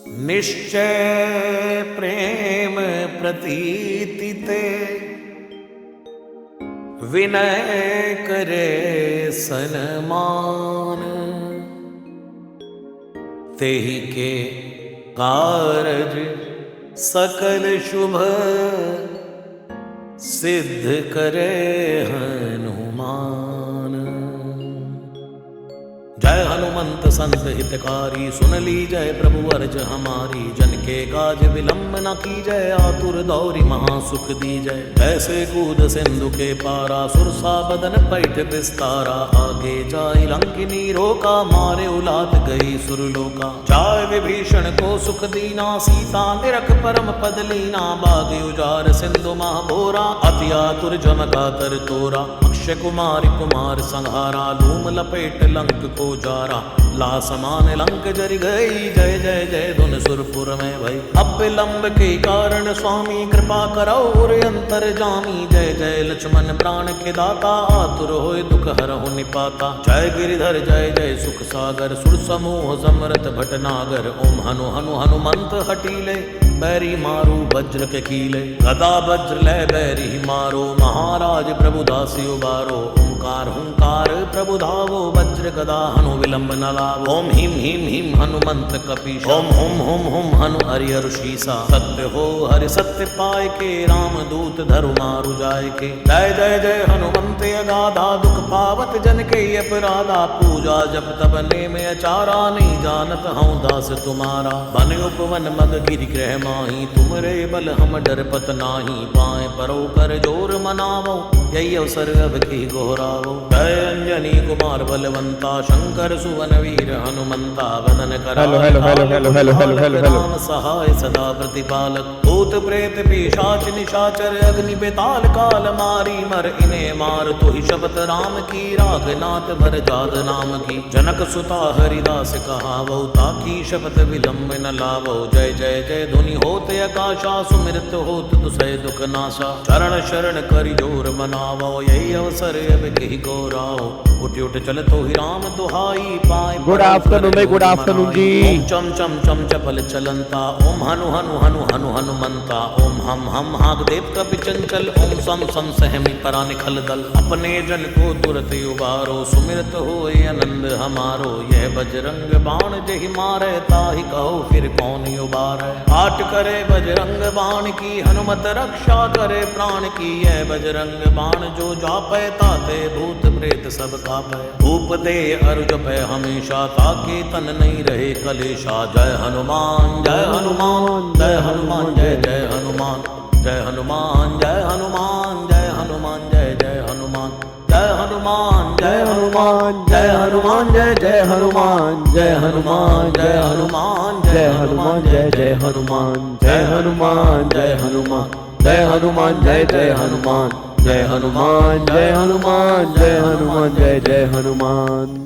निश्चय प्रेम प्रतीति ते, विनय करे सन्मान। तेहि के कारज सकल शुभ, सिद्ध करे हनुमान। जय हनुमंत संत हितकारी, सुन ली जय प्रभु अर्ज हमारी। जन के काज विलंब न की जय, आतुर दौरी महासुख दी जय। जैसे कूद सिंधु के पारा, सुरसा बदन पैठ विस्तारा। आगे जाय लंकिनी रोका, मारे उलाद गई सुरलोका। जाय विभीषण को सुख दीना, सीता निरख परम पद लीना। बाग उजार सिंधु महाभोरा, अति आतुर जमका तर तोरा। अक्षय कुमार कुमार संहारा, धूम लपेट लंक को जारा। ला समान लंक जरि गई, जय जय जय धुन सुरपुर में भई। अब विलंब के कारण स्वामी, कृपा करौ और अंतर जामी। जय जय लक्ष्मण प्राण के दाता, आतुर होय दुख हरहु निपाता। जय गिरिधर जय जय सुख सागर, सुर समूह समरथ भटनागर। ओम हनु हनु हनुमंत हटीले, बैरी मारू वज्र के कीले। गदा वज्र ले बैरी मारो, महाराज प्रभु दासी उबारो। ओंकार हुंकार प्रभु धावो, वज्र गदा हनु विलंब न लावो। ओम ह्रीं ह्रीं हनुमंत कपीसा, ओम हुम हुम हुम हनु हरिहर शीसा। सत्य हो हरि सत्य पाय के, राम दूत धरु मारु जाय के। जय जय जय हनुमंत अगाधा, दुख पावत जन के अपराधा। पूजा जप तब नेम अचारा, नहीं जानत हूँ दास तुम्हारा। बन उपवन मग गिरि ग्रह माही, तुमरे बल हम डरपत नाही। पाए परो कर जोर मनावो, यही अवसर अब की गोहरावो। जय अंजनी कुमार बलवंता, शंकर सुवन वीर हनुमंता। वदन कराल राम सहाय सदा प्रतिपालक। भूत प्रेत पिशाच निशाचर, अग्नि बेताल काल मारी। मर इन्हें मार तो ही शपथ राम की, राघनाथ भर जाद नाम की। जनक सुता हरिदास कहावो, ताकी शपथ विलंब न लावो। जय जय जय धुनि होत आकाशा, सुमिरत होत दुसै दुख नाशा। चरण शरण करि जोर मनावो, यही अवसर अब की गोराओ। उठ उठ चल तो ही राम दुहाई पाए। गुड आफ्टरनून भाई, गुड आफ्टरनून जी। ओम चम चम चम चपल चलंता, ओम हनु हनु हनु हनु हनुमंता। ओम हम हाग देव कपि चंचल, ओम सम सम सहमी परा निखल दल। अपने जन को तुरत उबारो, सुमिरत होए आनंद हमारो। यह बजरंग बाण जहि मारे, ताहि कहो फिर कौन उबारे। आट करे बजरंग बाण की, हनुमत रक्षा करे प्राण की। यह बजरंग बाण जो जापै, ताते भूत प्रेत सब कापै। धूप दे अरु जपै हमेशा, ताके तन नहीं रहे कलेशा। जय हनुमान जय हनुमान जय हनुमान, जय जय हनुमान। जय हनुमान जय हनुमान जय हनुमान, जय जय हनुमान। जय हनुमान जय हनुमान जय हनुमान, जय जय हनुमान। जय हनुमान जय हनुमान जय हनुमान, जय जय हनुमान। जय हनुमान जय हनुमान जय हनुमान, जय जय हनुमान। जय हनुमान जय हनुमान जय हनुमान, जय जय Hanuman.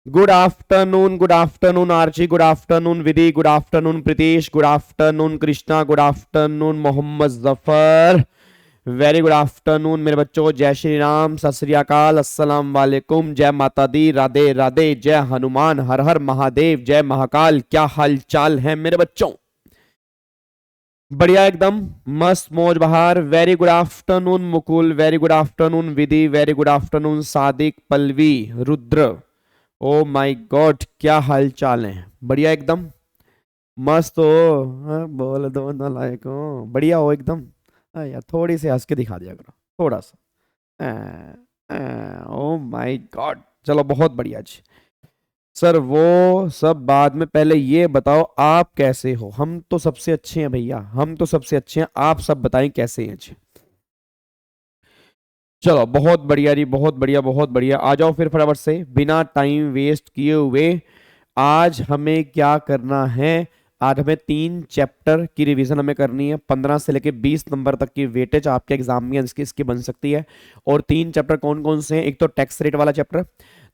Good afternoon Archi, good afternoon Vidhi, good afternoon Pritesh, good afternoon Krishna, good afternoon Mohammad Zafar, very good afternoon मेरे बच्चों। जय श्री राम, सत श्री अकाल, अस्सलाम वालेकुम, जय माता दी, राधे राधे, जय हनुमान, हर हर महादेव, जय महाकाल। क्या हाल चाल है मेरे बच्चों? बढ़िया एकदम मस्त मौज बहार। Very good afternoon Mukul, very good afternoon Vidhi, very good afternoon Sadiq, Pallavi, Rudra. Oh my God, क्या हाल चाल है? बढ़िया एकदम मस्त हो। बोल दो ना लायक हो, बढ़िया हो एकदम। यार थोड़ी सी हंस के दिखा दिया करो, थोड़ा सा। ओ माय गॉड, चलो बहुत बढ़िया जी। सर वो सब बाद में, पहले ये बताओ आप कैसे हो? हम तो सबसे अच्छे हैं भैया, हम तो सबसे अच्छे हैं। आप सब बताएं कैसे हैं जी। चलो बहुत बढ़िया जी, बहुत बढ़िया बहुत बढ़िया। आ जाओ फिर फटाफट से, बिना टाइम वेस्ट किए हुए। आज हमें क्या करना है? आज हमें 3 चैप्टर की रिवीजन हमें करनी है। 15 से लेके 20 नंबर तक की वेटेज आपके एग्जाम में इसकी बन सकती है। और 3 चैप्टर कौन कौन से हैं? एक तो टैक्स रेट वाला चैप्टर,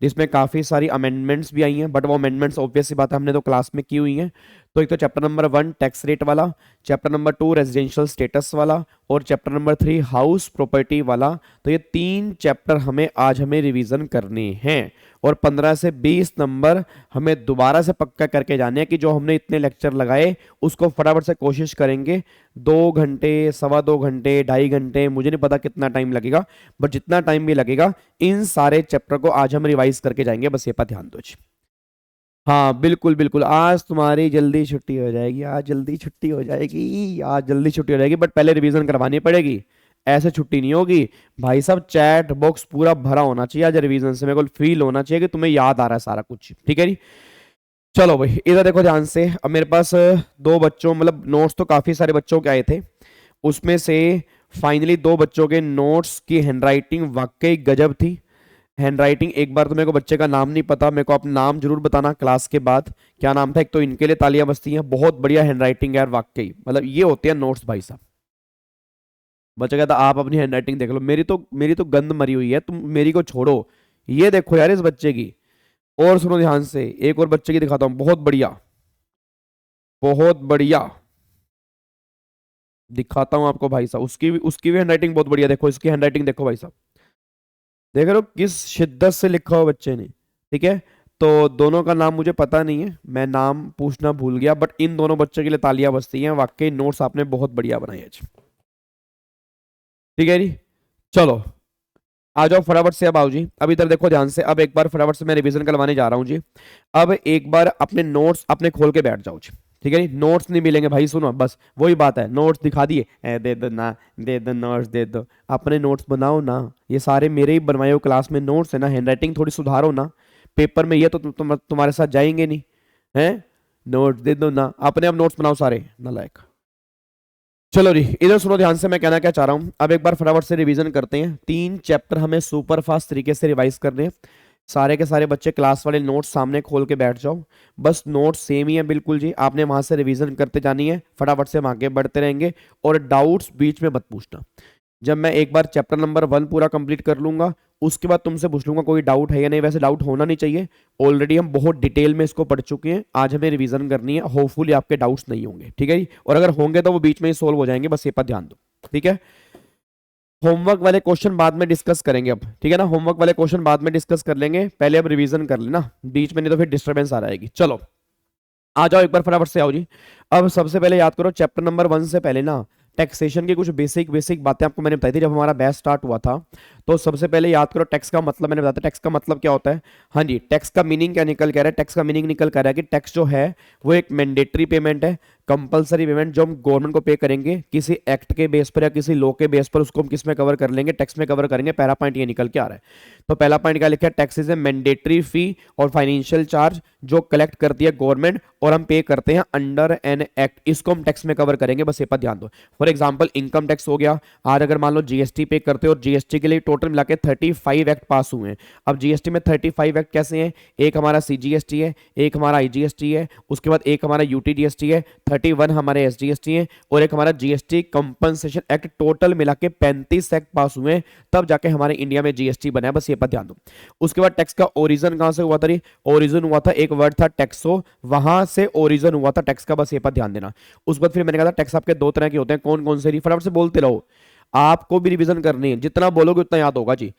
जिसमें काफ़ी सारी अमेंडमेंट्स भी आई हैं, बट वो अमेंडमेंट्स ऑब्वियस सी बात है हमने तो क्लास में की हुई हैं, तो एक तो चैप्टर नंबर 1 टैक्स रेट वाला, चैप्टर नंबर 2 रेजिडेंशियल स्टेटस वाला और चैप्टर नंबर 3 हाउस प्रॉपर्टी वाला। तो ये 3 चैप्टर हमें रिवीजन करने हैं और 15 से 20 नंबर हमें दोबारा से पक्का करके जाने हैं कि जो हमने इतने लेक्चर लगाए उसको फटाफट से कोशिश करेंगे 2 घंटे, 2.25 घंटे, 2.5 घंटे, मुझे नहीं पता कितना टाइम लगेगा, बट जितना टाइम भी लगेगा इन सारे चैप्टर को आज हम रिवाइज करके जाएंगे। बस ये पर ध्यान दो जी। हाँ बिल्कुल बिल्कुल, आज तुम्हारी जल्दी छुट्टी हो जाएगी, आज जल्दी छुट्टी हो जाएगी, आज जल्दी छुट्टी हो जाएगी, बट पहले रिवीजन करवानी पड़ेगी, ऐसे छुट्टी नहीं होगी भाई साहब। चैट बॉक्स पूरा भरा होना चाहिए आज रिवीजन से, मेरे को फील होना चाहिए कि तुम्हें याद आ रहा है सारा कुछ, ठीक है जी। चलो भाई इधर देखो ध्यान से। अब मेरे पास 2 बच्चों, मतलब नोट्स तो काफी सारे बच्चों के आए थे, उसमें से फाइनली 2 बच्चों के नोट्स की हैंडराइटिंग वाकई गजब थी। हैंडराइटिंग, एक बार तो मेरे को बच्चे का नाम नहीं पता, मेरे को अपना नाम जरूर बताना क्लास के बाद, क्या नाम था। एक तो इनके लिए तालियां बजती हैं, बहुत बढ़िया हैंडराइटिंग यार वाकई, मतलब ये होते हैं नोट्स भाई साहब। बच्चा कहता आप अपनी हैंडराइटिंग देख लो, मेरी तो गंद मरी हुई है, तुम मेरी को छोड़ो, ये देखो यार इस बच्चे की। और सुनो ध्यान से, एक और बच्चे की दिखाता हूं, बहुत बढ़िया, बहुत बढ़िया दिखाता हूं आपको भाई साहब। उसकी भी हैंडराइटिंग बहुत बढ़िया, देखो इसकी हैंडराइटिंग देखो भाई साहब, देख रहे हो किस शिद्दत से लिखा हो बच्चे ने, ठीक है। तो दोनों का नाम मुझे पता नहीं है, मैं नाम पूछना भूल गया, बट इन दोनों बच्चों के लिए तालियां बजती हैं, वाकई नोट्स आपने बहुत बढ़िया बनाए हैं, ठीक है जी। चलो आ जाओ फटाफट से, अब आओ जी, अब इधर देखो ध्यान से, अब एक बार फटाफट से मैं रिवीजन करवाने जा रहा हूँ जी। अब एक बार अपने नोट्स अपने खोल के बैठ जाओ जी, ठीक है जी। नोट्स नहीं मिलेंगे भाई, सुनो बस वही बात है, नोट्स दिखा दिए, दे दो ना, दे दो नोट्स दे दो, अपने नोट्स बनाओ ना, ये सारे मेरे ही बनवाए हो क्लास में नोट्स है ना, हैंडराइटिंग थोड़ी सुधारो ना, पेपर में ये तो तुम्हारे साथ जाएंगे नहीं है। नोट्स दे दो ना, अपने आप नोट्स बनाओ सारे नालायक। चलो जी इधर सुनो ध्यान से, मैं कहना क्या चाह रहा हूं, अब एक बार फटाफट से रिवीजन करते हैं। 3 चैप्टर हमें सुपर फास्ट तरीके से रिवाइज करने हैं। सारे के सारे बच्चे क्लास वाले नोट्स सामने खोल के बैठ जाओ, बस नोट्स सेम ही है बिल्कुल जी, आपने वहां से रिवीजन करते जानी है, फटाफट से हम आगे बढ़ते रहेंगे और डाउट्स बीच में मत पूछना। जब मैं एक बार चैप्टर नंबर 1 पूरा कंप्लीट कर लूंगा उसके बाद तुमसे पूछ लूंगा कोई डाउट है या नहीं, वैसे डाउट होना नहीं चाहिए, ऑलरेडी हम बहुत डिटेल में इसको पढ़ चुके हैं, आज हमें रिवीजन करनी है, होपफुली आपके डाउट्स नहीं होंगे, ठीक है जी। और अगर होंगे तो वो बीच में ही सोल्व हो जाएंगे, बस ये पर ध्यान दो, ठीक है। होमवर्क वाले क्वेश्चन बाद में डिस्कस करेंगे अब, ठीक है ना, होमवर्क वाले क्वेश्चन बाद में डिस्कस कर लेंगे, पहले अब रिवीजन कर लेना बीच में, नहीं तो फिर डिस्टर्बेंस आ जाएगी। चलो आ जाओ एक बार फटाफट से आओ जी। अब सबसे पहले याद करो चैप्टर नंबर 1 से पहले ना टैक्सेशन की कुछ बेसिक बातें आपको मैंने बताई थी जब हमारा बैच स्टार्ट हुआ था। तो सबसे पहले याद करो टैक्स का मतलब मैंने बताया था, टैक्स का मतलब क्या होता है। हाँ जी, टैक्स का मीनिंग क्या निकल के आ रहा है, टैक्स का मीनिंग निकल कर आ रहा है कि टैक्स जो है वो एक मैंडेटरी पेमेंट है, कंपलसरी पेमेंट जो हम गवर्नमेंट को पे करेंगे किसी एक्ट के बेस पर या किसी लॉ के बेस पर, उसको हम किस में कवर कर लेंगे, टैक्स में कवर करेंगे। पहला पॉइंट ये निकल के आ रहा है। तो पहला पॉइंट क्या लिखा है, टैक्स इज ए मैंडेटरी फी और फाइनेंशियल चार्ज जो कलेक्ट करती है गवर्नमेंट और हम पे करते हैं अंडर एन एक्ट, इसको हम टैक्स में कवर करेंगे, बस ये पर ध्यान दो। फॉर एग्जाम्पल इनकम टैक्स हो गया, आज अगर मान लो जीएसटी पे करते हो और जीएसटी के लिए टोटल मिला के 35 एक्ट पास हुए हैं। अब जीएसटी में 35 एक्ट कैसे हैं, एक हमारा सीजीएसटी है, एक हमारा आईजीएसटी है, उसके बाद एक हमारा यूटीजीएसटी है, 31 हमारे एसजीएसटी है और एक हमारा जीएसटी कंपनसेशन एक्ट, टोटल मिला के 35 एक्ट पास हुए हैं, तब जाके हमारे इंडिया में जीएसटी बना है, बस ये पर ध्यान दो। उसके बाद टैक्स का ओरिजिन कहां से हुआ था, ओरिजिन हुआ था एक वर्ड था टैक्सो, वहां से ओरिजिन हुआ था टैक्स का, बस ये पर ध्यान देना। उसके बाद फिर मैंने कहा था टैक्स आपके 2 तरह के होते हैं, कौन कौन से, फटाफट से बोलते रहो, आपको भी रिवीजन करनी है, जितना बोलोगे उतना याद होगा जी।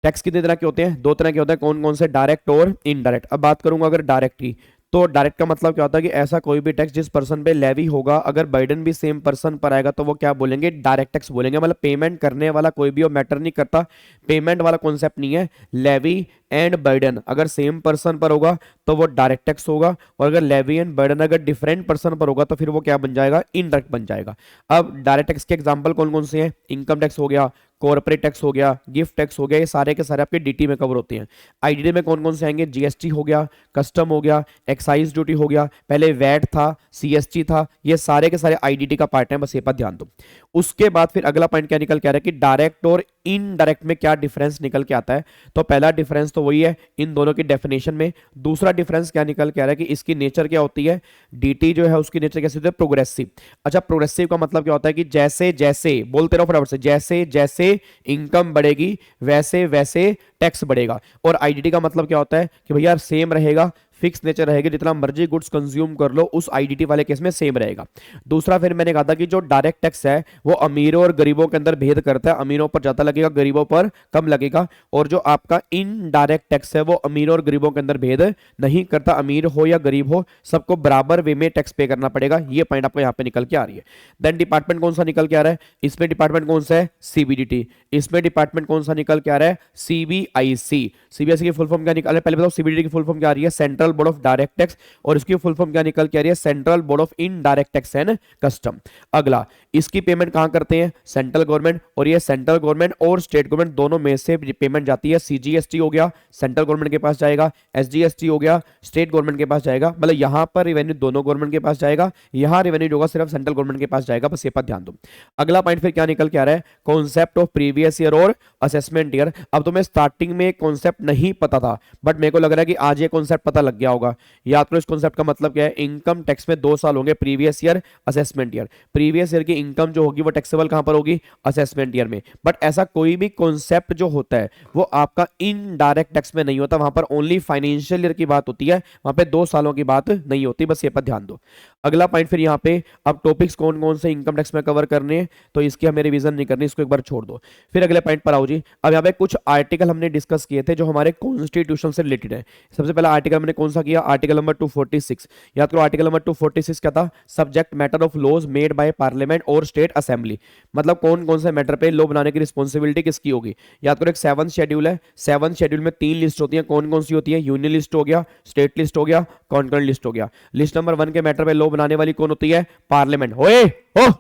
टैक्स कितने तरह के होते हैं, 2 तरह के होते हैं, कौन कौन से, डायरेक्ट और इनडायरेक्ट। अब बात करूंगा अगर डायरेक्ट की, तो डायरेक्ट का मतलब क्या होता है कि ऐसा कोई भी टैक्स जिस पर्सन पे लेवी होगा, अगर बर्डन भी सेम पर्सन पर आएगा तो वो क्या बोलेंगे, डायरेक्ट टैक्स बोलेंगे। मतलब पेमेंट करने वाला कोई भी वो मैटर नहीं करता, पेमेंट वाला कॉन्सेप्ट नहीं है, लेवी एंड बर्डन अगर सेम पर्सन पर होगा तो वो डायरेक्ट टैक्स होगा, और अगर लेवी एंड बर्डन अगर डिफरेंट पर्सन पर होगा तो फिर वो क्या बन जाएगा, इनडायरेक्ट बन जाएगा। अब डायरेक्ट टैक्स के एग्जांपल कौन कौन से हैं, इनकम टैक्स हो गया, कॉर्पोरेट टैक्स हो गया, गिफ्ट टैक्स हो गया, ये सारे के सारे आपके डीटी में कवर होते हैं। आईडीडी में कौन कौन से आएंगे, जीएसटी हो गया, कस्टम हो गया, एक्साइज ड्यूटी हो गया, पहले वैट था, सीएसटी था, ये सारे के सारे आईडीडी का पार्ट है, बस ये पर ध्यान दो। उसके बाद फिर अगला पॉइंट क्या निकल के आ रहा है कि डायरेक्ट और इनडायरेक्ट में क्या डिफरेंस निकल के आता है। तो पहला डिफरेंस तो वही है इन दोनों की डेफिनेशन में। दूसरा डिफरेंस क्या निकल के आ रहा है कि इसकी नेचर क्या होती है, डीटी जो है उसकी नेचर कैसे होती है, प्रोग्रेसिव। अच्छा, प्रोग्रेसिव का मतलब क्या होता है कि जैसे जैसे, बोलते रहो फटाफट से, जैसे जैसे इनकम बढ़ेगी वैसे वैसे टैक्स बढ़ेगा। और आईडीटी का मतलब क्या होता है कि भैया सेम रहेगा, फिक्स नेचर रहेगी, जितना मर्जी गुड्स कंज्यूम कर लो उस आईडीटी वाले केस में सेम रहेगा। दूसरा फिर मैंने कहा था कि जो डायरेक्ट टैक्स है वो अमीरों और गरीबों के अंदर भेद करता है, अमीरों पर ज्यादा लगेगा, गरीबों पर कम लगेगा। और जो आपका इनडायरेक्ट टैक्स है वो अमीरों और गरीबों के अंदर भेद नहीं करता, अमीर हो या गरीब हो सबको बराबर वे में टैक्स पे करना पड़ेगा। ये पॉइंट आपको यहाँ पे निकल के आ रही है। देन डिपार्टमेंट कौन सा निकल के आ रहा है, इसमें डिपार्टमेंट कौन सा है, सीबीडीटी। इसमें डिपार्टमेंट कौन सा निकल के आ रहा है, सीबीआईसी। सीबीआईसी की फुल फॉर्म क्या निकल रहा है, पहले बताओ सीबीडीटी की फुल फॉर्म क्या आ रही है, central board of direct tax, और इसकी फुल फॉर्म क्या निकल के आ रही है, central board of indirect tax and custom. अगला, इसकी पेमेंट कहां करते हैं, सेंट्रल गवर्नमेंट, और ये सेंट्रल गवर्नमेंट और स्टेट गवर्नमेंट दोनों में से पेमेंट जाती है। सीजीएसटी हो गया सेंट्रल गवर्नमेंट के पास जाएगा, एसजीएसटी हो गया स्टेट गवर्नमेंट के पास जाएगा, मतलब यहां पर रेवेन्यू दोनों गवर्नमेंट के पास जाएगा, यहां रेवेन्यू होगा सिर्फ सेंट्रल गवर्नमेंट के पास जाएगा, बस ये पर ध्यान दो। अगला पॉइंट फिर क्या निकल के आ रहा है, कॉन्सेप्ट ऑफ प्रीवियस ईयर और असेसमेंट ईयर। अब तुम्हें स्टार्टिंग में कॉन्सेप्ट नहीं पता था, बट मेरे को लग रहा है कि आज ये कॉन्सेप्ट पता लग गया होगा। याद करो इस कॉन्सेप्ट का मतलब क्या है, इनकम टैक्स में 2 साल होंगे, previous year, assessment year. Previous year की इनकम जो होगी वो टैक्सेबल कहां पर होगी, असेसमेंट ईयर में। बट ऐसा कोई भी कॉन्सेप्ट जो होता है वो आपका इनडायरेक्ट टैक्स में नहीं होता, वहां पर ओनली फाइनेंशियल ईयर की बात होती है, वहां पे 2 सालों की बात नहीं होती, बस ये पर ध्यान दो। अगला पॉइंट फिर यहाँ पे, अब टॉपिक्स कौन कौन से इनकम टैक्स में कवर करने हैं तो इसकी हमें रिवीजन नहीं करनी, इसको एक बार छोड़ दो। फिर अगले पॉइंट पर आओ जी। अब यहाँ पे कुछ आर्टिकल हमने डिस्कस किए थे जो हमारे कॉन्स्टिट्यूशन से रिलेटेड है। सबसे पहला आर्टिकल हमने कौन सा किया, आर्टिकल नंबर 246। याद करो आर्टिकल नंबर 246 क्या था, subject matter of laws made by parliament और स्टेट असेंबली। मतलब कौन कौन से मैटर पे लॉ बनाने की रिस्पॉन्सिबिलिटी किसकी होगी। याद करो एक 7th शेड्यूल है, 7th शेड्यूल में 3 लिस्ट होती है, कौन कौन सी होती है, यूनियन लिस्ट हो गया, स्टेट लिस्ट हो गया, कॉन्करेंट लिस्ट हो गया। लिस्ट नंबर 1 के मैटर पे लॉ बनाने वाली कौन होती है, पार्लियामेंट। ओए ओ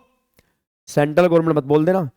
सेंट्रल गवर्नमेंट मत बोल देना,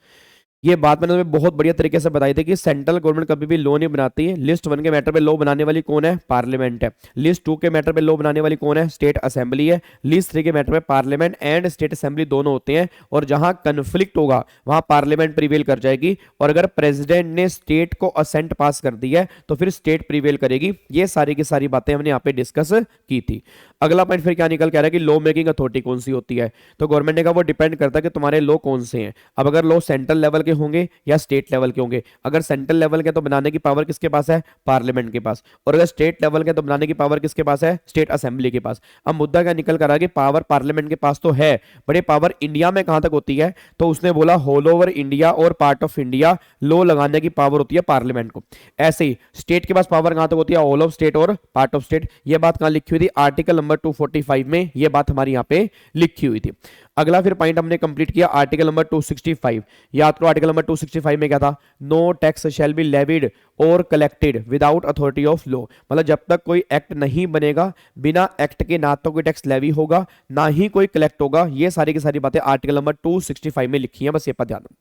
ये बात मैंने तुम्हें बहुत बढ़िया तरीके से बताई थी कि सेंट्रल गवर्नमेंट कभी भी लॉ नहीं बनाती है। लिस्ट 1 के मैटर पे लॉ बनाने वाली कौन है, पार्लियामेंट है। लिस्ट 2 के मैटर पे लॉ बनाने वाली कौन है, स्टेट असेंबली है। लिस्ट 3 के मैटर पे पार्लियामेंट एंड स्टेट असेंबली दोनों होते हैं, और जहां कन्फ्लिक्ट होगा वहां पार्लियामेंट प्रिवेल कर जाएगी, और अगर प्रेसिडेंट ने स्टेट को असेंट पास कर दी है तो फिर स्टेट प्रिवेल करेगी। ये सारी की सारी बातें हमने यहाँ पे डिस्कस की थी। अगला पॉइंट फिर क्या निकल के आ रहा है कि लॉ मेकिंग अथॉरिटी कौन सी होती है, तो गवर्नमेंट ने कहा वो डिपेंड करता है कि तुम्हारे लॉ कौन से हैं। अब अगर लॉ सेंट्रल लेवल के होंगे या स्टेट लेवल के होंगे, अगर सेंट्रल लेवल के तो बनाने की पावर किसके पास है, पार्लियामेंट के पास, और अगर स्टेट लेवल के तो बनाने की पावर किसके पास है, स्टेट असेंबली के पास। अब मुद्दा क्या निकल कर आ गया, पावर पार्लियामेंट के पास तो है, बड़े पावर इंडिया में कहां तक होती है, तो उसने बोला होल ओवर इंडिया और पार्ट ऑफ इंडिया लॉ लगाने की पावर होती है पार्लियामेंट को। ऐसे ही स्टेट के पास पावर कहां तक होती है, ऑल ऑफ स्टेट और पार्ट ऑफ स्टेट। ये बात कहां लिखी हुई थी, आर्टिकल नंबर 245 में ये बात हमारी यहां पे लिखी हुई थी। अगला फिर पॉइंट हमने कंप्लीट किया आर्टिकल नंबर 265। याद करो आर्टिकल नंबर 265 में क्या था, no tax shall be levied और collected without authority of law. मतलब जब तक कोई एक्ट नहीं बनेगा, बिना एक्ट के ना तो कोई टैक्स लेवी होगा ना ही कोई कलेक्ट होगा। ये सारी की सारी बातें आर्टिकल नंबर 265 में लिखी हैं, बस ये पर ध्यान दो।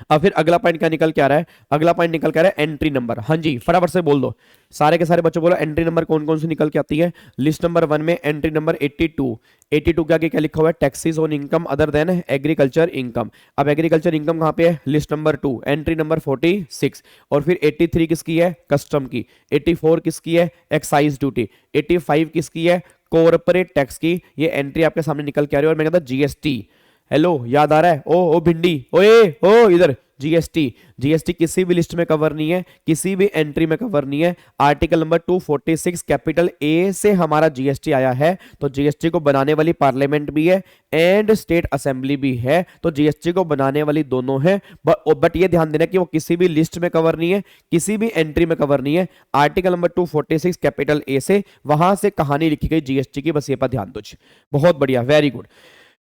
अब फिर अगला पॉइंट क्या निकल के आ रहा है, अगला पॉइंट निकल के आ रहा है एंट्री नंबर। हाँ जी फटाफट से बोल दो, सारे के सारे बच्चों बोलो एंट्री नंबर कौन कौन सी निकल के आती है। लिस्ट नंबर 1 में एंट्री नंबर 82। 82 के आगे क्या लिखा हुआ है, taxes on income other than agriculture income. अब एग्रीकल्चर इनकम कहां पे है, लिस्ट नंबर 2 एंट्री नंबर 46। और फिर 83 किसकी है, कस्टम की। 84 किसकी है, एक्साइज ड्यूटी। 85 किसकी है, कॉर्पोरेट टैक्स की। ये एंट्री आपके सामने निकल के आ रही है। और मैं कहता जीएसटी, हेलो याद आ रहा है, ओ भिंडी, ओए ओ इधर जीएसटी। जीएसटी किसी भी लिस्ट में कवर नहीं है, किसी भी एंट्री में कवर नहीं है। आर्टिकल नंबर 246 कैपिटल ए से हमारा जीएसटी आया है, तो जीएसटी को बनाने वाली पार्लियामेंट भी है एंड स्टेट असेंबली भी है, तो जीएसटी को बनाने वाली दोनों है। बट ये ध्यान देना कि वो किसी भी लिस्ट में कवर नहीं है, किसी भी एंट्री में कवर नहीं है। आर्टिकल नंबर 246 कैपिटल ए से वहां से कहानी लिखी गई जीएसटी की, बस ये पर ध्यान दो। बहुत बढ़िया, वेरी गुड।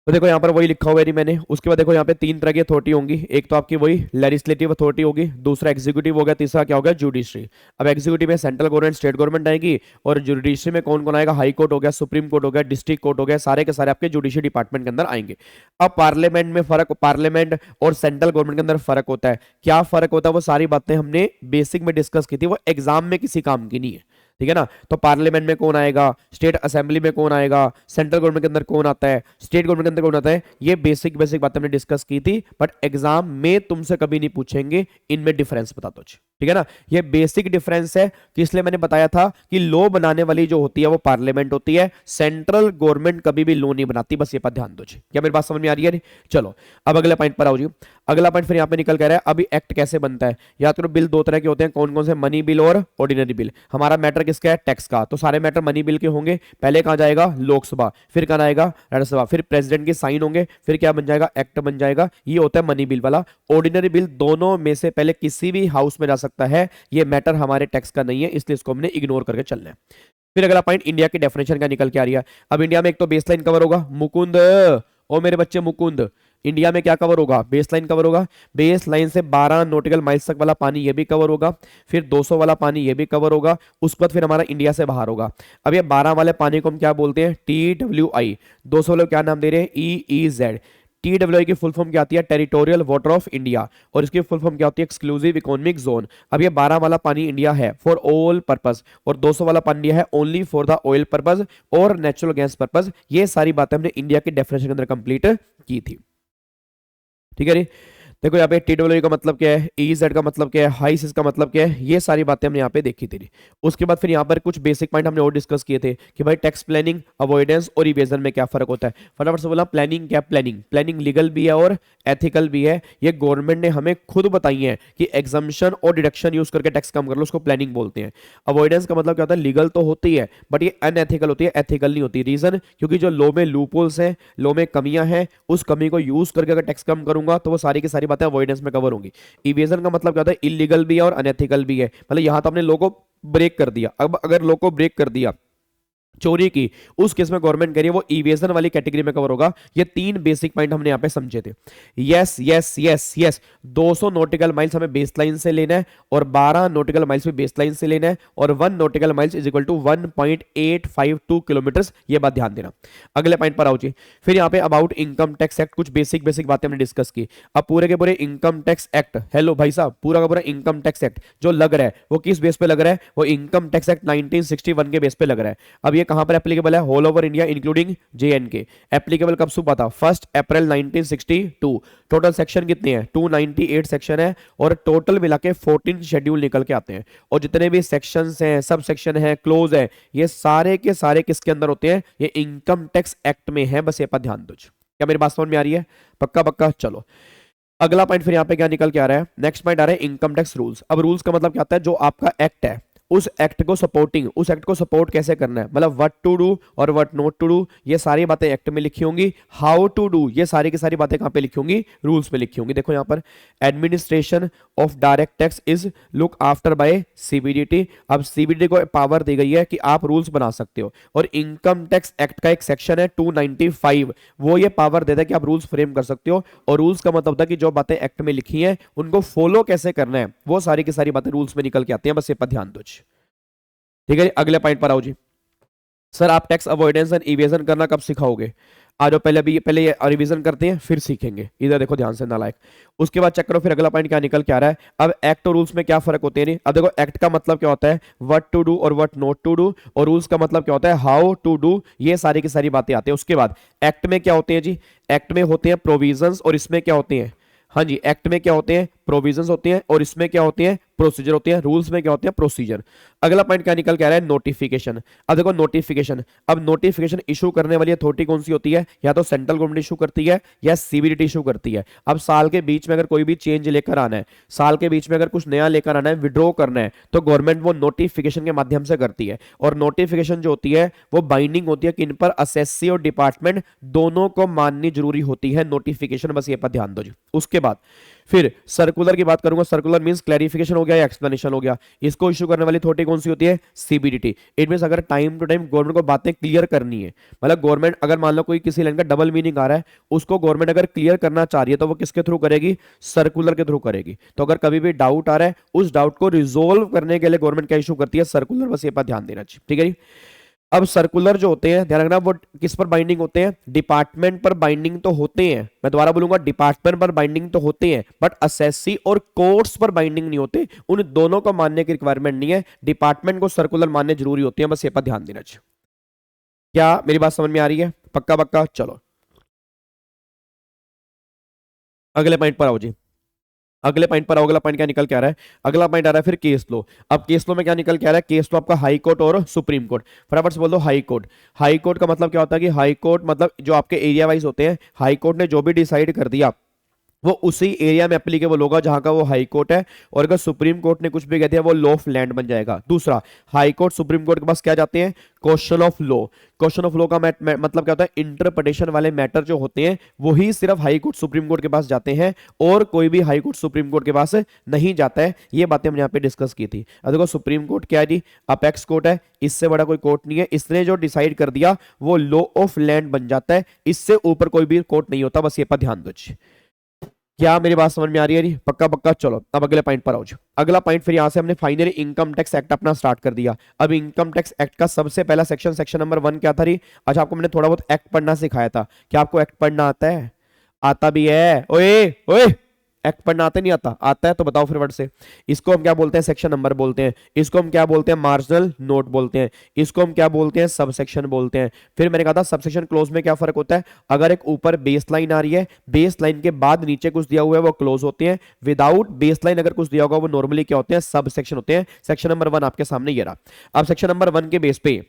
तो देखो यहाँ पर वही लिखा हुआ है मैंने। उसके बाद देखो यहाँ पे 3 तरह की अथॉरिटी होंगी, एक तो आपकी वही लेजिस्लेटिव अथॉरिटी होगी, दूसरा एग्जीक्यूटिव हो गया, तीसरा क्या होगा, जुडिशरी। अब एग्जीक्यूटिव में सेंट्रल गवर्नमेंट स्टेट गवर्नमेंट आएगी, और जुडिशरी में कौन कौन आएगा, हाई कोर्ट हो गया, सुप्रीम कोर्ट हो गया, डिस्ट्रिक्ट कोर्ट हो गया, सारे के सारे आपके जुडिशरी डिपार्टमेंट के अंदर आएंगे। अब पार्लियामेंट में फर्क, पार्लियामेंट और सेंट्रल गवर्नमेंट के अंदर फर्क होता है। क्या फर्क होता है, वो सारी बातें हमने बेसिक में डिस्कस की थी, वो एग्जाम में किसी काम की नहीं है, ठीक है ना। तो पार्लियामेंट में कौन आएगा, स्टेट असेंबली में कौन आएगा, सेंट्रल गवर्नमेंट के अंदर कौन आता है, स्टेट गवर्नमेंट के अंदर कौन आता है, ये बेसिक बातें हमने डिस्कस की थी, बट एग्जाम में तुमसे कभी नहीं पूछेंगे, इनमें डिफरेंस बता दो। ठीक है ना, ये बेसिक डिफरेंस है कि इसलिए मैंने बताया था कि लॉ बनाने वाली जो होती है वो पार्लियामेंट होती है, सेंट्रल गवर्नमेंट कभी भी लॉ नहीं बनाती, बस ये पर ध्यान दो जी। क्या मेरी बात समझ में आ रही है? चलो अब अगले पॉइंट पर आओ जी। अगला पॉइंट फिर यहाँ पे निकल कर रहा है, अभी एक्ट कैसे बनता है, याद करो बिल दो तरह के होते हैं, कौन कौन से, मनी बिल और ऑर्डिनरी बिल। हमारा मैटर किसका है? टैक्स का, तो सारे मैटर मनी बिल के होंगे। पहले कहाँ जाएगा? लोकसभा, फिर कहाँ आएगा? राज्यसभा, फिर प्रेसिडेंट के साइन होंगे, फिर क्या बन जाएगा? एक्ट बन जाएगा। ये होता है मनी बिल वाला। ऑर्डिनरी बिल दोनों में से पहले किसी भी हाउस में जा सकता है, ये मैटर हमारे टैक्स का नहीं है, इसलिए इसको हमने इग्नोर करके चलना है। फिर अगला पॉइंट इंडिया की डेफिनेशन का निकल के आ रही है। अब इंडिया में एक तो बेसलाइन कवर होगा, मुकुंद ओ मेरे बच्चे मुकुंद, इंडिया में क्या कवर होगा? बेसलाइन कवर होगा। बेसलाइन से 12 नॉटिकल माइल्स तक वाला पानी ये भी कवर होगा, फिर 200 वाला पानी ये भी कवर होगा, उसके बाद फिर हमारा इंडिया से बाहर होगा। अब ये 12 वाले पानी को हम क्या बोलते हैं? TWI। 200 वाले क्या नाम दे रहे हैं? EEZ। TWI की फुल फॉर्म क्या आती है? टेरिटोरियल वाटर ऑफ इंडिया, और इसकी फुल फॉर्म क्या होती है? Exclusive economic zone. अब ये 12 वाला पानी इंडिया है फॉर ऑल पर्पस, और 200 वाला पानी इंडिया है only for the oil purpose और नेचुरल गैस पर्पस। ये सारी बातें हमने इंडिया की डेफिनेशन के अंदर कंप्लीट की थी। ठीक है जी। देखो यहाँ पे TWI का मतलब क्या है, EZ का मतलब क्या है, हाइसिस का मतलब क्या है, ये सारी बातें हमने यहाँ पे देखी थी। उसके बाद फिर यहाँ पर कुछ बेसिक पॉइंट हमने और डिस्कस किए थे कि भाई टैक्स प्लानिंग, अवॉइडेंस और इवेजन में क्या फर्क होता है। फटाफट से बोला, प्लानिंग क्या? प्लानिंग लीगल भी है और एथिकल भी है। ये गवर्नमेंट ने हमें खुद बताई है कि एग्जम्पशन और डिडक्शन यूज करके टैक्स कम कर लो, उसको प्लानिंग बोलते हैं। अवॉइडेंस का मतलब क्या होता है? लीगल तो होती है बट ये अनएथिकल होती है, एथिकल नहीं होती। रीजन, क्योंकि जो लॉ में लूपहोल्स हैं, लॉ में कमियां हैं, उस कमी को यूज करके अगर टैक्स कम करूंगा तो वो सारी की सारी बातें अवॉइडेंस में कवर होंगी। इवेजन का मतलब क्या होता है? इलीगल भी है और अनएथिकल भी है। मतलब यहां तो हमने लॉ को ब्रेक कर दिया। अब अगर लॉ को ब्रेक कर दिया, चोरी की, उस केस में गवर्नमेंट कह रही है वो इवेजन वाली कैटेगरी में कवर होगा। ये 3 बेसिक पॉइंट हमने यहां पे समझे थे। Yes yes yes yes 200 nautical miles हमें बेसलाइन से लेना है, और 12 नॉटिकल माइल्स भी बेसलाइन से लेना है, और 1 nautical miles is equal to 1.852 kilometre. ये बात ध्यान देना। अगले पॉइंट पर आओ जी। फिर यहाँ पे अबाउट इनकम टैक्स एक्ट, कुछ बेसिक बातें हमने डिस्कस की। अब पूरे के पूरे इनकम टैक्स एक्ट, हेलो भाई साहब, पूरा का पूरा इनकम टैक्स एक्ट जो लग रहा है वो किस बेस पे लग रहा है? वो इनकम टैक्स एक्ट 1961 के बेस पे लग रहा है। अब ये कहां पर एप्लीकेबल है? Whole over India including JNK। Applicable कब सुबह था? 1 अप्रैल 1962। टोटल सेक्शन कितने हैं? 298 सेक्शन है, और टोटल मिला के 14 शेड्यूल निकल के आते हैं। और जितने भी सेक्शंस हैं, सब सेक्शन है, क्लोज है, ये सारे के सारे किसके अंदर होते हैं? ये इनकम टैक्स एक्ट में है। बस ये पर ध्यान दो। क्या मेरी बात समझ में आ रही है? पक्का पक्का। चलो अगला पॉइंट फिर यहाँ पे क्या निकल के आ रहा है? नेक्स्ट पॉइंट आ रहा है इनकम टैक्स रूल्स। अब रूल्स का मतलब क्या होता है? जो आपका एक्ट है उस एक्ट को सपोर्टिंग, उस एक्ट को सपोर्ट कैसे करना है, मतलब व्हाट टू डू और व्हाट नॉट टू डू, ये सारी बातें एक्ट में लिखी होंगी। हाउ टू डू, ये सारी की सारी बातें कहां पे लिखी होंगी? रूल्स में लिखी होंगी। देखो यहां पर administration of direct tax is look after bye CBDT। अब CBDT को पावर दी गई है कि आप रूल्स बना सकते हो, और इनकम टैक्स एक्ट का एक सेक्शन है 295, वो ये पावर देता है कि आप रूल्स फ्रेम कर सकते हो। और रूल्स का मतलब होता है कि जो बातें एक्ट में लिखी हैं उनको फॉलो कैसे करना है, वो सारी की सारी बातें रूल्स में निकल के आती हैं। बस ये पर ध्यान दो। ठीक है जी। अगले पॉइंट पर आओ जी। सर आप टैक्स अवॉइडेंस एंड इवेजन करना कब सिखाओगे? आ जाओ, पहले ये रिवीजन करते हैं फिर सीखेंगे। इधर देखो ध्यान से नालायक। उसके बाद चेक करो फिर अगला पॉइंट क्या निकल के आ रहा है। अब एक्ट और रूल्स में क्या फर्क होते हैं? नहीं, अब देखो एक्ट का मतलब क्या होता है? व्हाट टू डू और व्हाट नॉट टू डू, और रूल्स का मतलब क्या होता है? How to do. ये सारी की सारी बातें आती है। उसके बाद एक्ट में क्या होते हैं जी? एक्ट में होते हैं प्रोविजंस, और इसमें क्या होते हैं? हाँ जी, एक्ट में क्या होते हैं? प्रोविजंस होते हैं, और इसमें क्या होते हैं? प्रोसीजर होते हैं। रूल्स में क्या होते हैं? प्रोसीजर। अगला पॉइंट क्या निकल के आ रहा है? नोटिफिकेशन। अब देखो नोटिफिकेशन, अब नोटिफिकेशन इशू करने वाली अथॉरिटी कौन सी होती है? या तो सेंट्रल गवर्नमेंट इशू करती है या CBDT इशू करती है। अब साल के बीच में अगर कोई भी चेंज लेकर आना है, साल के बीच में अगर कुछ नया लेकर आना है, विड्रॉ करना है, तो गवर्नमेंट वो नोटिफिकेशन के माध्यम से करती है। और नोटिफिकेशन जो होती है वो बाइंडिंग होती है कि इन पर असेसी और डिपार्टमेंट दोनों को माननी जरूरी होती है नोटिफिकेशन। बस ये पर ध्यान दो जी। उसके बाद फिर सर्कुलर की बात करूंगा। सर्कुलर मींस क्लैरिफिकेशन हो गया या एक्सप्लेनेशन हो गया। इसको इशू करने वाली अथॉरिटी कौन सी होती है? CBDT। इट मींस अगर टाइम टू टाइम गवर्नमेंट को बातें क्लियर करनी है, मतलब गवर्नमेंट अगर मान लो कोई किसी लाइन का डबल मीनिंग आ रहा है, उसको गवर्नमेंट अगर क्लियर करना चाह रही है तो वो किसके थ्रू करेगी? सर्कुलर के थ्रू करेगी। तो अगर कभी भी डाउट आ रहा है, उस डाउट को रिजोल्व करने के लिए गवर्नमेंट क्या इशू करती है? सर्कुलर। बस ये पर ध्यान देना चाहिए। ठीक है जी। अब सर्कुलर जो होते हैं, ध्यान रखना, वो किस पर बाइंडिंग होते हैं? डिपार्टमेंट पर बाइंडिंग तो होते हैं। मैं दोबारा बोलूंगा, डिपार्टमेंट पर बाइंडिंग तो होते हैं, बट असेसी और कोर्ट्स पर बाइंडिंग नहीं होते। उन दोनों को मानने की रिक्वायरमेंट नहीं है। डिपार्टमेंट को सर्कुलर मानने जरूरी होते हैं। बस ये पर ध्यान देना चाहिए। क्या मेरी बात समझ में आ रही है? पक्का पक्का। चलो अगले पॉइंट पर आओ जी। अगले पॉइंट पर आओ, अगला पॉइंट क्या निकल के आ रहा है? अगला पॉइंट आ रहा है फिर केस लो। अब केस लो में क्या निकल के आ रहा है? केस लो आपका हाई कोर्ट और सुप्रीम कोर्ट। फटाफट से बोल दो हाई कोर्ट। हाई कोर्ट का मतलब क्या होता है कि हाई कोर्ट मतलब जो आपके एरिया वाइज होते हैं, हाई कोर्ट ने जो भी डिसाइड कर दिया वो उसी एरिया में एप्लीकेबल होगा जहां का वो हाई कोर्ट है, और अगर सुप्रीम कोर्ट ने कुछ भी कह दिया वो लॉ ऑफ लैंड बन जाएगा। दूसरा, हाई कोर्ट सुप्रीम कोर्ट के पास क्या जाते हैं? Question of law. Question of law का मतलब क्या होता है? इंटरप्रिटेशन वाले मैटर जो होते हैं वही सिर्फ हाई कोर्ट सुप्रीम कोर्ट के पास जाते हैं, और कोई भी हाई कोर्ट सुप्रीम कोर्ट के पास नहीं जाता है। ये बातें हमने यहाँ पे डिस्कस की थी। अब देखो सुप्रीम कोर्ट क्या है जी? अपेक्स कोर्ट है, इससे बड़ा कोई कोर्ट नहीं है। इसने जो डिसाइड कर दिया वो लॉ ऑफ लैंड बन जाता है, इससे ऊपर कोई भी कोर्ट नहीं होता। बस ये पर ध्यान दो। क्या मेरी बात समझ में आ रही है जी? पक्का पक्का। चलो अब अगले पॉइंट पर आओ। अगला पॉइंट फिर यहां से हमने फाइनली इनकम टैक्स एक्ट अपना स्टार्ट कर दिया। अब इनकम टैक्स एक्ट का सबसे पहला सेक्शन नंबर 1 क्या था री? अच्छा, आपको मैंने थोड़ा बहुत एक्ट पढ़ना सिखाया था। क्या आपको एक्ट पढ़ना आता है? आता भी है। ओए ओए, एक्ट पढ़ना आता नहीं आता? आता है तो बताओ फिर वर्ड से। इसको हम क्या बोलते हैं? सेक्शन नंबर बोलते हैं। इसको हम क्या बोलते हैं? मार्जिनल नोट बोलते हैं। इसको हम क्या बोलते हैं? सब सेक्शन बोलते हैं। फिर मैंने कहा था सब सेक्शन क्लोज में क्या फर्क होता है? अगर एक ऊपर बेस लाइन आ रही है, बेस लाइन के बाद नीचे कुछ दिया हुआ है वो क्लोज होते हैं। विदाउट बेस लाइन अगर कुछ दिया होगा वो नॉर्मली क्या होते हैं? सब सेक्शन होते हैं। सेक्शन नंबर 1 आपके सामने ये रहा। अब सेक्शन नंबर 1 के बेस पे,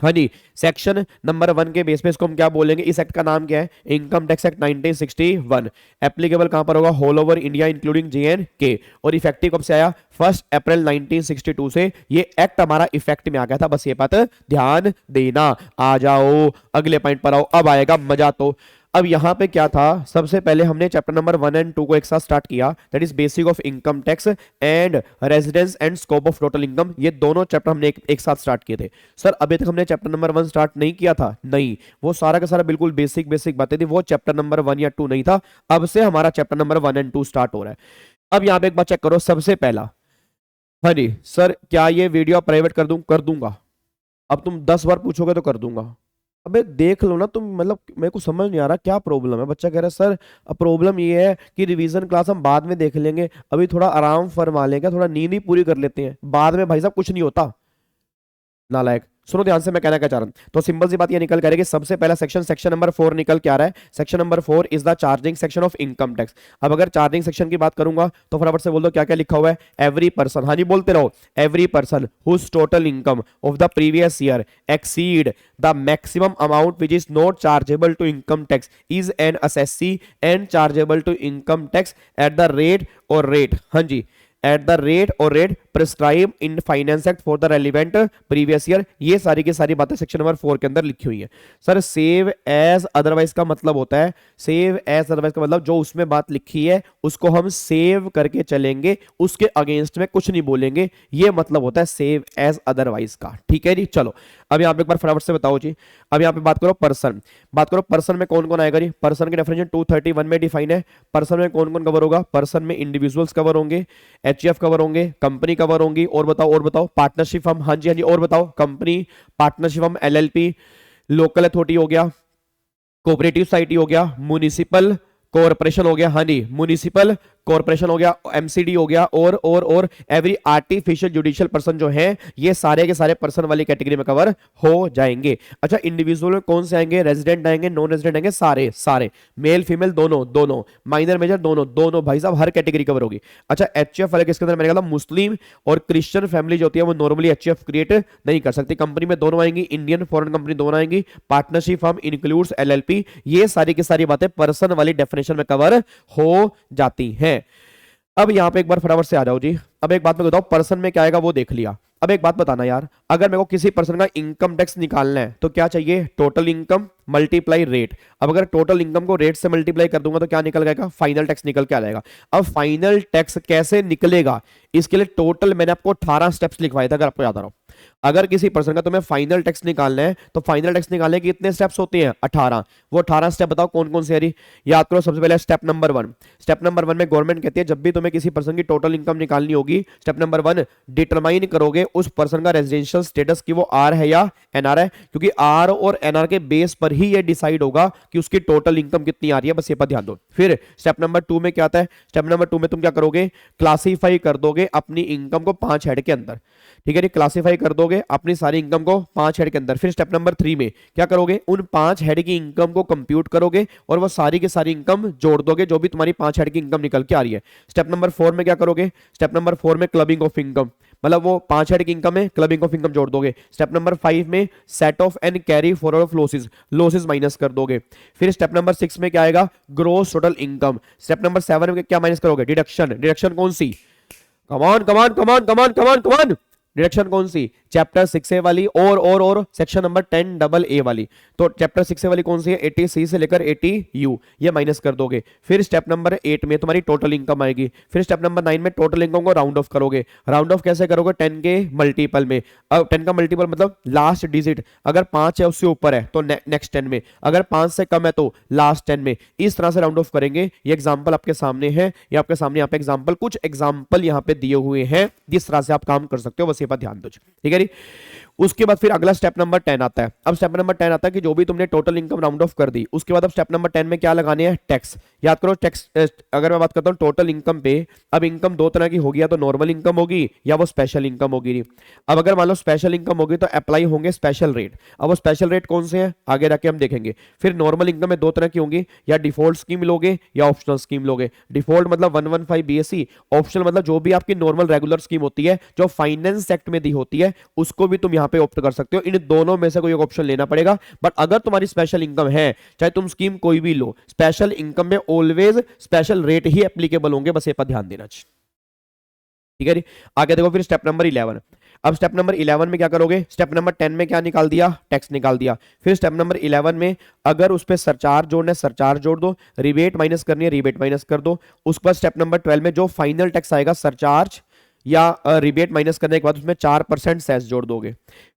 हाँ जी, सेक्शन नंबर 1 के बेस पे इसको हम क्या बोलेंगे? इस एक्ट का नाम क्या है? Income tax act 1961। एप्लीकेबल कहां पर होगा? Whole over India including JNK। और इफेक्टिव कब से आया? 1 अप्रैल 1962 से ये एक्ट हमारा इफेक्ट में आ गया था। बस ये बात ध्यान देना। आ जाओ अगले पॉइंट पर आओ, अब आएगा मजा। तो अब यहां पे क्या था? सबसे पहले हमने चैप्टर नंबर 1 एंड 2 को एक साथ स्टार्ट किया, that is basic of income tax and residence and scope of total income. ये दोनों चैप्टर हमने एक साथ स्टार्ट किए थे। सर अभी तक हमने चैप्टर नंबर 1 स्टार्ट नहीं किया था? नहीं, वो सारा का सारा बिल्कुल बेसिक बेसिक बातें थी, वो चैप्टर नंबर 1 या 2 नहीं था। अब से हमारा चैप्टर नंबर 1 एंड 2 स्टार्ट हो रहा है। अब यहां पे एक बात चेक करो। सबसे पहला, हाँ जी सर क्या ये वीडियो प्राइवेट कर दूं? कर दूंगा। अब तुम 10 बार पूछोगे तो कर दूंगा। अबे देख लो ना तुम, मतलब मेरे को समझ नहीं आ रहा क्या प्रॉब्लम है। बच्चा कह रहा है सर अब प्रॉब्लम ये है कि रिवीजन क्लास हम बाद में देख लेंगे, अभी थोड़ा आराम फरमा लेंगे, थोड़ा नींद ही पूरी कर लेते हैं, बाद में भाई साहब कुछ नहीं होता। नालायक। सुनो ध्यान से मैं कहना क्या चाह रहा हूं। तो सिंपल सी बात ये निकल कर कि सबसे पहला सेक्शन नंबर 4 निकल के आ रहा है। Section number 4 is the charging section of income tax. अब अगर चार्जिंग सेक्शन की बात करूंगा तो फटाफट से बोल दो क्या क्या लिखा हुआ है? एवरी पर्सन, हाँ जी बोलते रहो, every person whose total income of the previous year exceed the maximum amount which is not chargeable to income tax is an assessee and chargeable to income tax at the rate or rate, हाँ जी, at the rate or rate prescribe in finance act for the relevant previous year. ये सारी की सारी बातें section number 4 के अंदर लिखी हुई है। सर सेव एज अदरवाइज का मतलब होता है, सेव एज अदरवाइज का मतलब जो उसमें बात लिखी है उसको हम सेव करके चलेंगे, उसके अगेंस्ट में कुछ नहीं बोलेंगे, ये मतलब होता है सेव एज अदरवाइज का। ठीक है जी। चलो अब यहाँ पे एक बार फटाफट से बताओ जी। अब यहाँ पे बात करो पर्सन, बात करो पर्सन में कौन कौन आएगा जी? पर्सन की डेफिनेशन 231 में डिफाइन है। पर्सन में कौन कौन कवर होगा? पर्सन में इंडिविजुअल्स कवर होंगे, HF कवर होंगे, कंपनी कवर होंगी, और बताओ पार्टनरशिप हम, हाँ जी, और बताओ कंपनी, पार्टनरशिप हम, LLP, लोकल अथॉरिटी हो गया, कोऑपरेटिव सोसाइटी हो गया, म्युनिसिपल कॉर्पोरेशन हो गया, हाँ जी म्युनिसिपल कॉर्पोरेशन हो गया, MCD हो गया, और एवरी आर्टिफिशियल जुडिशियल पर्सन जो है ये सारे के सारे पर्सन वाली कैटेगरी में कवर हो जाएंगे। अच्छा इंडिविजुअल में कौन से आएंगे? रेजिडेंट आएंगे, नॉन रेजिडेंट आएंगे, सारे मेल फीमेल दोनों, माइनर मेजर दोनों भाई साहब, हर कैटेगरी कवर होगी। अच्छा HF वाले किसके अंदर? मैंने कहा मुस्लिम और क्रिश्चियन फैमिली जो होती है वो नॉर्मली HF क्रिएट नहीं कर सकती। कंपनी में दोनों आएंगी, इंडियन फॉरेन कंपनी दोनों आएंगी, पार्टनरशिप फर्म इंक्लूड्स LLP, ये सारी की सारी बातें पर्सन वाली डेफिनेशन में कवर हो जाती हैं। अब यहां पे एक बार फटाफट से आ जाओ जी। अब एक बात मैं बताऊं, पर्सन में क्या आएगा वो देख लिया। अब एक बात बताना यार, अगर मेरे को किसी पर्सन का इनकम टैक्स निकालना है तो क्या चाहिए? Total income multiply rate. अब अगर टोटल इनकम को रेट से मल्टीप्लाई कर दूंगा तो क्या निकल जाएगा? फाइनल टैक्स निकल के आ जाएगा। अब फाइनल टैक्स कैसे निकलेगा इसके लिए टोटल मैंने आपको 18 स्टेप्स लिखवाए थे, अगर आपको याद आ रहा हो। अगर किसी पर्सन का तुम्हें फाइनल टैक्स निकालना है तो फाइनल टैक्स निकालने के कितने स्टेप्स होते हैं? 18। वो 18 स्टेप बताओ कौन कौन से है? याद करो। सबसे पहले स्टेप नंबर 1, स्टेप नंबर 1 में गवर्नमेंट कहती है जब भी तुम्हें किसी पर्सन की टोटल इनकम निकालनी होगी, स्टेप नंबर 1 डिटरमाइन करोगे उस पर्सन का रेजिडेंशियल स्टेटस की वो आर है या NR है, क्योंकि आर और NR के बेस पर ही ये डिसाइड होगा कि उसकी टोटल इनकम कितनी आ रही है। बस ये पर ध्यान दो। फिर स्टेप नंबर 2 में क्या आता है? स्टेप नंबर 2 में तुम क्या करोगे? क्लासीफाई कर दोगे अपनी इनकम को 5 हेड के अंदर। ठीक है जी, क्लासीफाई कर कर दोगे अपनी सारी इनकम को 5 हेड के अंदर। फिर स्टेप नंबर 3 में क्या करोगे, उन 5 हेड की इनकम को कंप्यूट करोगे और वो सारी की सारी इनकम जोड़ दोगे जो भी तुम्हारी 5 हेड की इनकम निकल के आ रही है। स्टेप नंबर 4 में क्या करोगे, स्टेप नंबर 4 में क्लबिंग ऑफ इनकम, मतलब वो 5 हेड की इनकम है, क्लबिंग ऑफ इनकम जोड़ दोगे। स्टेप नंबर 5 में set off and carry forward of losses, losses minus कर दोगे। फिर स्टेप नंबर 6 में क्या आएगा, gross total income. Step number 7 में क्या माइनस करोगे, डिडक्शन। डिडक्शन कौन सी, कमान कमान कमान कमान कमान कमान, डिडक्शन कौन सी, चैप्टर 6A वाली और सेक्शन नंबर 10AA वाली। तो चैप्टर 6A वाली कौन सी है, 80C से लेकर 80U, ये माइनस कर दोगे। फिर स्टेप नंबर 8 में तुम्हारी टोटल इनकम आएगी। फिर स्टेप नंबर 9 में टोटल इनकम को राउंड ऑफ करोगे। राउंड ऑफ कैसे करोगे, 10 के मल्टीपल में। अब 10 का मल्टीपल मतलब लास्ट डिजिट, अगर 5 है उससे ऊपर है तो नेक्स्ट 10 में, अगर 5 से कम है तो लास्ट 10 में। इस तरह से राउंड ऑफ करेंगे। ये एग्जांपल आपके सामने है, ये आपके सामने यहाँ पे एग्जांपल, कुछ एग्जांपल यहाँ पे दिए हुए हैं जिस तरह से आप काम कर सकते हो, बस ये पर ध्यान दो। ठीक है जी। उसके बाद फिर अगला स्टेप नंबर 10 आता है। अब स्टेप नंबर 10 आता है कि जो भी तुमने टोटल इनकम राउंड ऑफ कर दी, उसके बाद अब स्टेप नंबर 10 में क्या लगाने हैं, टैक्स। याद करो टैक्स, अगर मैं बात करता हूं टोटल इनकम पे, अब इनकम दो तरह की होगी, या तो नॉर्मल इनकम होगी या वो स्पेशल इनकम होगी। अब अगर मान लो स्पेशल इनकम होगी तो अप्लाई होंगे स्पेशल रेट। अब वो स्पेशल रेट कौन से हैं आगे जाके हम देखेंगे। फिर नॉर्मल इनकम में दो तरह की होंगी, या डिफॉल्ट स्कीम लोगे या ऑप्शनल स्कीम लोगे। डिफॉल्ट मतलब 115 BSc, ऑप्शनल मतलब जो भी आपकी नॉर्मल रेगुलर स्कीम होती है जो फाइनेंस एक्ट में दी होती है, उसको भी तुम यहाँ पे ऑप्ट कर सकते हो। इन दोनों में से कोई एक ऑप्शन लेना पड़ेगा। बट अगर तुम्हारी स्पेशल इनकम है, चाहे तुम स्कीम कोई भी लो, स्पेशल इनकम में ऑलवेज स्पेशल रेट ही एप्लीकेबल होंगे, बस ये पर ध्यान देना चाहिए। ठीक है जी। आगे देखो फिर स्टेप नंबर 11। अब स्टेप नंबर 11 में क्या करोगे, स्टेप नंबर 10 में क्या निकाल दिया, टैक्स निकाल दिया। फिर स्टेप नंबर 11 में अगर उस पर सरचार्ज जोड़ना है सरचार्ज जोड़ दो, रिबेट माइनस करनी है रिबेट माइनस कर दो। उसके बाद स्टेप नंबर 12 में जो फाइनल टैक्स आएगा सरचार्ज या रिबेट माइनस करने के बाद उसमें 4% सेस जोड़ दोगे।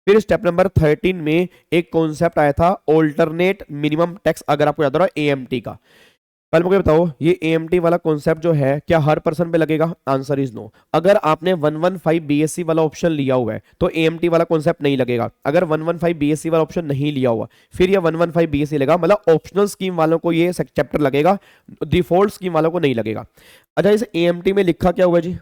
फिर स्टेप नंबर 13 में एक कॉन्सेप्ट आया था ऑल्टरनेट मिनिमम टैक्स, अगर आपको याद हो रहा है AMT का। पहले मुझे बताओ ये AMT वाला कॉन्सेप्ट जो है क्या हर पर्सन पे लगेगा, आंसर इज नो। अगर आपने 115 BSc वाला ऑप्शन लिया हुआ है तो AMT वाला कॉन्सेप्ट नहीं लगेगा। अगर 115 BSc वाला ऑप्शन नहीं लिया हुआ फिर ये 115 BSc लगेगा, मतलब ऑप्शनल स्कीम वालों को ये चैप्टर लगेगा, डिफॉल्ट स्कीम वालों को नहीं लगेगा। अच्छा इस AMT में लिखा क्या हुआ जी,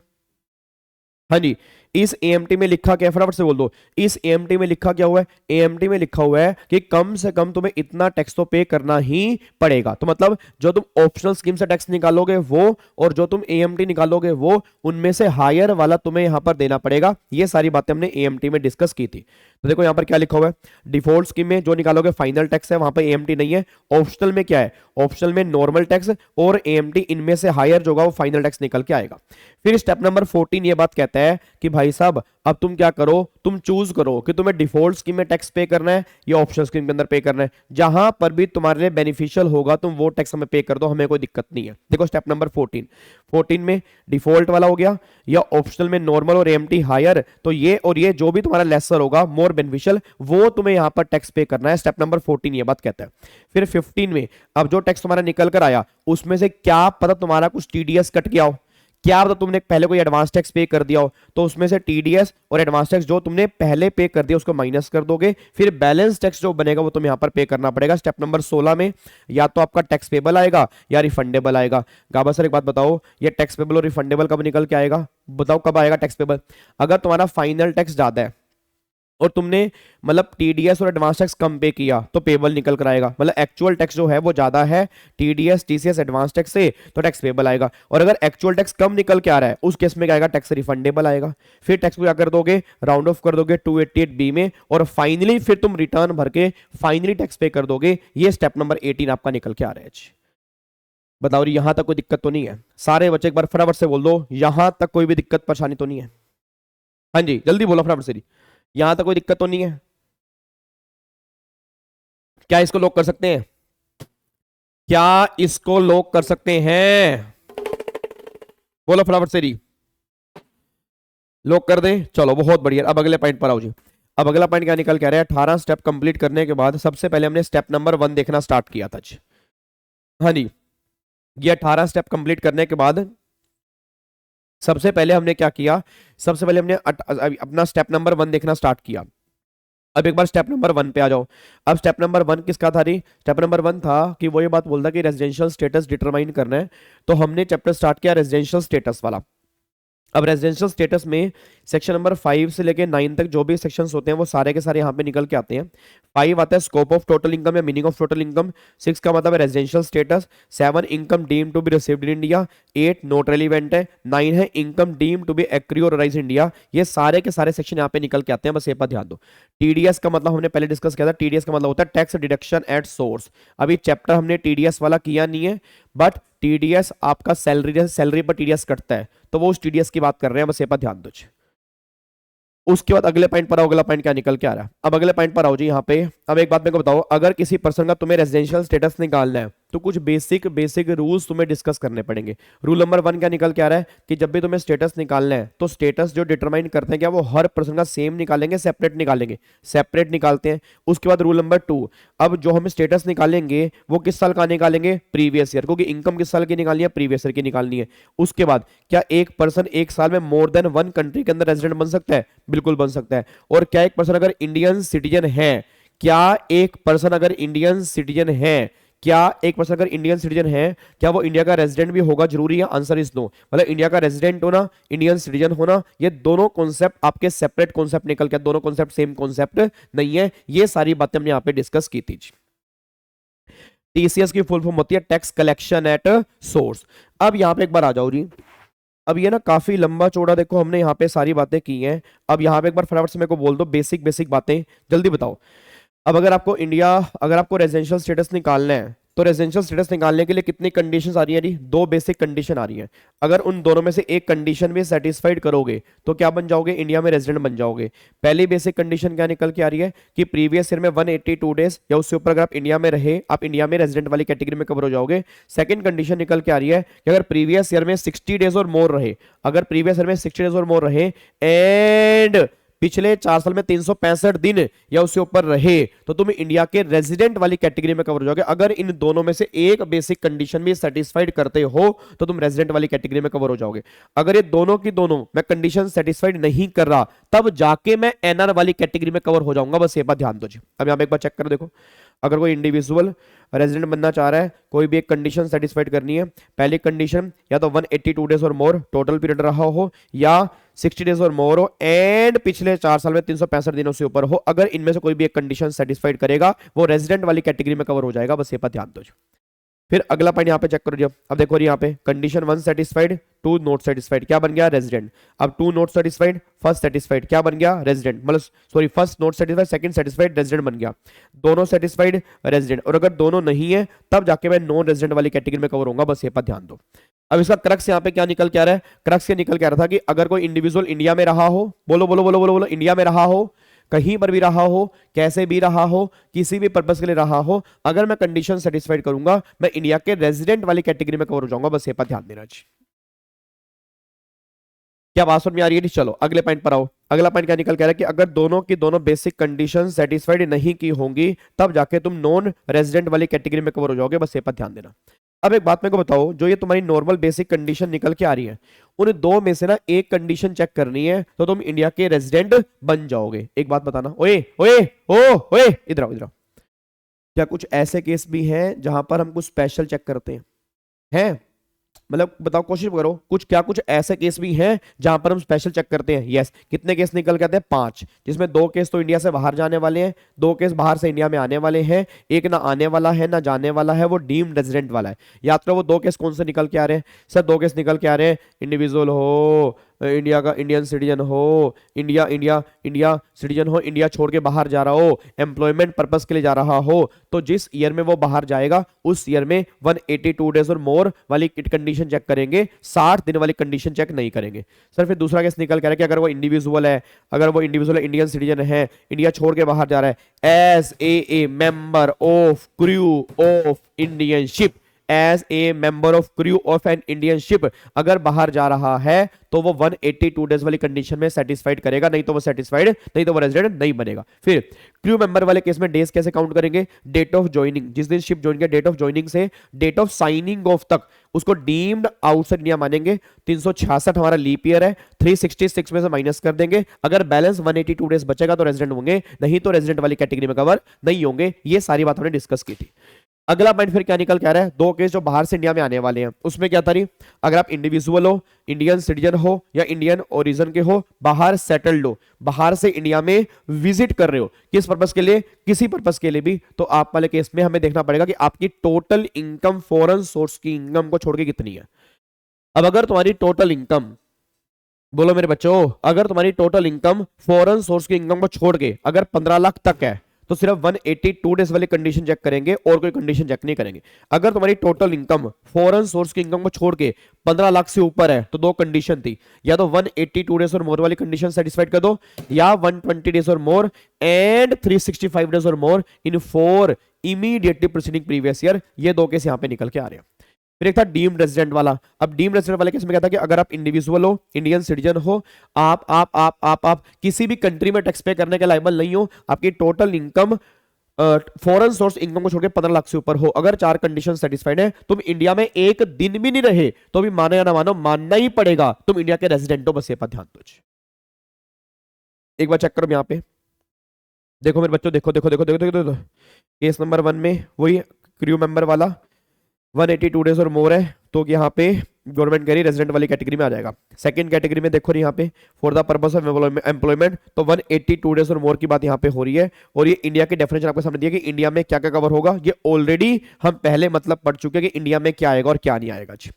हाँ जी इस AMT में लिखा क्या है, फटाफट से बोल दो। इस AMT में लिखा क्या हुआ है, AMT में लिखा हुआ है कि कम से कम तुम्हें इतना टैक्स तो पे करना ही पड़ेगा। तो मतलब जो तुम ऑप्शनल स्कीम से टैक्स निकालोगे वो, और जो तुम AMT निकालोगे वो, उनमें से हायर वाला तुम्हें यहां पर देना पड़ेगा। ये सारी बातें हमने AMT में डिस्कस की थी। तो देखो यहां पर क्या लिखा हुआ है, डिफॉल्ट स्कीम में जो निकालोगे फाइनल टैक्स है, वहां पर AMT नहीं है। ऑप्शनल में क्या है, ऑप्शनल में नॉर्मल टैक्स और AMT, इनमें से हायर जो होगा वो फाइनल टैक्स निकल के आएगा। फिर स्टेप नंबर 14 ये बात कहता है कि भाई साहब अब तुम क्या करो, तुम चूज करो कि तुम्हें डिफॉल्ट स्कीम में टैक्स पे करना है या ऑप्शनल स्कीम के अंदर पे करना है। जहां पर भी तुम्हारे लिए बेनिफिशियल होगा तुम वो टैक्स हमें पे कर दो, हमें कोई दिक्कत नहीं है। देखो स्टेप नंबर 14 में डिफॉल्ट वाला हो गया या ऑप्शनल में नॉर्मल और AMT हायर, तो ये और ये जो भी तुम्हारा लेसर होगा मोर बेनिफिशियल, वो तुम्हें यहां पर टैक्स पे करना है। स्टेप नंबर 14 ये बात कहता है। फिर 15 में अब जो टैक्स तुम्हारा निकल कर आया उसमें से क्या पता तुम्हारा कुछ TDS कट गया हो, क्या पता तुमने पहले कोई एडवांस टैक्स पे कर दिया हो, तो उसमें से TDS और एडवांस टैक्स जो तुमने पहले पे कर दिया उसको माइनस कर दोगे। फिर बैलेंस टैक्स जो बनेगा वो तुम्हें यहां पर पे करना पड़ेगा। स्टेप नंबर 16 में या तो आपका टैक्स पेबल आएगा या रिफंडेबल आएगा। गाबा सर एक बात बताओ, ये टैक्स पेबल और रिफंडेबल कब निकल के आएगा, बताओ कब आएगा टैक्स पेबल। अगर तुम्हारा फाइनल टैक्स ज्यादा है और तुमने मतलब TDS और एडवांस टैक्स कम पे किया तो पेबल निकल कर आएगा, मतलब एक्चुअल टैक्स जो है वो ज्यादा है TDS TCS एडवांस टैक्स से, तो टैक्स पेबल आएगा। और अगर एक्चुअल टैक्स कम निकल के आ रहा है उस केस में क्या आएगा, टैक्स रिफंडेबल आएगा। फिर टैक्स को क्या कर दोगे, राउंड ऑफ कर दोगे 288B में, और फाइनली फिर तुम रिटर्न भर के फाइनली टैक्स पे कर दोगे। ये स्टेप नंबर 18 आपका निकल के आ रहा है। बताओ यहां तक कोई दिक्कत तो नहीं है, सारे बच्चे एक बार फटाफट से बोल दो, यहां तक कोई भी दिक्कत परेशानी तो नहीं है। हाँ जी जल्दी बोलो फटाफट से, यहां तक कोई दिक्कत तो नहीं है, क्या इसको लॉक कर सकते हैं, क्या इसको लॉक कर सकते हैं, बोलो फटाफट से री, लॉक कर दे। चलो बहुत बढ़िया। अब अगले पॉइंट पर आओ जी। अब अगला पॉइंट क्या निकल के आ रहा है, 18 स्टेप कंप्लीट करने के बाद सबसे पहले हमने स्टेप नंबर 1 देखना स्टार्ट किया था जी। हाँ जी ये 18 स्टेप कंप्लीट करने के बाद सबसे पहले हमने क्या किया, सबसे पहले हमने अपना स्टेप नंबर 1 देखना स्टार्ट किया। अब एक बार स्टेप नंबर 1 पे आ जाओ। अब स्टेप नंबर 1 किसका था री, स्टेप नंबर 1 था कि वो ये बात बोलता कि रेजिडेंशियल स्टेटस डिटरमाइन करना है, तो हमने चैप्टर स्टार्ट किया रेजिडेंशियल स्टेटस वाला। अब रेजिडेंशियल स्टेटस में सेक्शन नंबर 5 से लेके 9 तक जो भी सेक्शंस होते हैं वो सारे के सारे यहाँ पे निकल के आते हैं। 5 आता है स्कोप ऑफ टोटल इनकम या मीनिंग ऑफ टोटल इनकम। 6 का मतलब है residential status. 7 income deem to be received in India. 8 note relevant है। 9 है income deem to be accrue or arise India. ये सारे के सारे सेक्शन यहाँ पे निकल के आते हैं, बस ये पर ध्यान दो। टीडीएस का मतलब हमने पहले डिस्कस किया था, टीडीएस का मतलब होता है टैक्स डिडक्शन एट सोर्स। अभी चैप्टर हमने टीडीएस वाला किया नहीं है, बट टीडीएस आपका सैलरी पर टीडीएस कटता है, तो वो उस टीडीएस की बात कर रहे हैं, बस ये पर ध्यान दो। उसके बाद अगले पॉइंट पर आओ, अगला पॉइंट क्या निकल के आ रहा है। अब अगले पॉइंट पर आओ जी। यहाँ पे अब एक बात मेरे को बताओ, अगर किसी पर्सन का तुम्हें रेजिडेंशियल स्टेटस निकालना है तो कुछ बेसिक रूल्स तुम्हें डिस्कस करने पड़ेंगे। रूल नंबर 1 क्या निकल के आ रहा है कि जब भी तुम्हें स्टेटस निकालना है तो स्टेटस जो डिटरमाइन करते हैं क्या वो हर पर्सन का सेम निकालेंगे, सेपरेट निकालेंगे? सेपरेट निकालते हैं। उसके बाद रूल नंबर 2, अब जो हम स्टेटस निकालेंगे वो किस साल का निकालेंगे? प्रीवियस ईयर, क्योंकि इनकम किस साल की निकालनी है? प्रीवियस ईयर की निकालनी है। उसके बाद क्या एक पर्सन एक साल में मोर देन 1 कंट्री के अंदर रेजिडेंट बन सकता है? बिल्कुल बन सकता है। और क्या एक पर्सन अगर इंडियन सिटीजन है, क्या एक पर्सन अगर इंडियन सिटीजन है, क्या एक पर्सन अगर इंडियन सिटीजन है, क्या वो इंडिया का रेजिडेंट भी होगा? जरूरी है? Answer is no. मतलब इंडिया का रेजिडेंट होना, इंडियन सिटीजन होना, ये दोनों कॉन्सेप्ट आपके सेपरेट कॉन्सेप्ट निकल के, दोनों कॉन्सेप्ट सेम कॉन्सेप्ट नहीं है। ये सारी बातें हमने यहां पे डिस्कस की थी। टीसीएस की फुल फॉर्म होती है टैक्स कलेक्शन एट सोर्स। अब यहां पे एक बार आ जाओ जी। अब ये ना काफी लंबा चौड़ा देखो हमने यहाँ पे सारी बातें की हैं। अब यहाँ पे एक बार फटाफट से मेरे को बोल दो बेसिक बातें, जल्दी बताओ। अब अगर आपको रेजिडेंशियल स्टेटस निकालना है तो रेजिडेंशियल स्टेटस निकालने के लिए कितनी कंडीशंस आ रही है? 2 बेसिक कंडीशन आ रही है। अगर उन दोनों में से एक कंडीशन भी सेटिस्फाइड करोगे तो क्या बन जाओगे? इंडिया में रेजिडेंट बन जाओगे। पहली बेसिक कंडीशन क्या निकल के आ रही है कि प्रीवियस ईयर में 182 डेज या उससे ऊपर अगर आप इंडिया में रहे, आप इंडिया में रेजिडेंट वाली कैटेगरी में कवर हो जाओगे। सेकंड कंडीशन निकल के आ रही है कि अगर प्रीवियस ईयर में 60 डेज और मोर रहे, अगर प्रीवियस ईयर में 60 डेज और मोर रहे एंड पिछले 4 साल में 365 दिन या उससे ऊपर रहे तो तुम इंडिया के रेजिडेंट वाली कैटेगरी में कवर हो जाओगे। अगर इन दोनों में से एक बेसिक कंडीशन भी सेटिस्फाइड करते हो तो तुम रेजिडेंट वाली कैटेगरी में कवर हो जाओगे। अगर ये दोनों की दोनों मैं कंडीशन सेटिस्फाइड नहीं कर रहा तब जाके मैं एनआर वाली कैटेगरी में कवर हो जाऊंगा। बस ये बात ध्यान दो जी। अब यहां पे एक बार चेक कर देखो, अगर कोई इंडिविजुअल रेजिडेंट बनना चाह रहा है, कोई भी एक कंडीशन सेटिस्फाइड करनी है। पहली कंडीशन या तो 182 डेज और मोर टोटल पीरियड रहा हो या 60 डेज और मोर हो एंड पिछले 4 साल में 365 दिनों से ऊपर हो। अगर इनमें से कोई भी एक कंडीशन सेटिस्फाइड करेगा वो रेजिडेंट वाली कैटेगरी में कवर हो जाएगा। बस ये पर ध्यान दो। फिर अगला पॉइंट यहाँ पे चेक करो जी। अब देखो यहाँ पे कंडीशन 1 सेटिस्फाइड, 2 नॉट सेटिस्फाइड, क्या बन गया? रेजिडेंट। अब 2 नॉट सेटिस्फाइड, फर्स्ट सेटिस्फाइड, क्या बन गया? रेजिडेंट। मतलब sorry, first not satisfied, second satisfied, resident बन गया। दोनों सेटिस्फाइड, रेजिडेंट। और अगर दोनों नहीं है तब जाके मैं नॉन रेजिडेंट वाली कैटेगरी में कवर होऊंगा। बस ये पर ध्यान दो। अब इसका क्रक्स यहाँ पे क्या निकल के आ रहा है? क्रक्स ये निकल के आ रहा था कि अगर कोई इंडिविजुअल इंडिया में रहा हो, बोलो बोलो बोलो बोलो बोलो, इंडिया में रहा हो, कहीं पर भी रहा हो, कैसे भी रहा हो, किसी भी पर्पस के लिए रहा हो, अगर मैं कंडीशन सेटिस्फाइड करूंगा मैं इंडिया के रेजिडेंट वाली कैटेगरी में कवर हो जाऊंगा। बस ये पर ध्यान देना चाहिए। क्या बात समझ में आ रही है? चलो अगले पॉइंट पर आओ। अगला पॉइंट क्या निकल के आ रहा है कि अगर दोनों की दोनों बेसिक कंडीशन सेटिस्फाइड नहीं की होंगी तब जाके तुम नॉन रेजिडेंट वाली कैटेगरी में कवर हो जाओगे। बस ये पर ध्यान देना। अब एक बात मेरे को बताओ, जो ये तुम्हारी नॉर्मल बेसिक कंडीशन निकल के आ रही है उन दो में से ना एक कंडीशन चेक करनी है तो तुम इंडिया के रेजिडेंट बन जाओगे। एक बात बताना, ओए ओए ओए इधर आओ इधर आओ। क्या कुछ ऐसे केस भी हैं जहां पर हम कुछ स्पेशल चेक करते हैं? मतलब बताओ, कोशिश करो। कुछ ऐसे केस भी हैं जहां पर हम स्पेशल चेक करते हैं? यस। कितने केस निकल के आते हैं? 5, जिसमें 2 केस तो इंडिया से बाहर जाने वाले हैं, 2 केस बाहर से इंडिया में आने वाले हैं, एक ना आने वाला है ना जाने वाला है, वो डीम्ड रेजिडेंट वाला है। याद करो वो 2 केस कौन से निकल के आ रहे हैं? सर 2 केस निकल के आ रहे हैं, इंडिविजुअल हो, इंडिया का इंडियन सिटीजन हो, इंडिया सिटीजन हो, इंडिया छोड़ के बाहर जा रहा हो, एम्प्लॉयमेंट पर्पस के लिए जा रहा हो, तो जिस ईयर में वो बाहर जाएगा उस ईयर में 182 डेज और मोर वाली कंडीशन चेक करेंगे, 60 दिन वाली कंडीशन चेक नहीं करेंगे। सर फिर दूसरा केस निकल के आ रहा है कि अगर वो इंडिविजुअल है, इंडियन सिटीजन है, इंडिया छोड़ के बाहर जा रहा है as a member of crew of Indian ship, as a member of crew of an Indian ship, अगर बाहर जा रहा है तो वो 182 डेज वाली कंडीशन में सेटिस्फाइड करेगा, नहीं तो वो रेजिडेंट नहीं बनेगा। फिर क्रू मेंबर वाले केस में डेज कैसे काउंट करेंगे? डेट ऑफ ज्वाइनिंग, जिस दिन शिप ज्वाइन किया डेट ऑफ ज्वाइनिंग से डेट ऑफ साइनिंग ऑफ तक उसको डीम्ड आउटसाइड इंडिया मानेंगे। 366 हमारा लीप ईयर है, 366 में से माइनस कर देंगे। अगर बैलेंस 182 डेज बचेगा तो रेजिडेंट होंगे, नहीं तो रेजिडेंट वाली कैटेगरी में कवर नहीं होंगे। ये सारी बात हमने डिस्कस की थी। अगला पॉइंट फिर क्या निकल के आ रहा है, दो केस जो बाहर से इंडिया में आने वाले हैं उसमें क्या था रही, अगर आप इंडिविजुअल हो, इंडियन सिटीजन हो या इंडियन ओरिजिन के हो, बाहर सेटल्ड हो, बाहर से इंडिया में विजिट कर रहे हो, किस पर्पस के लिए, किसी पर्पस के लिए भी, तो आप वाले केस में हमें देखना पड़ेगा कि आपकी टोटल इनकम फॉरेन सोर्स की इनकम को छोड़ के कितनी है। अब अगर तुम्हारी टोटल इनकम, बोलो मेरे बच्चों, अगर तुम्हारी टोटल इनकम फॉरेन सोर्स की इनकम को छोड़ के अगर 15 लाख तक है तो सिर्फ 182 डेज वाली कंडीशन चेक करेंगे और कोई कंडीशन चेक नहीं करेंगे। अगर तुम्हारी टोटल इनकम फॉरेन सोर्स की इनकम को छोड़ के 15 लाख से ऊपर है तो दो कंडीशन थी, या तो 182 डेज और मोर वाली कंडीशन सेटिस्फाइड कर दो, या 120 डेज और मोर एंड 365 डेज और मोर इन 4 इमीडिएटली प्रीसीडिंग प्रीवियस ईयर। ये दो केस यहां पे निकल के आ रहे हैं। फिर एक था डीम्ड रेजिडेंट वाला। अब डीम्ड रेजिडेंट वाले केस में क्या था कि अगर आप इंडिविजुअल हो, इंडियन सिटीजन हो, आप किसी भी कंट्री में टैक्स पे करने के लायबल नहीं हो, आपकी total income foreign source income को छोड़कर 15 लाख से ऊपर हो, अगर 4 कंडीशन सेटिस्फाइड है, तुम इंडिया में एक दिन भी नहीं रहे तो भी मानो या ना मानो मानना ही पड़ेगा तुम इंडिया के रेजिडेंट हो। बस ये पर ध्यान दो। एक बार चेक करो यहां पे, देखो मेरे बच्चों, देखो देखो देखो देखो देखो, देखो, देखो। केस नंबर 1 में वही क्रू मेंबर वाला 182 डेज और मोर है तो यहाँ पे गवर्नमेंट कह रही रेजिडेंट वाली कैटेगरी में आ जाएगा। सेकंड कैटेगरी में देखो यहाँ पे for the purpose of employment, तो 182 डेज और मोर की बात यहाँ पे हो रही है। और ये इंडिया की डेफिनेशन आपके सामने दी है कि इंडिया में क्या क्या कवर होगा, ये ऑलरेडी हम पहले मतलब पढ़ चुके हैं कि इंडिया में क्या आएगा और क्या नहीं आएगा जी।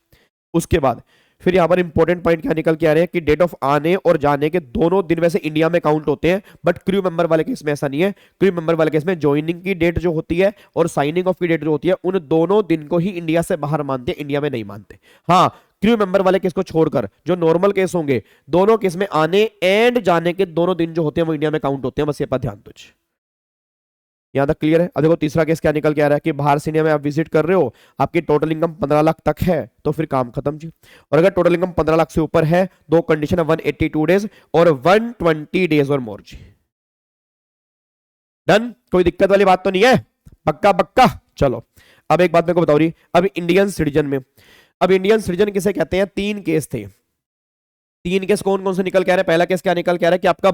उसके बाद फिर यहाँ पर इंपॉर्टेंट पॉइंट क्या निकल के आ रहे हैं कि डेट ऑफ आने और जाने के दोनों दिन वैसे इंडिया में काउंट होते हैं, बट क्रू मेंबर वाले केस में ऐसा नहीं है। क्रू मेंबर वाले केस में ज्वाइनिंग की डेट जो होती है और साइनिंग ऑफ की डेट जो होती है, उन दोनों दिन को ही इंडिया से बाहर मानते हैं, इंडिया में नहीं मानते। हाँ, क्रू मेंबर वाले केस को छोड़कर जो नॉर्मल केस होंगे, दोनों केस में आने एंड जाने के दोनों दिन जो होते हैं वो इंडिया में काउंट होते हैं। बस ये पर ध्यान दो। यहां तक क्लियर है। अब देखो तीसरा केस क्या निकल के आ रहा है कि बाहर से इंडिया में आप विजिट कर रहे हो, आपकी टोटल इनकम 15 लाख तक है तो फिर काम खत्म जी। और अगर टोटल इनकम 15 लाख से ऊपर है, दो कंडीशन है, 182 डेज और 120 डेज और मोर जी। डन, कोई दिक्कत वाली बात तो नहीं है, पक्का पक्का। चलो अब एक बात मेरे को बताओ रही, अब इंडियन सिटीजन में, अब इंडियन सिटीजन किसे कहते हैं, 3 केस थे। 3 केस कौन कौन से निकल के आ रहे हैं। पहला केस क्या निकल के आ रहा है कि आपका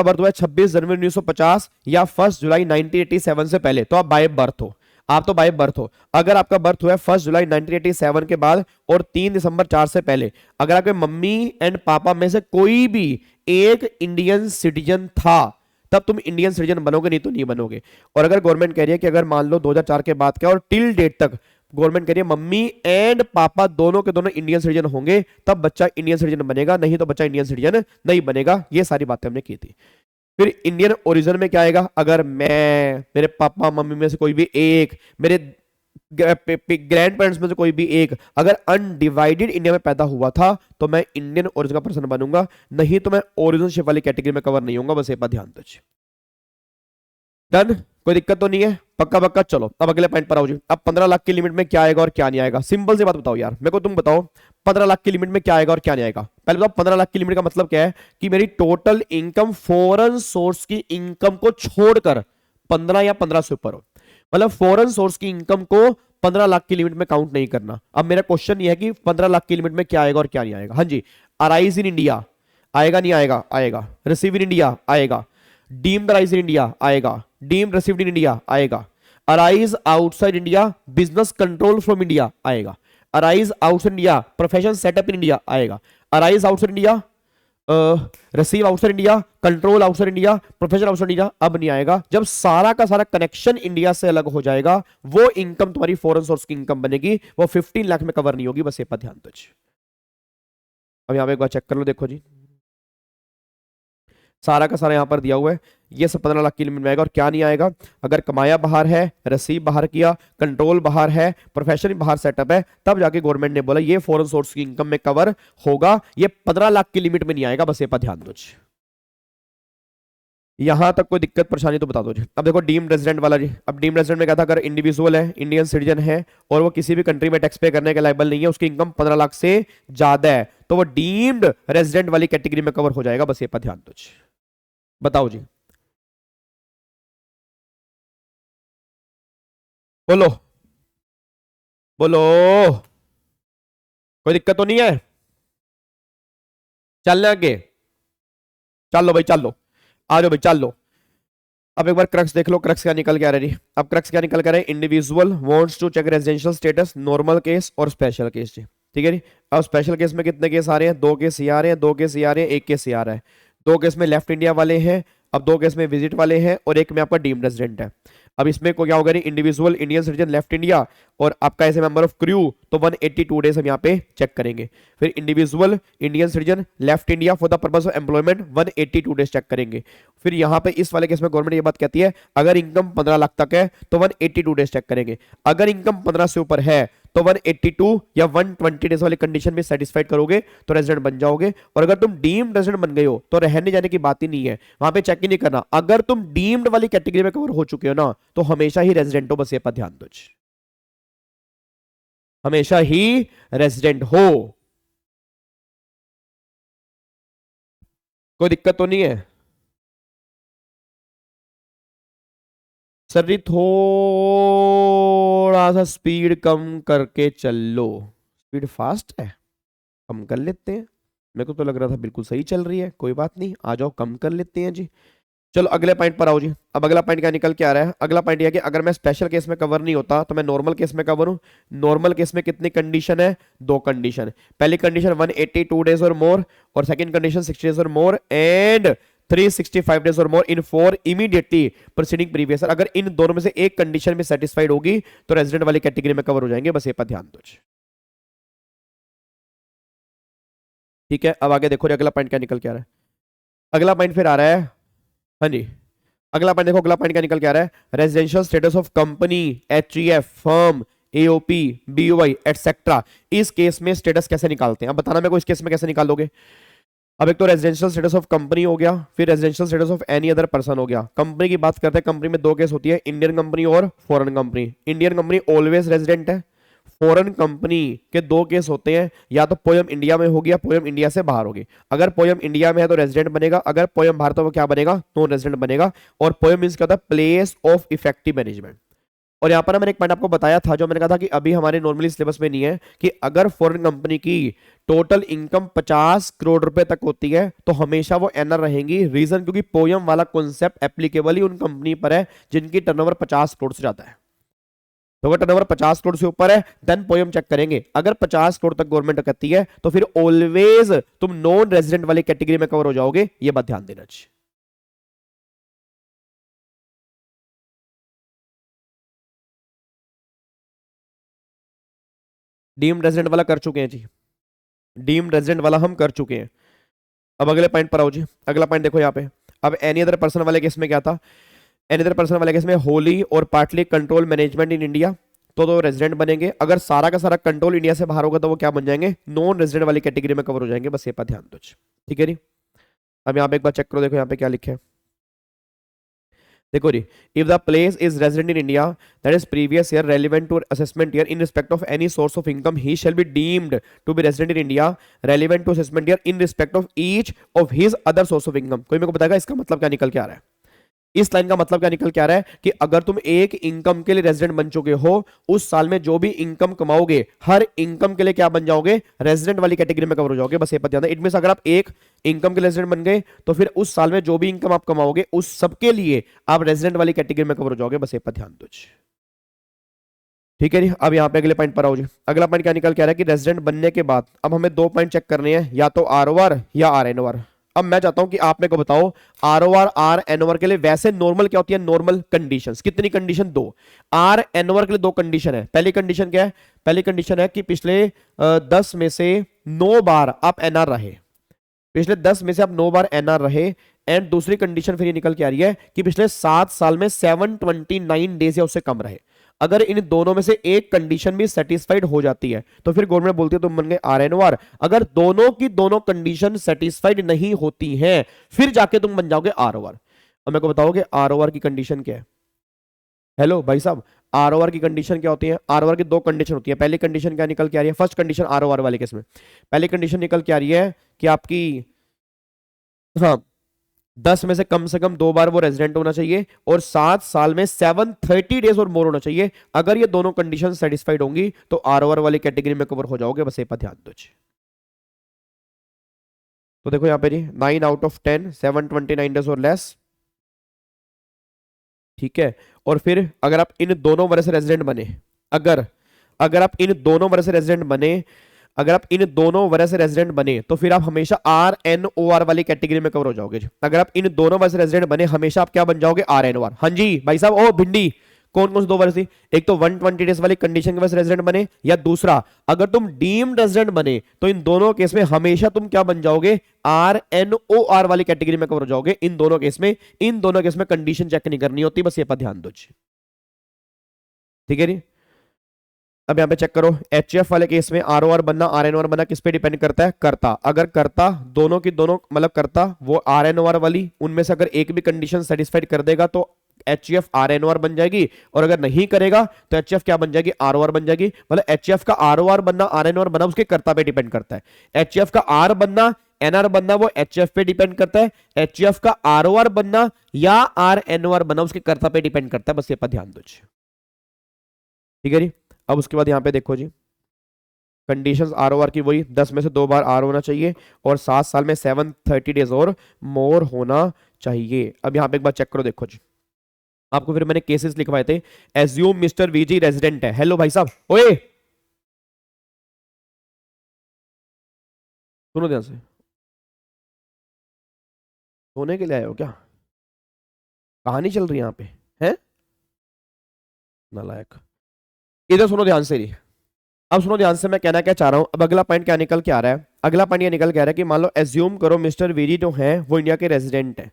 बर्थ हुआ है 26 जनवरी 1950 या 1 जुलाई 1987 से पहले, तो आप बाय बर्थ हो, आप तो बाय बर्थ हो। अगर आपका बर्थ हुआ है 1 जुलाई 1987 के बाद और 3 दिसंबर 4 से पहले, अगर आपके मम्मी एंड पापा में से कोई भी एक इंडियन सिटीजन था तब तुम इंडियन सिटीजन बनोगे, नहीं तो नहीं बनोगे। और अगर गवर्नमेंट कह रही है कि अगर मान लो 2004 के बाद का और टिल डेट तक गवर्नमेंट कह रही है मम्मी एंड पापा दोनों के दोनों इंडियन सिटीजन होंगे, तब बच्चा इंडियन सिटीजन बनेगा, नहीं तो बच्चा इंडियन सिटीजन नहीं बनेगा। ये सारी बातें हमने की थी। फिर इंडियन ओरिजिन में क्या आएगा, अगर मैं, मेरे पापा मम्मी में से कोई भी एक, मेरे ग्रैंड पेरेंट्स में से कोई भी एक अगर अनडिवाइडेड इंडिया में पैदा हुआ था तो मैं इंडियन ओरिजिन का पर्सन बनूंगा, नहीं तो मैं ओरिजिनशिप वाली कैटेगरी में कवर नहीं होऊंगा। बस ये पर ध्यान दीजिए। डन, कोई दिक्कत तो नहीं है, पक्का पक्का। चलो अब अगले पॉइंट पर आओ जी। अब 15 लाख की लिमिट में क्या आएगा और क्या नहीं आएगा। सिंपल सी बात बताओ यार मेरे को, तुम बताओ 15 लाख की लिमिट में क्या आएगा और क्या नहीं आएगा। पहले बताओ 15 लाख की लिमिट का मतलब क्या है कि मेरी टोटल इनकम फॉरेन सोर्स की इनकम को छोड़कर 15 या 15 से ऊपर हो, मतलब फॉरेन सोर्स की इनकम को 15 लाख की लिमिट में काउंट नहीं करना। अब मेरा क्वेश्चन ये है कि 15 लाख की लिमिट में क्या आएगा और क्या नहीं आएगा। हाँ जी, अराइज इन इंडिया आएगा नहीं आएगा, आएगा। रिसीव इन इंडिया आएगा, डीम्ड अराइज इन इंडिया आएगा, डीम्ड रिसीव्ड इन इंडिया आएगा, arise outside India business control from India आएगा, arise outside India profession setup in India आएगा, arise outside India receive outside India, control outside India, profession outside India अब नहीं आएगा। जब सारा का सारा कनेक्शन इंडिया से अलग हो जाएगा वो इनकम तुम्हारी फॉरेन सोर्स की इनकम बनेगी, वो 15 लाख में कवर नहीं होगी। बस ये पर ध्यान दीजिए। अब यहां पे एक बार चेक कर लो, देखो जी सारा का सारा यहां पर दिया हुआ है, ये सब 15 लाख की लिमिट में आएगा और क्या नहीं आएगा। अगर कमाया बाहर है, रसीब बाहर किया, कंट्रोल बाहर है, प्रोफेशन बाहर सेटअप है, तब जाके गवर्नमेंट ने बोला ये फॉरेन सोर्स की इनकम में कवर होगा, ये 15 लाख की लिमिट में नहीं आएगा। बस ये पर ध्यान दो। यहां तक कोई दिक्कत परेशानी तो बता दो जी। अब देखो डीम्ड रेजिडेंट वाला जी। अब डीम्ड रेजिडेंट में क्या था, अगर इंडिविजुअल है, इंडियन सिटीजन है और वो किसी भी कंट्री में टैक्स पे करने के लायबल नहीं है, उसकी इनकम 15 लाख से ज्यादा है, तो वो डीम्ड रेजिडेंट वाली कैटेगरी में कवर हो जाएगा। बस ये पर ध्यान दो। बताओ जी, बोलो बोलो, कोई दिक्कत तो नहीं है, चलने आगे, चल लो भाई चल लो, आ जाओ भाई चल लो। अब एक बार क्रक्स देख लो, क्रक्स क्या निकल के आ रहा है जी। अब क्रक्स क्या निकल के आ रहा है, individual wants to check residential status, normal case और स्पेशल केस जी। ठीक है जी। अब स्पेशल केस में कितने केस आ रहे हैं, 2 केस ये आ रहे हैं, 2 केस ये आ रहे हैं, 1 केस ये आ रहा है। 2 केस में लेफ्ट इंडिया वाले हैं, अब 2 केस में विजिट वाले हैं, और 1 में आपका डीम्ड रेजिडेंट है। अब इसमें को क्या होगा, individual Indian citizen left India और आपका ऐसे मेंबर ऑफ क्रू, तो 182 डेज हम यहाँ पे चेक करेंगे। फिर individual Indian citizen left India for the purpose of employment 182 days check करेंगे। फिर यहाँ पे इस वाले केस में गवर्नमेंट ये बात कहती है, अगर इनकम 15 लाख तक है तो 182 डेज चेक करेंगे। अगर इनकम 15 से ऊपर है तो 182 या 120 डेज वाली कंडीशन में सेटिस्फाइड करोगे तो रेजिडेंट बन जाओगे। और अगर तुम डीम्ड रेजिडेंट बन गए हो तो रहने जाने की बात ही नहीं है, वहां पे चेक ही नहीं करना। अगर तुम डीम्ड वाली कैटेगरी में कवर हो चुके हो ना तो हमेशा ही रेजिडेंट हो, बस ये पर ध्यान दो, हमेशा ही रेजिडेंट हो। कोई दिक्कत तो नहीं है सर जी? थोड़ा सा स्पीड कम करके चल लो। स्पीड फास्ट है, कम कर लेते हैं। मेरे को तो लग रहा था बिल्कुल सही चल रही है, कोई बात नहीं, आ जाओ कम कर लेते हैं जी। चलो अगले पॉइंट पर आओ जी। अब अगला पॉइंट क्या निकल के आ रहा है, अगला पॉइंट यह है कि अगर मैं स्पेशल केस में कवर नहीं होता तो मैं नॉर्मल केस में कवर हूं। नॉर्मल केस में कितनी कंडीशन है, 2 कंडीशन। पहली कंडीशन 182 डेज और मोर, और सेकंड कंडीशन 60 डेज और मोर, एंड 365 डेज और मोर इन 4 इमीडिएटली प्रीसीडिंग प्रीवियस। अगर इन दोनों में से एक कंडीशन में सेटिस्फाइड होगी तो रेजिडेंट वाली कैटेगरी में कवर हो जाएंगे, बस ये पर ध्यान दो। ठीक है, अब आगे देखो अगला पॉइंट क्या निकल के आ रहा है। अगला पॉइंट फिर आ रहा है, हाँ जी, अगला पॉइंट देखो, अगला पॉइंट क्या निकल के आ रहा है, residential status of company, HUF, firm, AOP, BOI etcetera. इस केस में स्टेटस कैसे निकालते हैं, अब बताना मेरे को, इस केस में कैसे निकालोगे। अब एक तो रेजिडेंशियल स्टेटस ऑफ कंपनी हो गया, फिर residential status of any other person हो गया। कंपनी की बात करते हैं, कंपनी में 2 केस होती है, इंडियन कंपनी और foreign company. Indian company always resident है। फॉरेन कंपनी के 2 केस होते हैं, या तो पोयम इंडिया में होगी या पोयम इंडिया से बाहर होगी। अगर पोयम इंडिया में है तो रेजिडेंट बनेगा, अगर पोयम बाहर तो वो क्या बनेगा, नॉन रेजिडेंट बनेगा। और पोयम मींस क्या होता है, प्लेस ऑफ इफेक्टिव मैनेजमेंट। और यहां पर मैंने एक पॉइंट आपको बताया था, जो मैंने कहा था कि अभी हमारे नॉर्मली सिलेबस में नहीं है, कि अगर फॉरेन कंपनी की टोटल इनकम 50 करोड़ रुपए तक होती है तो हमेशा वो एनआर रहेंगी। रीजन क्योंकि पोयम वाला कॉन्सेप्ट एप्लीकेबल ही उन कंपनी पर है जिनकी टर्नओवर 50 करोड़ से ज्यादा है। तो अगर टर्नओवर 50 करोड़ से ऊपर है देन पोयम चेक करेंगे। अगर 50 करोड़ तक गवर्नमेंट कहती है तो फिर ऑलवेज तुम नॉन रेजिडेंट वाली कैटेगरी में कवर हो जाओगे, ये बात ध्यान देना चाहिए। डीम्ड रेजिडेंट वाला कर चुके हैं जी, डीम्ड रेजिडेंट वाला हम कर चुके हैं। अब अगले पॉइंट पर आओ जी। अगला पॉइंट देखो यहाँ पे, अब एनी अदर पर्सन वाले केस में क्या था, एनी अदर पर्सन वाले केस में होली और partly control management in India, तो रेजिडेंट बनेंगे। अगर सारा का सारा कंट्रोल इंडिया से बाहर होगा तो वो क्या बन जाएंगे, नॉन रेजिडेंट वाली कैटेगरी में कवर हो जाएंगे, बस ये पर ध्यान दो। ठीक है जी। अब यहाँ पे एक बार चेक करो, देखो यहाँ पे क्या लिखे है, देखो जी, if the place is resident in India that is previous year relevant to assessment year in respect of any source of income he shall be deemed to be resident in India relevant to assessment year in respect of each of his other source of income. कोई मेरे को बताएगा इसका मतलब क्या निकल के आ रहा है, इस लाइन का मतलब क्या निकल के आ रहा है, कि अगर तुम एक इनकम के लिए रेजिडेंट बन चुके हो, उस साल में जो भी इनकम कमाओगे हर इनकम के लिए क्या बन जाओगे, रेजिडेंट वाली कैटेगरी में कवर हो जाओगे, बस ये पता है। इट मींस अगर आप एक इनकम के रेजिडेंट बन गए तो फिर उस साल में जो भी इनकम आप कमाओगे उस सबके लिए आप रेजिडेंट वाली कैटेगरी में कवर हो जाओगे, बस ये पर ध्यान दो। ठीक है जी। अब यहाँ पे अगले पॉइंट पर आओ जी। अगला पॉइंट क्या निकल के आ रहा है कि रेजिडेंट बनने के बाद अब हमें 2 पॉइंट चेक करने हैं, या तो आरओआर या आरएनओआर। अब मैं चाहता हूं कि आप मेरे को बताओ आरओआर आर एनओआर के लिए वैसे नॉर्मल क्या होती है, नॉर्मल कंडीशंस कितनी, कंडीशन 2। आर एनओआर के लिए 2 कंडीशन है। पहली कंडीशन क्या है, पहली कंडीशन है कि पिछले 10 में से 9 बार आप एनआर रहे, पिछले 10 में से आप 9 बार एनआर रहे। एंड दूसरी कंडीशन फिर ये निकल के आ रही है कि पिछले 7 साल में 729 डेज या उससे कम रहे। अगर इन दोनों में से एक कंडीशन भी सेटिस्फाइड हो जाती है तो फिर गवर्नमेंट बोलती है तुम बन गए आरएनओआर। अगर दोनों की दोनों कंडीशन सेटिस्फाइड नहीं होती हैं फिर जाके तुम बन जाओगे आरओआर। अब मेरे को बताओगे आरओआर की कंडीशन क्या है। हेलो भाई साहब, आरओआर की कंडीशन क्या होती है, आरओआर की 2 कंडीशन होती है। पहली कंडीशन क्या निकल के आ रही है, फर्स्ट कंडीशन आरओआर वाले केस में पहली कंडीशन निकल के आ रही है कि आपकी, हाँ, 10 में से कम 2 बार वो रेजिडेंट होना चाहिए और 7 साल में 730 डेज और मोर होना चाहिए। अगर ये दोनों कंडीशन सेटिस्फाइड होंगी तो आरओआर वाली कैटेगरी में कवर हो जाओगे, बस ये पर ध्यान दो। तो देखो यहाँ पे जी 9 आउट ऑफ 10 729 डेज और लेस, ठीक है। और फिर अगर आप इन दोनों वर्ष से रेजिडेंट बने, अगर अगर आप इन दोनों वर्ष से रेजिडेंट बने, अगर आप इन दोनों वजह से रेजिडेंट बने तो फिर आप हमेशा आर एन ओ आर वाली कैटेगरी में कवर हो जाओगे। अगर आप इन दोनों वजह से रेजिडेंट बने हमेशा आप क्या बन जाओगे, आर एन ओ आर। हाँ जी भाई साहब, ओ भिंडी, कौन कौन से दो वर्ष थी, एक तो 120 डेज वाली कंडीशन के वजह से रेजिडेंट बने, या दूसरा अगर तुम डीम्ड रेजिडेंट बने तो इन दोनों केस में हमेशा तुम क्या बन जाओगे, आर एन ओ आर वाली कैटेगरी में कवर हो जाओगे। इन दोनों केस में, इन दोनों केस में कंडीशन चेक नहीं करनी होती, बस ये पर ध्यान दो। ठीक है जी। अब यहां पे चेक करो, एचएफ वाले केस में आरओआर बनना आरएनओआर बनना किस पे डिपेंड करता है, करता। अगर करता दोनों की दोनों मतलब करता वो आरएनओआर वाली, उनमें से अगर एक भी कंडीशन सेटिस्फाइड कर देगा तो एचएफ आरएनओआर बन जाएगी, और अगर नहीं करेगा तो एचएफ क्या बन जाएगी, आरओआर बन जाएगी। मतलब एचएफ का आरओआर बनना आरएनओआर बनना उसके कर्ता पे डिपेंड करता है। एचएफ का आर बनना एनआर बनना वो एचएफ पे डिपेंड करता है। एचएफ का आरओआर बनना या आरएनओआर बनना उसके कर्ता पे डिपेंड करता है, बस ये पर ध्यान दो। ठीक है जी। अब उसके बाद यहां पे देखो जी, कंडीशंस आरओआर की वही 10 में से 2 बार आर होना चाहिए और 7 साल में 730 डेज और मोर होना चाहिए। अब यहां पे एक बार चेक करो, देखो जी आपको फिर मैंने केसेस लिखवाए थे। एज्यूम मिस्टर वीजी रेजिडेंट है। हेलो भाई साहब, ओए सुनो ध्यान से, सोने के लिए आए हो क्या, कहानी चल रही है यहाँ पे है, नालायक। इधर सुनो ध्यान से ही, अब सुनो ध्यान से मैं कहना क्या चाह रहा हूं। अब अगला पॉइंट क्या निकल के आ रहा है, अगला पॉइंट ये निकल के आ रहा है कि मान लो एज्यूम करो मिस्टर वीजी जो है वो इंडिया के रेजिडेंट है।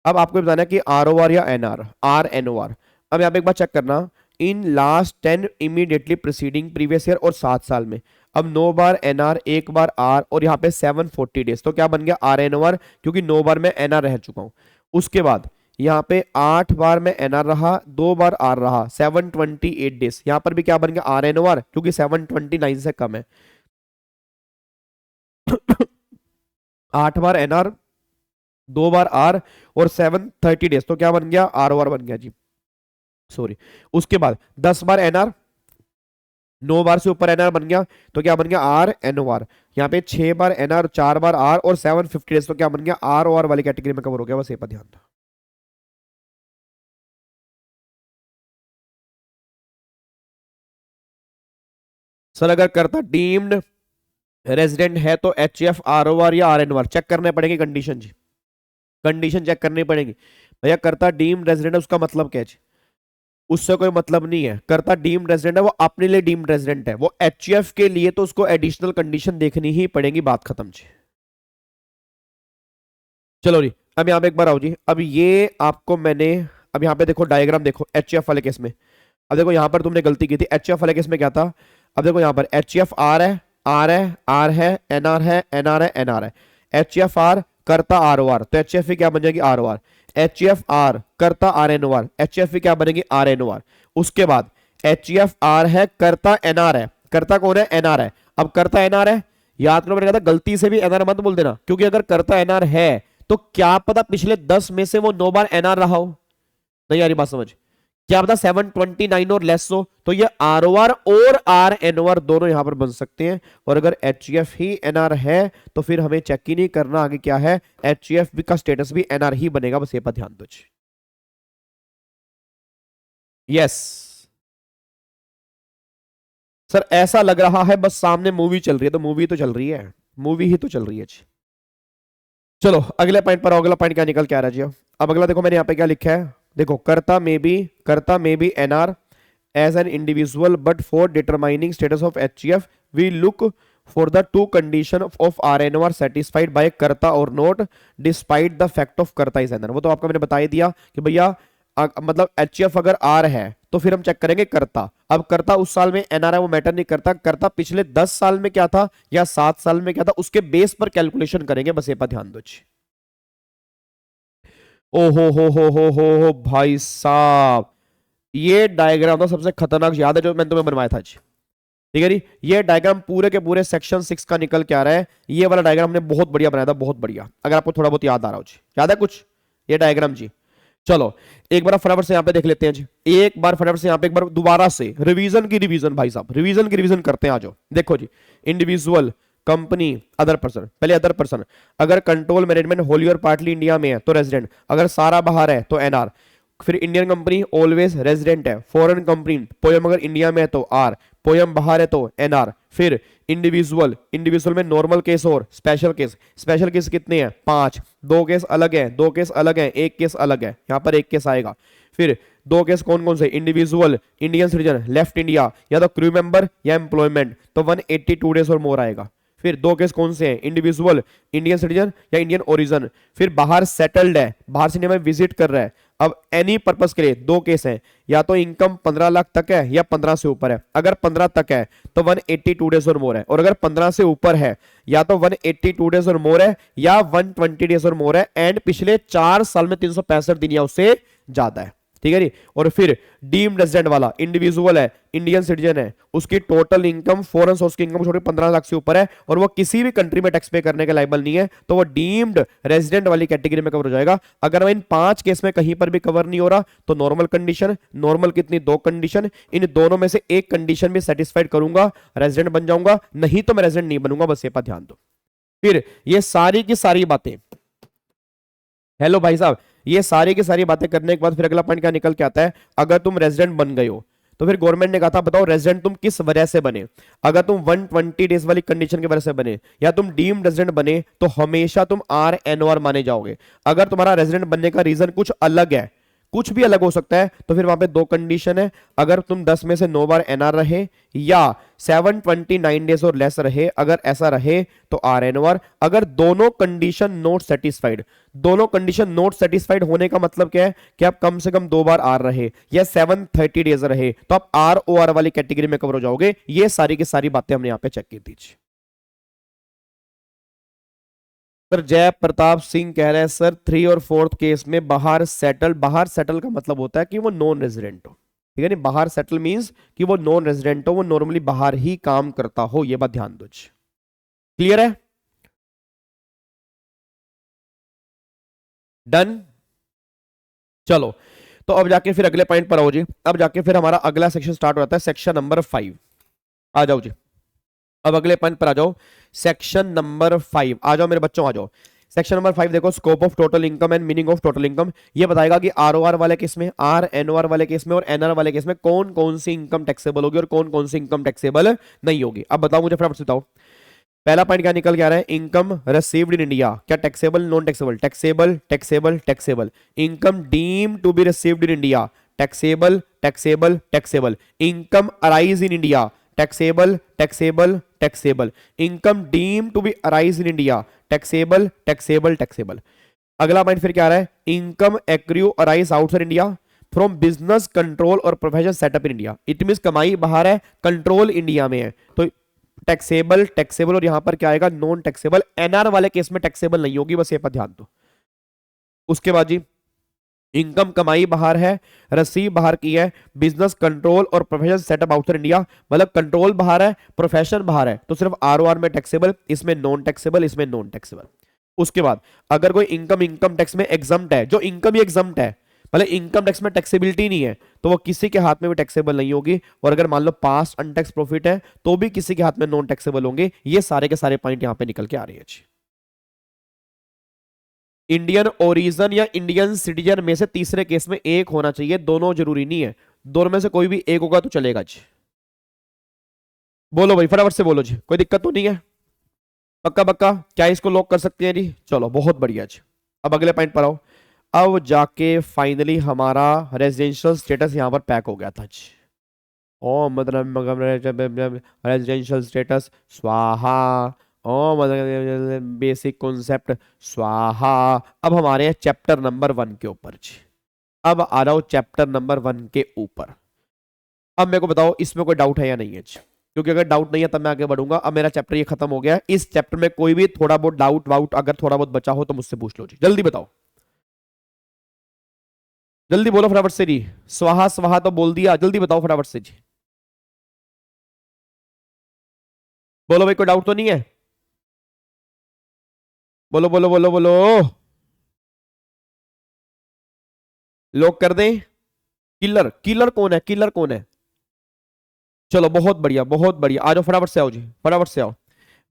अब आपको बताना है कि आरओआर या एनआर, आर एनओआर। अब यहाँ पे एक बार चेक करना, in last 10 immediately preceding previous year और 7 साल में। अब 9 बार एनआर, 1 बार आर और यहाँ पे 740 डेज, तो क्या बन गया आर एनओआर, क्योंकि 9 बार मैं एनआर रह चुका हूं। उसके बाद यहाँ पे 8 बार में एनआर रहा, 2 बार आर रहा, 728 डेज। यहाँ पर भी क्या बन गया आर एनओआर, क्योंकि 729 से कम है। 8 बार एनआर, 2 बार आर और 730 डेज, तो क्या बन गया आरओआर बन गया जी, सॉरी। उसके बाद 10 बार एनआर, 9 बार से ऊपर एनआर बन गया, तो क्या बन गया आर एनओआर। यहाँ पे 6 बार एनआर, 4 बार आर और 750 डेज, तो क्या बन गया आर ओ आर वाली कैटेगरी में कवर हो गया, बस ये पर ध्यान दो। सर अगर करता डीम्ड रेजिडेंट है तो एचएफ आरओआर या आरएनओआर चेक करने पड़ेंगे, कंडीशन जी, कंडीशन चेक करनी पड़ेगी। भैया करता डीम्ड रेजिडेंट है उसका मतलब क्या है, उससे कोई मतलब नहीं है। करता डीम्ड रेजिडेंट है वो अपने लिए डीम्ड रेजिडेंट है, वो एचएफ के लिए तो उसको एडिशनल कंडीशन देखनी ही पड़ेगी, बात खत्म जी। चलो जी, अब यहां पे एक बार आओ जी। अब ये आपको मैंने, अब यहां पे देखो डायग्राम देखो एचएफ वाले केस में। अब देखो यहां पर तुमने गलती की थी, एचएफ वाले केस में क्या था। अब देखो यहां पर एचएफ आर है, आर है, आर है, एनआर है, एनआर है, एनआर है। एचएफ आर करता आरओआर, तो एचएफ क्या बन जाएगी आरओआर। एचएफ आर करता आरएनओआर, एचएफ क्या बनेगी आरएनओआर। उसके बाद एचएफ आर है करता एनआर है, करता कौन है एनआर है। अब करता एनआर है, याद करो मैंने कहा था गलती से भी एनआर मत बोल देना, क्योंकि अगर करता एनआर है तो क्या पता पिछले 10 में से वो 9 बार एनआर रहा हो। नहीं आ रही बात समझ, क्या पता 729 और लेस हो, तो ये आरओआर और आर एनओआर दोनों यहां पर बन सकते हैं। और अगर एचईएफ ही एनआर है तो फिर हमें चेक ही नहीं करना आगे क्या है, एचईएफ का स्टेटस भी एनआर ही बनेगा, बस ये पर ध्यान दो। यस सर ऐसा लग रहा है बस सामने मूवी चल रही है, तो मूवी तो चल रही है, मूवी ही तो चल रही है जी। चलो अगले पॉइंट पर, अगला पॉइंट क्या निकल के आ रहा है जी। अब अगला देखो मैंने यहाँ पे क्या लिखा है, देखो करता में be NR as an individual but for determining status of HUF we look for the 2 condition of RNOR satisfied by करता और not despite the fact of करता इज एनआर। वो तो आपको मैंने बता ही दिया कि भैया मतलब एचईएफ अगर आर है तो फिर हम चेक करेंगे करता। अब करता उस साल में एनआर है वो मैटर नहीं करता, करता पिछले 10 साल में क्या था या 7 साल में क्या था उसके बेस पर कैलकुलेशन करेंगे, बस ये पर ध्यान दो। ओ हो भाई साहब, ये डायग्राम तो सबसे खतरनाक याद है जो मैंने तुम्हें बनवाया था। ठीक है जी, ये डायग्राम पूरे के पूरे सेक्शन 6 का निकल के आ रहा है। ये वाला डायग्राम हमने बहुत बढ़िया बनाया था, बहुत बढ़िया, अगर आपको थोड़ा बहुत याद आ रहा हो जी, याद है कुछ ये डायग्राम जी। चलो एक बार फटाफट से यहाँ पे देख लेते हैं जी, एक बार फटाफट से यहाँ पे एक बार दोबारा से रिवीजन की रिवीजन, भाई साहब रिवीजन की रिवीजन करते हैं। आ जाओ देखो जी, इंडिविजुअल, कंपनी, अदर पर्सन। पहले अदर पर्सन, अगर कंट्रोल मैनेजमेंट होली और पार्टली इंडिया में है तो रेजिडेंट, अगर सारा बाहर है तो एनआर। फिर इंडियन कंपनी ऑलवेज रेजिडेंट है, फॉरेन कंपनी पोयम अगर इंडिया में है तो आर, पोयम बाहर है तो एनआर। फिर इंडिविजुअल, इंडिविजुअल में नॉर्मल केस और स्पेशल केस, स्पेशल केस कितने हैं 5, 2 केस अलग है, 2 केस अलग है, 1 केस अलग है, यहां पर 1 केस आएगा। फिर 2 केस कौन कौन से, individual, Indian citizen, left India, या तो क्रू मेंबर या एम्प्लॉयमेंट, तो 182 डेज और मोर आएगा। फिर 2 केस कौन से हैं, इंडिविजुअल, इंडियन सिटीजन या इंडियन ओरिजिन। फिर बाहर सेटल्ड है, बाहर से इंडिया में विजिट कर रहा है। अब एनी पर्पस के लिए 2 केस हैं, या तो इनकम 15 लाख तक है या 15 से ऊपर है। अगर 15 तक है तो 182 डेज और मोर है, और अगर 15 से ऊपर है या तो 182 डेज और मोर है या 120 डेज और मोर है, एंड पिछले 4 साल में 365 दिन या उससे ज्यादा है। ठीक है जी। और फिर डीम्ड रेजिडेंट वाला इंडिविजुअल है, इंडियन सिटीजन है, उसकी टोटल इनकम फॉरेन सोर्स की इनकम छोटी 15 लाख से ऊपर है और वो किसी भी कंट्री में टैक्स पे करने के लायबल नहीं है, तो वो डीम्ड रेजिडेंट वाली कैटेगरी में कवर हो जाएगा। अगर मैं इन 5 केस में कहीं पर भी कवर नहीं हो रहा तो नॉर्मल कंडीशन, नॉर्मल कितनी 2 कंडीशन, इन दोनों में से एक कंडीशन भी सेटिस्फाइड करूंगा, रेजिडेंट बन जाऊंगा, नहीं तो मैं रेजिडेंट नहीं बनूंगा, बस ये पर ध्यान दो। फिर ये सारी की सारी बातें, हेलो भाई साहब, ये सारी की सारी बातें करने के बाद फिर अगला पॉइंट क्या निकल के आता है, अगर तुम रेजिडेंट बन गए हो तो फिर गवर्नमेंट ने कहा था बताओ रेजिडेंट तुम किस वजह से बने। अगर तुम 120 डेज वाली कंडीशन की वजह से बने या तुम डीम्ड रेजिडेंट बने तो हमेशा तुम RNOR माने जाओगे। अगर तुम्हारा रेजिडेंट बनने का रीजन कुछ अलग है, कुछ भी अलग हो सकता है, तो फिर वहां पे 2 कंडीशन है, अगर तुम 10 में से 9 बार NR रहे या 729 डेज और लेस रहे, अगर ऐसा रहे तो RNOR। अगर दोनों कंडीशन नॉट सेटिस्फाइड, दोनों कंडीशन नॉट सेटिस्फाइड होने का मतलब क्या है कि आप कम से कम 2 बार R रहे या 730 डेज रहे तो आप ROR वाली कैटेगरी में कवर हो जाओगे। ये सारी की सारी बातें हमने यहां पे चेक की थी। सर जय प्रताप सिंह कह रहे हैं सर 3 और 4th केस में बाहर सेटल, बाहर सेटल का मतलब होता है कि वो नॉन रेजिडेंट हो। ठीक है नहीं, बाहर सेटल मींस कि वो नॉन रेजिडेंट हो, वो नॉर्मली बाहर ही काम करता हो, ये बात ध्यान दो। क्लियर है, डन। चलो तो अब जाके फिर अगले पॉइंट पर आओ जी। अब जाके फिर हमारा अगला सेक्शन स्टार्ट हो जाता है, सेक्शन नंबर 5। आ जाओ जी, अब अगले पॉइंट पर आ जाओ, सेक्शन नंबर 5 आ जाओ मेरे बच्चों, आ जाओ। सेक्शन नंबर 5 देखो, scope of total income and meaning of total income. ये बताएगा कि ROR वाले केस में, RNOR वाले केस में और NR वाले केस में कौन कौन सी इनकम टैक्सेबल होगी और कौन कौन सी इनकम टैक्सेबल नहीं होगी। अब बताओ मुझे फटाफट से बताओ, पहला पॉइंट क्या निकल के आ रहा है, इनकम रिसीव्ड इन इंडिया, क्या taxable non taxable, taxable taxable taxable. Income deem to be received in India, taxable taxable taxable. Income arise in India, taxable taxable taxable. Income deem to be arise in India, taxable taxable taxable. अगला point फिर क्या आ रहा है, income accrue arise outside India from business control और profession setup in India. It means कमाई बाहर है, कंट्रोल इंडिया में है, तो टैक्सेबल टैक्सेबल। और यहां पर क्या आएगा, नॉन टैक्सेबल। NR वाले केस में टैक्सेबल नहीं होगी, बस ये पर ध्यान दो। उसके बाद जी, इनकम कमाई बाहर है, रसीव बाहर की है, बिजनेस कंट्रोल और प्रोफेशन सेटअप आउटसाइड इंडिया, मतलब कंट्रोल बाहर है, प्रोफेशन बाहर है, तो सिर्फ ROR में टैक्सेबल, इसमें नॉन टैक्सेबल, इसमें नॉन टैक्सेबल। उसके बाद अगर कोई इनकम इनकम टैक्स में एग्जम्प्ट है, जो इनकम ही एग्जम्प्ट है, मतलब इनकम टैक्स में टैक्सेबिलिटी नहीं है, तो वो किसी के हाथ में भी टैक्सेबल नहीं होगी। और अगर मान लो पास्ट अनटैक्स प्रॉफिट है तो भी किसी के हाथ में नॉन टैक्सेबल होंगे। ये सारे के सारे पॉइंट यहां पे निकल के आ रही है। इंडियन ओरिजिन या इंडियन सिटीजन में से तीसरे केस में एक होना चाहिए, दोनों जरूरी नहीं है, दोनों में से कोई भी एक होगा तो चलेगा जी। बोलो भाई फटाफट से बोलो जी, कोई दिक्कत तो नहीं है, पक्का पक्का, क्या इसको लॉक कर सकते हैं जी, चलो बहुत बढ़िया जी। अब अगले पॉइंट पर आओ, अब जाके फाइनली हमारा रेजिडेंशियल स्टेटस यहां पर पैक हो गया था जी। ओ मतलब रेजिडेंशियल स्टेटस स्वाहा, ओ मतलब बेसिक कॉन्सेप्ट स्वाहा। अब हमारे चैप्टर नंबर 1 के ऊपर जी। अब आ रहा हूं चैप्टर नंबर 1 के ऊपर। अब मेरे को बताओ इसमें कोई डाउट है या नहीं है जी, क्योंकि अगर डाउट नहीं है तब मैं आगे बढ़ूंगा। अब मेरा चैप्टर ये खत्म हो गया। इस चैप्टर में कोई भी थोड़ा बहुत डाउट वाउट अगर थोड़ा बहुत बचा हो तो मुझसे पूछ लो जी, जल्दी बताओ, जल्दी बोलो फटाफट से जी। स्वाहा स्वाहा तो बोल दिया, जल्दी बताओ फटाफट से जी, बोलो भाई कोई डाउट तो नहीं है, बोलो बोलो बोलो बोलो, लॉक कर दें। किलर, किलर कौन है, किलर कौन है, चलो बहुत बढ़िया बहुत बढ़िया, आ जाओ फटाफट से आओ जी, फटाफट से आओ।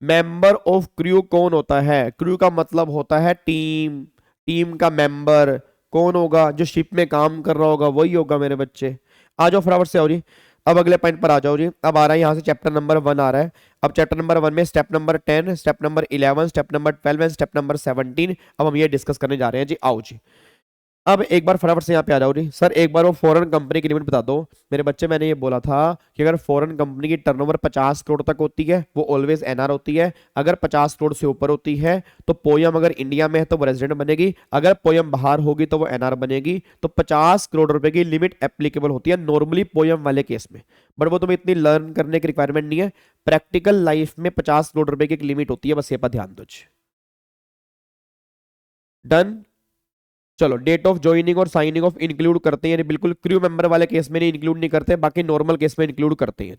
मेंबर ऑफ क्रू कौन होता है, क्रू का मतलब होता है टीम, टीम का मेंबर, कौन होगा? जो शिप में काम कर रहा होगा वही होगा मेरे बच्चे। आ जाओ फटाफट से। और जी अब अगले पॉइंट पर आ जाओ जी। अब आ रहा है यहाँ से चैप्टर नंबर 1 आ रहा है। अब चैप्टर नंबर 1 में step number 10, step number 11, step number 12 and step number 17 अब हम ये डिस्कस करने जा रहे हैं जी। आओ जी अब एक बार फटाफट से यहाँ पे आ जाओ जी। सर एक बार वो फॉरेन कंपनी की लिमिट बता दो मेरे बच्चे। मैंने ये बोला था कि अगर फॉरेन कंपनी की टर्नओवर 50 करोड़ तक होती है वो ऑलवेज एनआर होती है। अगर 50 करोड़ से ऊपर होती है तो पोयम अगर इंडिया में है तो वो रेजिडेंट बनेगी, अगर पोयम बाहर होगी तो वो एनआर बनेगी। तो 50 करोड़ रुपए की लिमिट एप्लीकेबल होती है नॉर्मली पोयम वाले केस में, बट वो तुम्हें इतनी लर्न करने की रिक्वायरमेंट नहीं है। प्रैक्टिकल लाइफ में 50 करोड़ रुपए की एक लिमिट होती है, बस ये पर ध्यान दो। डन। चलो डेट ऑफ ज्वाइनिंग और साइनिंग ऑफ इंक्लूड करते हैं, बिल्कुल क्रू मेंबर वाले केस में नहीं इंक्लूड नहीं करते, बाकी नॉर्मल केस में इंक्लूड करते हैं।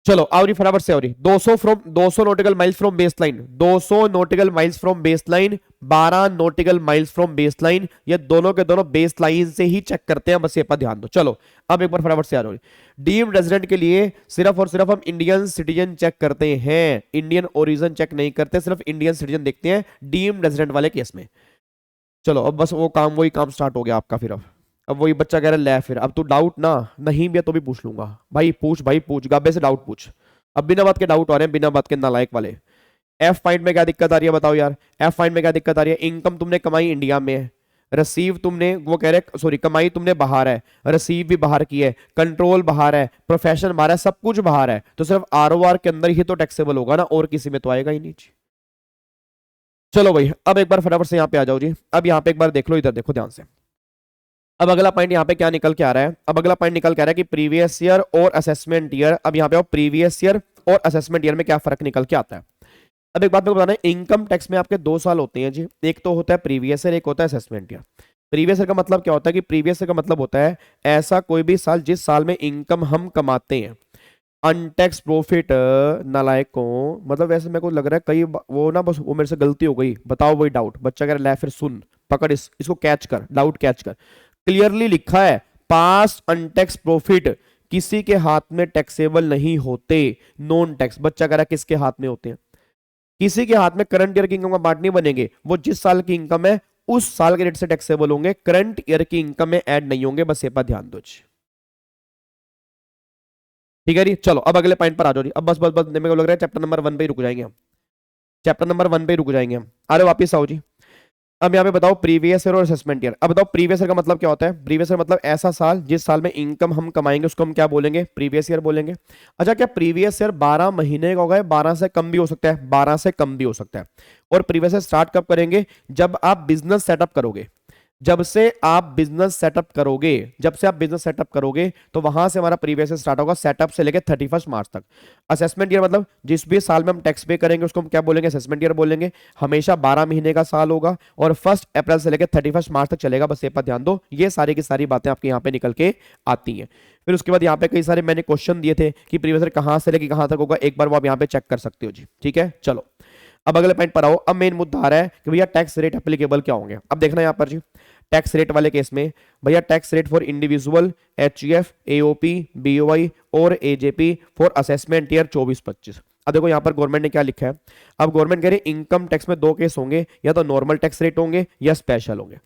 चलो आओ जी फटाफट से। और 200 nautical miles from base line, 200 nautical miles from base line, 12 nautical miles from base line, ये दोनों के दोनों बेस लाइन से ही चेक करते हैं, बस ये पर ध्यान दो। चलो अब एक बार फटाफट से आ जाओ। डीम्ड रेजिडेंट के लिए सिर्फ और सिर्फ हम इंडियन सिटीजन चेक करते हैं, इंडियन ओरिजिन चेक नहीं करते, सिर्फ इंडियन सिटीजन देखते हैं डीम्ड रेजिडेंट वाले केस में। चलो अब बस वो काम वही काम स्टार्ट हो गया आपका। फिर अब वही बच्चा कह रहा है ले फिर अब तू डाउट ना नहीं भी है तो भी पूछ लूंगा। भाई पूछ, भाई पूछ, गाबे से डाउट पूछ। अब बिना बात के डाउट आ रहे हैं, बिना बात के नालायक वाले। एफ फाइंड में क्या दिक्कत आ रही है बताओ यार? एफ फाइंड में क्या दिक्कत आ रही है? इनकम तुमने कमाई इंडिया में है, रिसीव तुमने वो कह रहे सॉरी कमाई तुमने बाहर है, रिसीव भी बाहर की है, कंट्रोल बाहर है, प्रोफेशन बाहर है, सब कुछ बाहर है, तो सिर्फ आरओआर के अंदर ही तो टैक्सेबल होगा ना, और किसी में तो आएगा ही नहीं। चलो भाई अब एक बार फटाफट से यहाँ पे आ जाओ जी। अब यहाँ पे एक बार देख लो, इधर देखो ध्यान से। अब अगला पॉइंट यहाँ पे क्या निकल के आ रहा है? अब अगला पॉइंट निकल के आ रहा है कि प्रीवियस ईयर और असेसमेंट ईयर। अब यहाँ पे आओ, प्रीवियस ईयर और असेसमेंट ईयर में क्या फर्क निकल के आता है? अब एक बात मेरे को बताना है, इनकम टैक्स में आपके 2 साल होते हैं जी, एक तो होता है प्रीवियस ईयर, एक होता है असेसमेंट ईयर। प्रीवियस ईयर का मतलब क्या होता है? कि प्रीवियस ईयर का मतलब होता है ऐसा कोई भी साल जिस साल में इनकम हम कमाते हैं अनटैक्स प्रॉफिट। नालायकों मतलब वैसे मेरे को लग रहा है कई वो ना बस वो मेरे से गलती हो गई, बताओ वही डाउट। बच्चा कह रहा है फिर सुन पकड़ इसको कैच कर, डाउट कैच कर। क्लियरली लिखा है पास्ट अनटैक्स प्रॉफिट किसी के हाथ में टैक्सेबल नहीं होते, नॉन टैक्स। बच्चा कह रहा है किसके हाथ में होते हैं? किसी के हाथ में करंट ईयर की इनकम का पार्ट नहीं बनेंगे, वो जिस साल की इनकम है उस साल के रेट से टैक्सेबल होंगे, करंट ईयर की इनकम में ऐड नहीं होंगे, बस ये पर ध्यान दो। ठीक है जी। चलो अब अगले पॉइंट पर आ जाओ जी। अब बस बस बस मेरे को लग रहा है चैप्टर नंबर 1 पे ही रुक जाएंगे हम, चैप्टर नंबर 1 पे ही रुक जाएंगे हम। अरे वापिस आओ जी। अब यहाँ पे बताओ प्रीवियस ईयर और असेसमेंट ईयर। अब बताओ प्रीवियस ईयर का मतलब क्या होता है? प्रीवियस ईयर मतलब ऐसा साल जिस साल में इनकम हम कमाएंगे उसको हम क्या बोलेंगे? प्रीवियस ईयर बोलेंगे। अच्छा क्या प्रीवियस ईयर 12 महीने का होगा? 12 से कम भी हो सकता है, 12 से कम भी हो सकता है। और प्रीवियस ईयर स्टार्ट कब करेंगे? जब आप बिजनेस सेटअप करोगे, जब से आप बिजनेस सेटअप करोगे, जब से आप बिजनेस सेटअप करोगे तो वहां से हमारा प्रीवियस ईयर स्टार्ट होगा, सेटअप से लेकर 31 मार्च तक। असेसमेंट ईयर मतलब जिस भी साल में हम टैक्स पे करेंगे उसको हम क्या बोलेंगे? असेसमेंट ईयर बोलेंगे। हमेशा 12 महीने का साल होगा और 1 अप्रैल से लेकर 31 मार्च तक चलेगा, बस ये पर ध्यान दो। ये सारी की सारी बातें आपके यहाँ पे निकल के आती हैं। फिर उसके बाद यहाँ पे कई सारे मैंने क्वेश्चन दिए थे कि प्रीवियस ईयर कहां से लेकर कहां तक होगा, एक बार वो आप यहाँ पे चेक कर सकते हो जी। ठीक है चलो अब अगले पॉइंट पर आओ। अब मेन मुद्दा आ रहा है कि भैया टैक्स रेट एप्लीकेबल क्या होंगे। अब देखना यहाँ पर जी, टैक्स रेट वाले केस में भैया tax rate for individual, HUF, AOP, BOI और एजेपी फॉर असेसमेंट ईयर 24-25। अब देखो यहाँ पर गवर्नमेंट ने क्या लिखा है। अब गवर्नमेंट कह रही है इनकम टैक्स में 2 केस होंगे, या तो नॉर्मल टैक्स रेट होंगे या स्पेशल होंगे।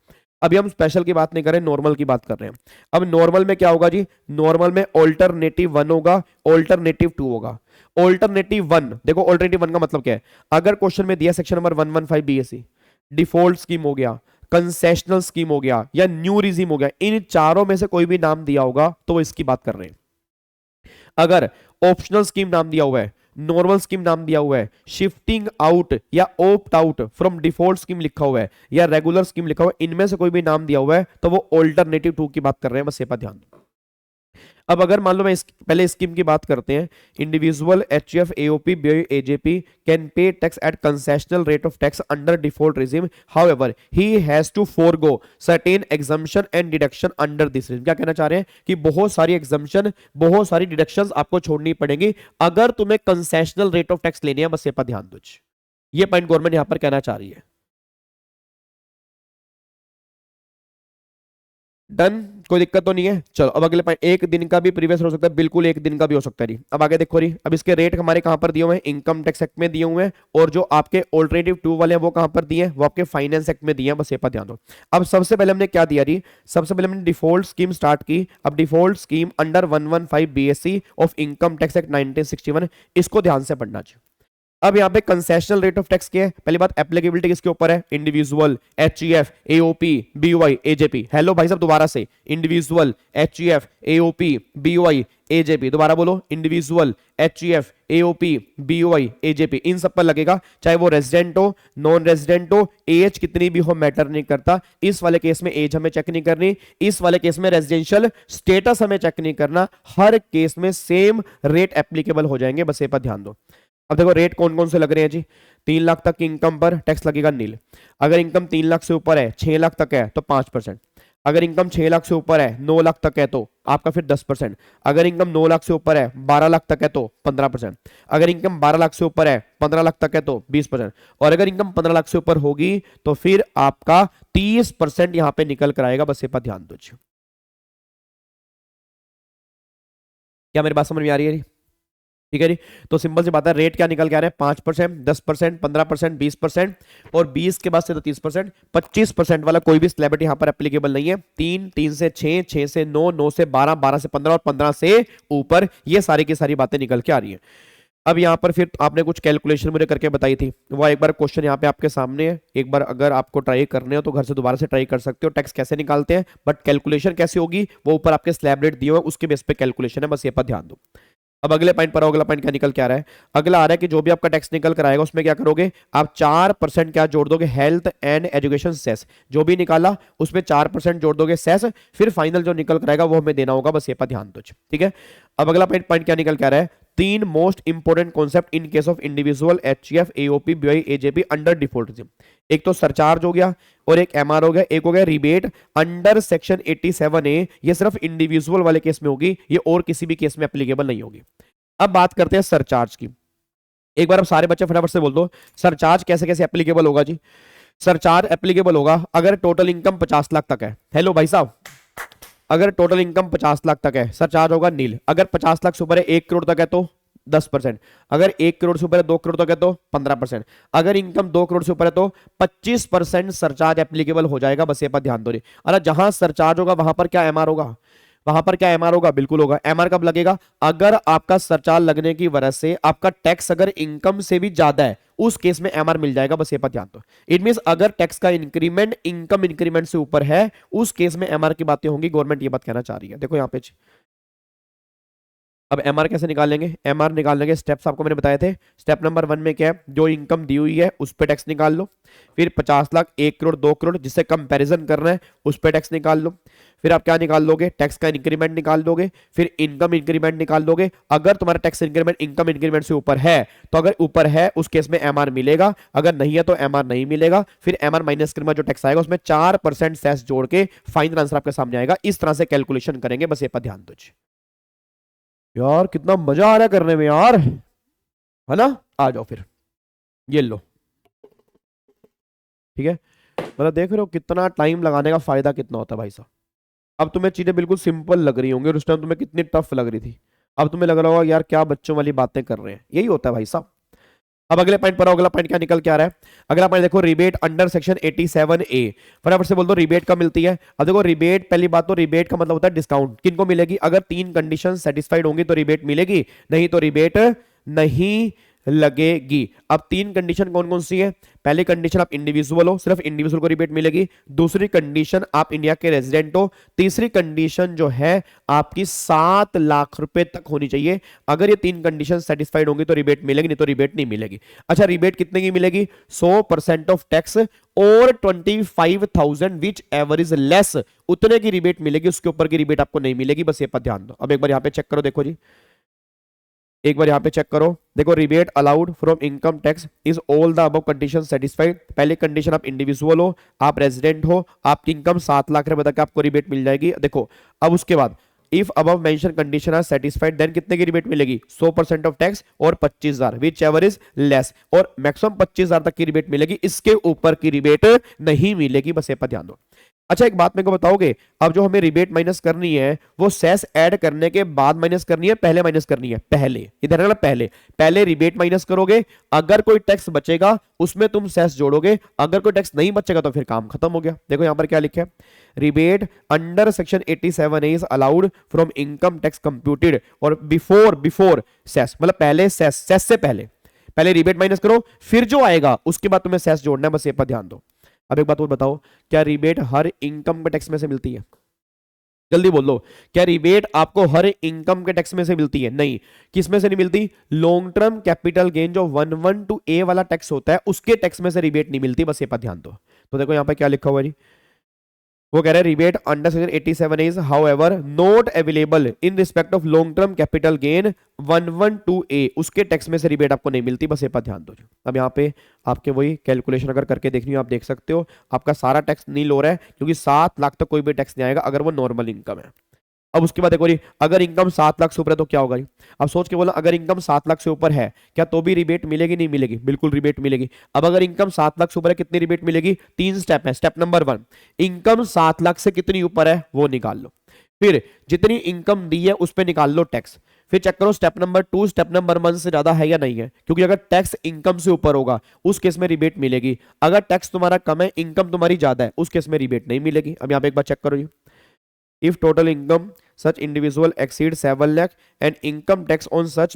अभी हम स्पेशल की बात नहीं कर रहे, नॉर्मल की बात कर रहे हैं। अब नॉर्मल में क्या होगा जी? नॉर्मल में ऑल्टरनेटिव 1 होगा, ऑल्टरनेटिव 2 होगा। ऑल्टरनेटिव 1 देखो, ऑल्टरनेटिव 1 का मतलब क्या है? अगर क्वेश्चन में दिया section number 115 BSc, default scheme हो गया, कंसेशनल स्कीम हो गया या न्यू रिजीम हो गया, इन चारों में से कोई भी नाम दिया होगा तो वो इसकी बात कर रहे हैं। अगर ऑप्शनल स्कीम नाम दिया हुआ है, नॉर्मल स्कीम नाम दिया हुआ है, शिफ्टिंग आउट या opt out from default scheme लिखा हुआ है या रेगुलर स्कीम लिखा हुआ है, इनमें से कोई भी नाम दिया हुआ है तो वो ऑल्टरनेटिव 2 की बात कर रहे हैं, बस ये पर ध्यान दो। अब अगर मान लो मैं पहले स्कीम की बात करते हैं, individual, HUF, AOP, BOE, AJP can pay tax at concessional rate of tax under default regime, however he has to forgo certain exemption and deduction under this regime. क्या कहना चाह रहे हैं? कि बहुत सारी एग्जम्पशन, बहुत सारी डिडक्शंस आपको छोड़नी पड़ेंगी अगर तुम्हें कंसेशनल रेट ऑफ टैक्स लेनी है, बस ये पर ध्यान दो। ये पॉइंट गवर्नमेंट यहां पर कहना चाह रही है। डन, कोई दिक्कत तो नहीं है। चलो अब अगले पॉइंट, एक दिन का भी प्रीवियस हो सकता है, बिल्कुल एक दिन का भी हो सकता है जी। अब आगे देखो जी, अब इसके रेट हमारे कहां पर दिए हुए हैं, इनकम टैक्स एक्ट में दिए हुए हैं, और जो आपके ऑल्टरनेटिव 2 वाले हैं वो कहां पर दिए हैं, वो आपके फाइनेंस एक्ट में दिए हैं, बस ये पर ध्यान दो। अब सबसे पहले हमने क्या दिया जी, सबसे पहले हमने डिफॉल्ट स्कीम स्टार्ट की। अब default scheme under 115 BSc of income tax act 1961, इसको ध्यान से पढ़ना चाहिए। अब यहाँ पे कंसेशनल रेट ऑफ टैक्स क्या है, पहली बात एप्लीकेबिलिटी किसके ऊपर है, individual, HUF, AOP, BOI, AJP. Hello भाई साहब दोबारा से, individual, HUF, AOP, BOI, AJP, दोबारा बोलो, individual, HUF, AOP, BOI, AJP, इन सब पर लगेगा, चाहे वो रेजिडेंट हो, नॉन रेजिडेंट हो, एज कितनी भी हो मैटर नहीं करता। इस वाले केस में एज हमें चेक नहीं करनी, इस वाले केस में रेजिडेंशियल स्टेटस हमें चेक नहीं करना, हर केस में सेम रेट एप्लीकेबल हो जाएंगे, बस ये पर ध्यान दो। अब देखो रेट कौन कौन से लग रहे हैं जी, 3 लाख तक की इनकम पर टैक्स लगेगा नील। अगर इनकम 3 लाख से ऊपर है, 6 लाख तक है तो 5%। अगर इनकम 6 लाख से ऊपर है, 9 लाख तक है तो आपका फिर 10%। अगर इनकम 9 लाख से ऊपर है, 12 लाख तक है तो 15%। अगर इनकम 12 लाख से ऊपर है, 15 लाख तक है तो 20%। और अगर इनकम 15 लाख से ऊपर होगी तो फिर आपका 30% यहां पे निकल कर आएगा, बस ये पर ध्यान दो। क्या मेरी बात समझ में आ रही है? ठीक है जी, तो सिंपल सी बात है, रेट क्या निकल के आ रहे हैं, 5%, 10%, 15%, 20%, और 20 के बाद से तो 30%। 25% वाला कोई भी स्लैब यहाँ पर एप्लीकेबल नहीं है। 3 से 6, 6 से 9, 9 से 12, 12 से 15 और 15 से ऊपर, ये सारी की सारी बातें निकल के आ रही है। अब यहाँ पर फिर आपने कुछ कैलकुलेशन मुझे करके बताई थी, वो एक बार क्वेश्चन यहाँ पे आपके सामने है, एक बार अगर आपको ट्राई करने हो तो घर से दोबारा से ट्राई कर सकते हो। टैक्स कैसे निकालते हैं, बट कैलकुलेशन कैसे होगी वो ऊपर आपके स्लैब रेट दिए हुए, उसके बेस पे कैलकुलेशन है, बस ये पर ध्यान दो। अब अगले पॉइंट पर, अगला पॉइंट क्या निकल के आ रहा है, अगला आ रहा है कि जो भी आपका टैक्स निकल कर आएगा उसमें क्या करोगे आप, 4% क्या जोड़ दोगे, हेल्थ एंड एजुकेशन सेस, जो भी निकाला उसमें 4% जोड़ दोगे सेस, फिर फाइनल जो निकल कर आएगा वो हमें देना होगा, बस ये पर ध्यान दो। ठीक है, अब अगला पॉइंट क्या निकल के आ रहा है, 3 most important concept in case of individual, HUF, AOP, BOI, AJP under default regime. एक तो सरचार्ज हो गया, और एक एमआर हो गया, एक हो गया रिबेट अंडर सेक्शन 87A। ये सिर्फ इंडिविजुअल वाले केस में होगी, ये और किसी भी केस में एप्लीकेबल नहीं होगी। अब बात करते हैं सरचार्ज की। एक बार अब सारे बच्चे फटाफट से बोल दो, सरचार्ज कैसे कैसे एप्लीकेबल होगा जी। सरचार्ज एप्लीकेबल होगा अगर टोटल इनकम 50 लाख तक है। हेलो भाई साहब, अगर टोटल इनकम 50 लाख तक है सरचार्ज होगा नील। अगर 50 लाख से ऊपर है, 1 करोड़ तक है तो 10%। अगर 1 करोड़ से ऊपर है, 2 करोड़ तक है तो 15%। अगर इनकम 2 करोड़ से ऊपर है तो 25% सरचार्ज एप्लीकेबल हो जाएगा, बस ये पर ध्यान दो रे। अरे जहां सरचार्ज होगा वहां पर क्या एमआर होगा, वहां पर क्या एमआर होगा, बिल्कुल होगा। एमआर कब लगेगा, अगर आपका सरचार्ज लगने की वजह से आपका टैक्स अगर इनकम से भी ज्यादा है, उस केस में एमआर मिल जाएगा, बस ये पर ध्यान दो। इट मींस अगर टैक्स का इंक्रीमेंट इनकम इंक्रीमेंट से ऊपर है, उस केस में एमआर की बातें होंगी। गवर्नमेंट ये बात कहना चाह रही है, देखो यहां पे। अब एमआर कैसे निकालेंगे, एमआर निकालने के स्टेप्स आपको मैंने बताए थे। स्टेप नंबर 1 में क्या है, जो इनकम दी हुई है उस पे टैक्स निकाल लो। फिर 50 लाख, 1 करोड़, 2 करोड़ जिससे कंपैरिजन करना है उस पे टैक्स निकाल लो। फिर आप क्या निकाल लोगे, टैक्स का इंक्रीमेंट निकाल दोगे। फिर इनकम इंक्रीमेंट निकाल दोगे। अगर तुम्हारा टैक्स इंक्रीमेंट इनकम इंक्रीमेंट से ऊपर है तो अगर ऊपर है उस केस में एमआर मिलेगा, अगर नहीं है तो एमआर नहीं मिलेगा। फिर एमआर माइनस करने जो टैक्स आएगा उसमें 4% सेस जोड़ के फाइनल आंसर आपके सामने आएगा। इस तरह से कैलकुलेशन करेंगे, बस ये पर ध्यान दो। यार कितना मजा आ रहा है करने में यार, है ना। आ जाओ फिर, ये लो। ठीक है, मतलब देख रहे हो कितना टाइम लगाने का फायदा कितना होता है भाई साहब। अब तुम्हें चीजें बिल्कुल सिंपल लग रही होंगी और उस टाइम तुम्हें कितनी टफ लग रही थी। अब तुम्हें लग रहा होगा यार क्या बच्चों वाली बातें कर रहे हैं, यही होता है भाई साहब। अब अगले पॉइंट पर, अगला पॉइंट क्या निकल के आ रहा है, अगला पॉइंट देखो, रिबेट अंडर सेक्शन 87A। फटाफट से बोल दो रिबेट कब मिलती है। अब देखो रिबेट, पहली बात तो रिबेट का मतलब होता है डिस्काउंट। किनको मिलेगी, अगर 3 कंडीशन सेटिस्फाइड होंगी तो रिबेट मिलेगी, नहीं तो रिबेट नहीं लगेगी। अब 3 कंडीशन कौन कौन सी है, पहली कंडीशन आप इंडिविजुअल हो, सिर्फ इंडिविजुअल को रिबेट मिलेगी। दूसरी कंडीशन आप इंडिया के रेजिडेंट हो। तीसरी कंडीशन जो है आपकी 7 लाख रुपए तक होनी चाहिए। अगर ये 3 कंडीशन सेटिस्फाइड होंगी तो रिबेट मिलेगी, नहीं तो रिबेट नहीं मिलेगी। अच्छा, रिबेट कितने की मिलेगी, 100% of tax or 25,000 whichever is less, उतने की रिबेट मिलेगी, उसके ऊपर की रिबेट आपको नहीं मिलेगी, बस ये पर ध्यान दो। अब एक बार यहां पे चेक करो, देखो जी एक बार यहां पे चेक करो, देखो rebate allowed from income tax is all the above condition satisfied. पहली कंडीशन आप इंडिविजुअल हो, आप रेजिडेंट हो, आपकी इनकम 7 लाख रुपए तक आपको रिबेट मिल जाएगी। देखो अब उसके बाद if above mention condition are satisfied then कितने की रिबेट मिलेगी, 100% of tax or 25,000 whichever is less, और मैक्सिमम 25,000 तक की रिबेट मिलेगी, इसके ऊपर की रिबेट नहीं मिलेगी, बस ये पर ध्यान दो। अच्छा एक बात मेरे को बताओगे, अब जो हमें रिबेट माइनस करनी है वो सेस ऐड करने के बाद माइनस करनी है, पहले माइनस करनी है? पहले। इधर है ना, पहले। पहले रिबेट माइनस करोगे, अगर कोई टैक्स बचेगा उसमें तुम सेस जोड़ोगे, अगर कोई टैक्स नहीं बचेगा तो फिर काम खत्म हो गया। देखो यहां पर क्या लिखा है, rebate under section 87A is allowed from income tax computed और बिफोर सेस, मतलब पहले सेस से पहले रिबेट माइनस करो, फिर जो आएगा उसके बाद तुम्हें सेस जोड़ना है, बस ये पर ध्यान दो। अब एक बात और बताओ, क्या रिबेट हर इनकम के टैक्स में से मिलती है? जल्दी बोल लो, क्या रिबेट आपको हर इनकम के टैक्स में से मिलती है? नहीं। किस में से नहीं मिलती? लॉन्ग टर्म कैपिटल गेन जो 112A वाला टैक्स होता है उसके टैक्स में से रिबेट नहीं मिलती, बस ये पर ध्यान दो। तो देखो यहां पर क्या लिखा हुआ है जी, वो कह रहे हैं rebate under section 87 is however not available in respect of long term capital gain 112A, उसके टैक्स में से रिबेट आपको नहीं मिलती, बस ये पर ध्यान दो। अब यहाँ पे आपके वही कैलकुलेशन अगर करके देखनी हो आप देख सकते हो, आपका सारा टैक्स नील हो रहा है क्योंकि 7 लाख तक कोई भी टैक्स नहीं आएगा अगर वो नॉर्मल इनकम है। अब उसके बाद देखो जी, अगर इनकम 7 लाख से ऊपर है तो क्या होगा जी? अब सोच के बोला, अगर इनकम 7 लाख से ऊपर है क्या तो भी रिबेट मिलेगी? नहीं मिलेगी, बिल्कुल रिबेट मिलेगी। अब अगर इनकम 7 लाख से ऊपर है कितनी रिबेट मिलेगी? 3 स्टेप है। स्टेप नंबर 1, इनकम 7 लाख से कितनी ऊपर है वो निकाल लो, फिर जितनी इनकम दी है उस पर निकाल लो टैक्स, फिर चेक करो स्टेप नंबर 2 स्टेप नंबर 1 से ज्यादा है या नहीं है, क्योंकि अगर टैक्स इनकम से ऊपर होगा उस केस में रिबेट मिलेगी, अगर टैक्स तुम्हारा कम है इनकम तुम्हारी ज्यादा है उस केस में रिबेट नहीं मिलेगी। अब यहां पे एक बार चेक करो जी, if total income such individual exceed 7 lakh and income tax on such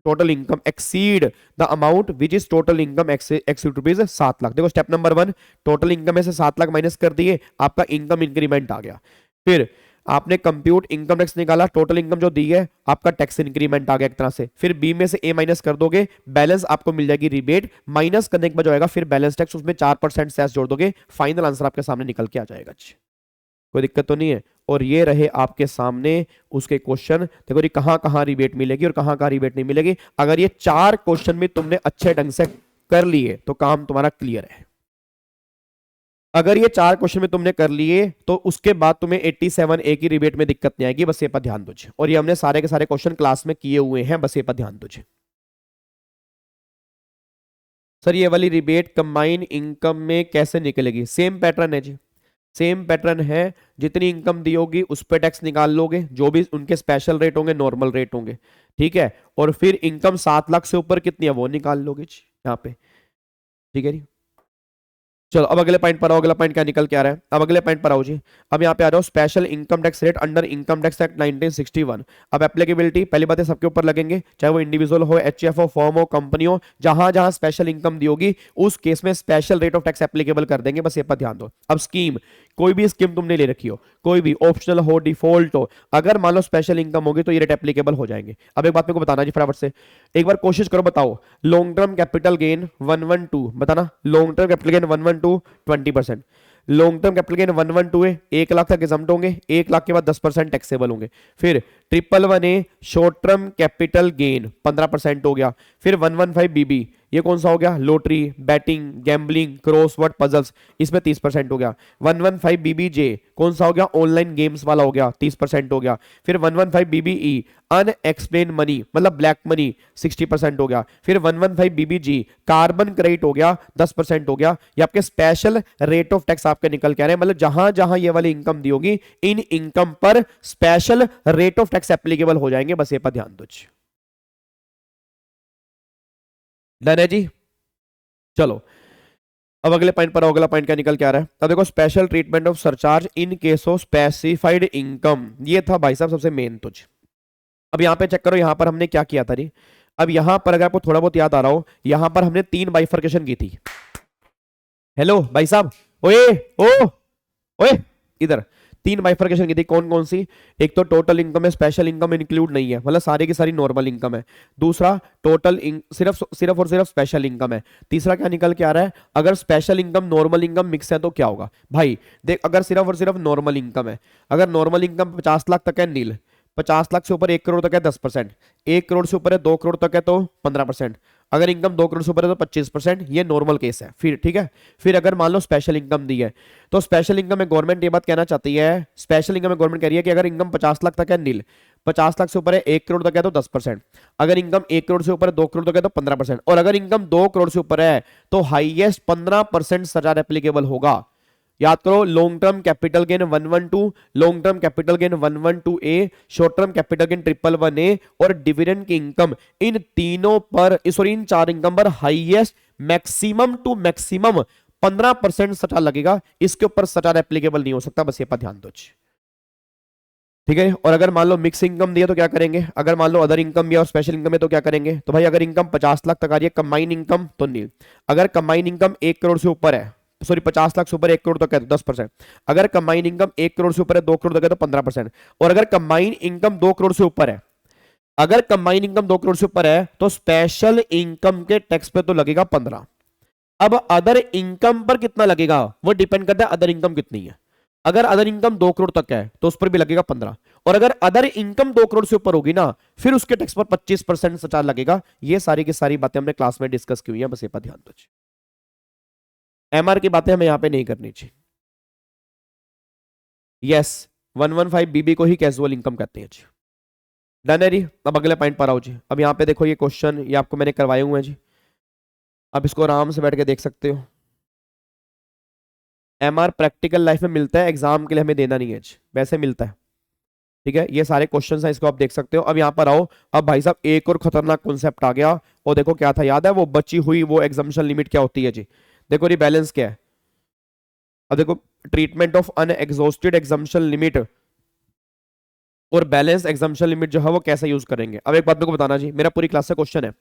total income exceed the amount which is total income exceed rupees 7 lakh. देखो स्टेप नंबर 1, टोटल इनकम में से 7 लाख माइनस कर दिए, आपका इनकम इंक्रीमेंट आ गया, फिर आपने कंप्यूट इनकम टैक्स निकाला, टोटल इनकम जो दी है आपका टैक्स इंक्रीमेंट आ गया एक तरह से, फिर बी में से ए माइनस कर दोगे, बैलेंस आपको मिल जाएगी रिबेट, माइनस करने के बाद जो आएगा फिर बैलेंस टैक्स, उसमें 4% सेस जोड़ दोगे, फाइनल आंसर आपके सामने निकल के आ जाएगा। कोई दिक्कत तो नहीं है? और ये रहे आपके सामने उसके क्वेश्चन। देखो जी कहां कहां रिबेट मिलेगी और कहां कहां रिबेट नहीं मिलेगी। अगर ये 4 क्वेश्चन भी तुमने अच्छे ढंग से कर लिए तो काम तुम्हारा क्लियर है। अगर ये 4 क्वेश्चन में तुमने कर लिए तो उसके बाद तुम्हें 87A की रिबेट में दिक्कत नहीं आएगी, बस ये पर ध्यान दो। और ये हमने सारे के सारे क्वेश्चन क्लास में किए हुए हैं, बस ये पर ध्यान दो। सर ये वाली रिबेट कंबाइन इनकम में कैसे निकलेगी? सेम पैटर्न है जी, सेम पैटर्न है, जितनी इनकम दी होगी उस पर टैक्स निकाल लोगे, जो भी उनके स्पेशल रेट होंगे नॉर्मल रेट होंगे, ठीक है, और फिर इनकम 7 लाख से ऊपर कितनी है वो निकाल लोगे यहाँ पे, ठीक है जी। चलो अब अगले पॉइंट पर आओ, अगला पॉइंट क्या निकल के आ रहा है, अब अगले पॉइंट पर आओ जी। अब यहाँ पे आ जाओ, special income tax rate under income tax act 1961। अब एप्लीकेबिलिटी पहली बात है सबके ऊपर लगेंगे, चाहे वो इंडिविजुअल हो, एचएफ हो, फर्म हो, कंपनी हो, जहां जहां स्पेशल इनकम दी होगी उस केस में special rate of tax applicable कर देंगे, बस ये पर ध्यान दो। अब स्कीम, कोई भी स्कीम तुमने ले रखी हो, कोई भी ऑप्शनल हो, डिफॉल्ट हो, अगर मान लो स्पेशल इनकम होगी तो ये रेट एप्लीकेबल हो जाएंगे। अब एक बात मेरे को बताना जी फटाफट से, एक बार कोशिश करो, बताओ लॉन्ग टर्म कैपिटल गेन 112, बताना long term capital gain 112 20%, long term capital gain 112 है, 1 लाख तक एग्जम्प्ट होंगे, 1 लाख के बाद 10% टैक्सेबल होंगे। फिर 111A short term capital gain 15% हो गया। फिर 115BB ये कौन सा हो गया? Lottery, batting, gambling, crossword puzzles, इसमें 30% हो गया। 115BBJ कौन सा हो गया? ऑनलाइन गेम्स वाला हो गया, 30% हो गया। फिर 115BBE अनएक्सप्लेन मनी मतलब ब्लैक मनी 60% हो गया। फिर 115BBG कार्बन क्रेडिट हो गया, 10% हो गया। ये आपके स्पेशल रेट ऑफ टैक्स आपके निकल के आ रहे हैं, मतलब जहां जहां ये वाली इनकम दी होगी इन इनकम पर special rate of tax applicable हो जाएंगे, बस ये पर ध्यान दो। डन है जी। चलो अब अगले पॉइंट पर, अगला पॉइंट क्या निकल के आ रहा है, अब देखो special treatment of surcharge in case of specified income, ये था भाई साहब सबसे मेन तुझ। अब यहां पे चेक करो, यहां पर हमने क्या किया था जी। अब यहां पर अगर आपको थोड़ा बहुत याद आ रहा हो, यहां पर हमने 3 बाइफर्केशन की थी। हेलो भाई साहब, ओए ओ ओए इधर 3 बाइफर्केशन की थी, कौन कौन सी? एक तो टोटल इनकम है, स्पेशल इनकम इंक्लूड नहीं है, मतलब सारी की सारी नॉर्मल इनकम है। दूसरा टोटल सिर्फ और सिर्फ स्पेशल इनकम है। तीसरा क्या निकल के आ रहा है, अगर special income normal income mix है तो क्या होगा भाई? देख अगर सिर्फ और सिर्फ नॉर्मल इनकम है, अगर नॉर्मल इनकम 50 लाख तक है नील, 50 लाख से ऊपर 1 करोड़ तक है 10%, 1 करोड़ से ऊपर है 2 करोड़ तक है तो 15%, अगर इनकम 2 करोड़ से ऊपर है तो 25%, ये नॉर्मल केस है। फिर ठीक है, फिर अगर मान लो स्पेशल इनकम दी है तो स्पेशल इनकम में गवर्नमेंट ये बात कहना चाहती है, स्पेशल इनकम में गवर्नमेंट कह रही है कि अगर इनकम 50 लाख तक है नील, 50 लाख से ऊपर है 1 करोड़ तक है तो 10%, अगर इनकम 1 करोड़ से ऊपर है 2 करोड़ तक है तो 15%, और अगर इनकम 2 करोड़ से ऊपर है तो हाईएस्ट 15% सरचार्ज एप्लीकेबल होगा। याद करो, long term capital gain 112, long term capital gain 112A, short term capital gain 111A और डिविडेंड की इनकम, इन तीनों पर, सॉरी इन चार इनकम पर हाईएस्ट मैक्सिमम टू मैक्सिमम 15% सटा लगेगा। इसके ऊपर सटा एप्लीकेबल नहीं हो सकता, बस ये पर ध्यान दो। ठीक है। और अगर मान लो मिक्स इनकम दिया तो क्या करेंगे, अगर मान लो अदर इनकम दिया और स्पेशल इनकम है तो क्या करेंगे, तो भाई अगर इनकम 50 लाख तक आ रही है कंबाइन इनकम तो नील, अगर कंबाइन इनकम 1 करोड़ से ऊपर है, सॉरी 50 लाख से ऊपर 1 करोड़ तक है तो 10%, अगर कंबाइन इनकम 1 करोड़ से ऊपर है 2 करोड़ तक है तो 15%, और अगर कंबाइन इनकम 2 करोड़ से ऊपर है, अगर कंबाइन इनकम 2 करोड़ से ऊपर है तो स्पेशल इनकम के टैक्स पे तो लगेगा 15। अब अदर इनकम पर कितना लगेगा वो डिपेंड करता है अदर इनकम कितनी है। अगर अदर इनकम 2 करोड़ तक है तो उस पर भी लगेगा 15, और अगर अदर इनकम 2 करोड़ से ऊपर होगी ना फिर उसके टैक्स पर 25% सचार लगेगा। ये सारी की सारी बातें हमने क्लास में डिस्कस की हुई है, बस ये पर ध्यान दो। एमआर की बातें हमें यहां पे नहीं करनी चाहिए। यस 115BB को ही कैजुअल इनकम कहते हैं जी। डन है जी। अब अगले पॉइंट पर आओ जी। अब यहां पे देखो ये क्वेश्चन ये आपको मैंने करवाए हुए हैं जी, अब इसको आराम से बैठ के देख सकते हो। एमआर प्रैक्टिकल लाइफ में मिलता है, एग्जाम के लिए हमें देना नहीं है, वैसे मिलता है। ठीक है, ये सारे क्वेश्चंस हैं, इसको आप देख सकते हो। अब यहाँ पर आओ, अब भाई साहब एक और खतरनाक कॉन्सेप्ट आ गया, और देखो क्या था, याद है वो बची हुई वो एग्जम्पशन लिमिट क्या होती है जी। देखो रिबैलेंस क्या है, अब देखो treatment of unexhausted exemption limit और बैलेंस एग्जम्पशन लिमिट जो है वो कैसे यूज करेंगे। अब एक बात मेरे को बताना जी, मेरा पूरी क्लास से क्वेश्चन है।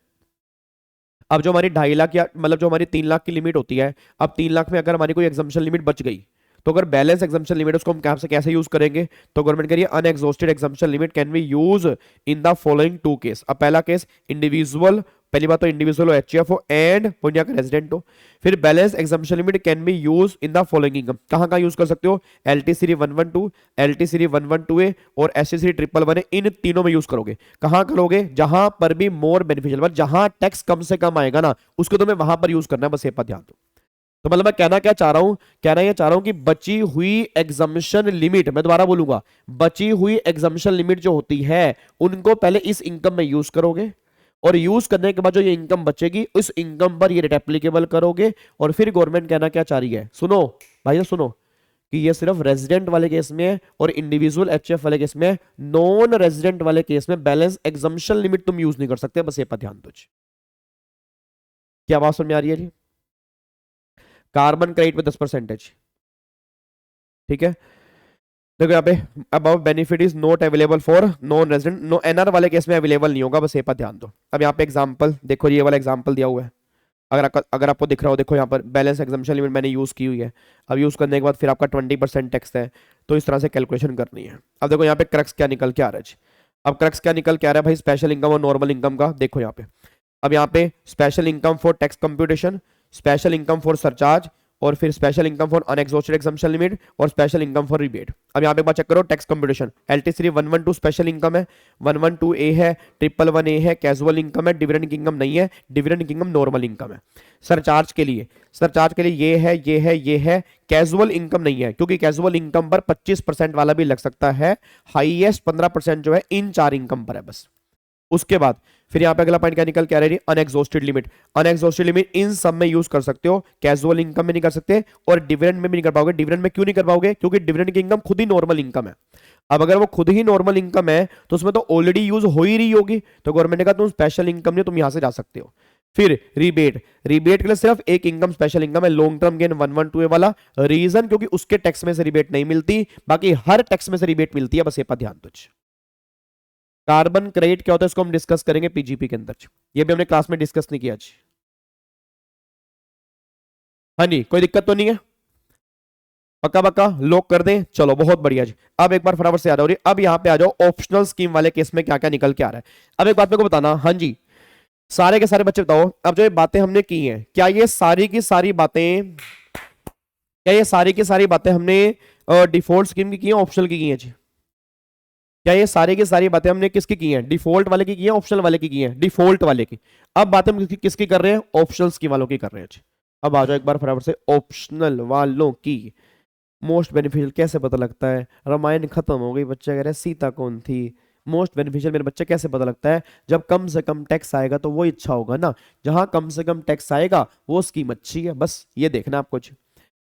अब जो हमारी 2.5 लाख या मतलब जो हमारी 3 लाख की लिमिट होती है, अब 3 लाख में अगर हमारी कोई एग्जम्पशन लिमिट बच गई तो अगर बैलेंस एग्जम्पशन लिमिट उसको हम कैप से कैसे यूज करेंगे, तो गवर्नमेंट कह रही है unexhausted exemption limit can be use in the following 2 case. अब पहला केस इंडिविजुअल, पहली बात तो इंडिविजुअल हो, एचएफ हो एंड पुण्या का रेजिडेंट हो। फिर balance exemption limit can be use in the following income, कहां कहां यूज कर सकते हो, LT series 112, LT series 112A और एसटी सीरीज 111A, इन तीनों में यूज करोगे। कहां करोगे, जहां पर भी मोर बेनिफिशियल, मतलब जहां टैक्स कम से कम आएगा ना उसको तुम्हें वहां पर यूज करना है, बस ये पर ध्यान दो। तो मतलब मैं कहना क्या चाह रहा हूं, कहना ये चाह रहा हूं कि बची हुई एग्जम्पशन लिमिट, मैं दोबारा बोलूंगा, बची हुई एग्जम्पशन लिमिट जो होती है उनको पहले इस इनकम में यूज करोगे, और यूज करने के बाद जो ये इनकम बचेगी उस इनकम पर ये रेट एप्लीकेबल करोगे। और फिर गवर्नमेंट कहना क्या चाह रही है, सुनो भाई सुनो, कि ये सिर्फ रेजिडेंट वाले केस में है और इंडिविजुअल एचएफ वाले केस में, नॉन रेजिडेंट वाले केस में बैलेंस एग्जम्पशन लिमिट तुम यूज नहीं कर सकते, बस ये पर ध्यान दो। क्या बात समझ में आ रही है जी। कार्बन क्रेडिट पे 10%, ठीक है। देखो यहाँ पे above benefit is not available for non resident, no NR वाले केस में अवेलेबल नहीं होगा, बस ये पर ध्यान दो। अब यहाँ पे एग्जांपल देखो, ये वाला एग्जांपल दिया हुआ है, अगर आपको दिख रहा हो, देखो यहाँ पर बैलेंस एग्जम्पशन लिमिट मैंने यूज की हुई है। अब यूज करने के बाद फिर आपका 20% टैक्स है, तो इस तरह से कैलकुलेशन करनी है। अब देखो यहाँ पे क्रक्स क्या निकल के आ रहा है। अब क्रक्स क्या निकल के आ रहा है भाई, स्पेशल इनकम और नॉर्मल इनकम का। देखो यहाँ पे, अब यहाँ पे special income for tax computation, special income for surcharge, और फिर special income for unexhausted exemption limit और स्पेशल इनकम फॉर रिबेट। अब यहाँ पे एक बार चेक करो, tax computation LT series 112 special income है, 112A है, 111A है, कैजुअल इनकम है, डिविडेंड इनकम नहीं है, डिविडेंड इनकम नॉर्मल इनकम है। सरचार्ज के लिए ये है, ये है, ये है, कैजुअल इनकम नहीं है, क्योंकि कैजुअल इनकम पर 25% वाला भी लग सकता है, हाईएस्ट 15% जो है इन 4 इनकम पर है बस। उसके बाद फिर यहां पे अगला पॉइंट क्या निकल के आ रही है, unexhausted limit. Unexhausted limit in सब में यूज कर सकते हो, कैजुअल इनकम में नहीं कर सकते और डिविडेंड में भी नहीं कर पाओगे। डिविडेंड में क्यों नहीं कर पाओगे, क्योंकि डिविडेंड की इनकम खुद ही नॉर्मल इनकम है। अब अगर वो खुद ही नॉर्मल इनकम है तो उसमें तो ऑलरेडी यूज हो ही रही होगी, तो गवर्नमेंट ने कहा तुम स्पेशल इनकम नहीं, तुम यहां से जा सकते हो। फिर रिबेट, रिबेट के लिए सिर्फ एक इनकम स्पेशल इनकम है, लॉन्ग टर्म गेन 112A वाला। रीजन क्योंकि उसके टैक्स में से रिबेट नहीं मिलती, बाकी हर टैक्स में से रिबेट मिलती है, बस ये पर ध्यान दो। कार्बन क्रेडिट क्या होता है इसको हम डिस्कस करेंगे पीजीपी के अंदर, ये भी हमने क्लास में डिस्कस नहीं किया आज। हाँ जी, कोई दिक्कत तो नहीं है, पक्का पक्का लॉक कर दें, चलो बहुत बढ़िया जी। अब एक बार फटाफट से याद हो रही, अब यहां पे आ जाओ ऑप्शनल स्कीम वाले केस में क्या क्या निकल के आ रहा है। अब एक बात मेरे को बताना, हाँ जी सारे के सारे बच्चे बताओ, अब जो ये बातें हमने की हैं, क्या ये सारी की सारी बातें, क्या ये सारी की सारी बातें हमने डिफॉल्ट स्कीम की हैं, ऑप्शनल की हैं जी? क्या ये सारी की सारी बातें हमने किसकी की हैं, डिफॉल्ट वाले की हैं, ऑप्शनल वाले की हैं? डिफॉल्ट वाले की। अब बातें हम किसकी कर रहे हैं, ऑप्शनल स्कीम वालों की कर रहे हैं। अब आ जाओ एक बार फटाफट से, ऑप्शनल वालों की मोस्ट बेनिफिशियल कैसे पता लगता है, रामायण खत्म हो गई, बच्चे कह रहे हैं सीता कौन थी। मोस्ट बेनिफिशियल मेरे बच्चे कैसे पता लगता है, जब कम से कम टैक्स आएगा तो वो इच्छा होगा ना, जहां कम से कम टैक्स आएगा वो स्कीम अच्छी है, बस ये देखना आप कुछ।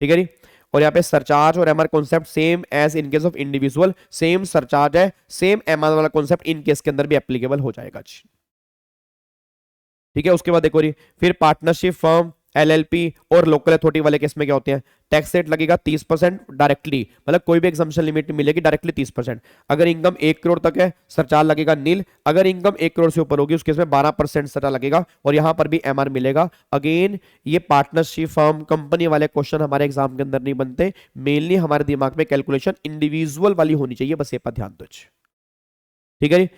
ठीक है जी। और यहाँ पे सरचार्ज और MR concept same as in case of individual, same surcharge है, सेम एमआर वाला कॉन्सेप्ट इन केस के अंदर भी एप्लीकेबल हो जाएगा जी। ठीक है, उसके बाद देखो जी, फिर पार्टनरशिप फर्म, एलएलपी और लोकल अथॉरिटी वाले केस में क्या होते हैं, टैक्स रेट लगेगा 30% डायरेक्टली, मतलब कोई भी एग्जम्पशन लिमिट नहीं मिलेगी, डायरेक्टली 30%। अगर इनकम 1 करोड़ तक है सरचार्ज लगेगा नील, अगर इनकम 1 करोड़ से ऊपर होगी उस केस में 12% सरचार्ज लगेगा, और यहां पर भी एमआर मिलेगा। अगेन ये पार्टनरशिप फर्म कंपनी वाले क्वेश्चन हमारे एग्जाम के अंदर नहीं बनते, मेनली हमारे दिमाग में कैलकुलेशन इंडिविजुअल वाली होनी चाहिए, बस ये पर ध्यान दो। ठीक है जी।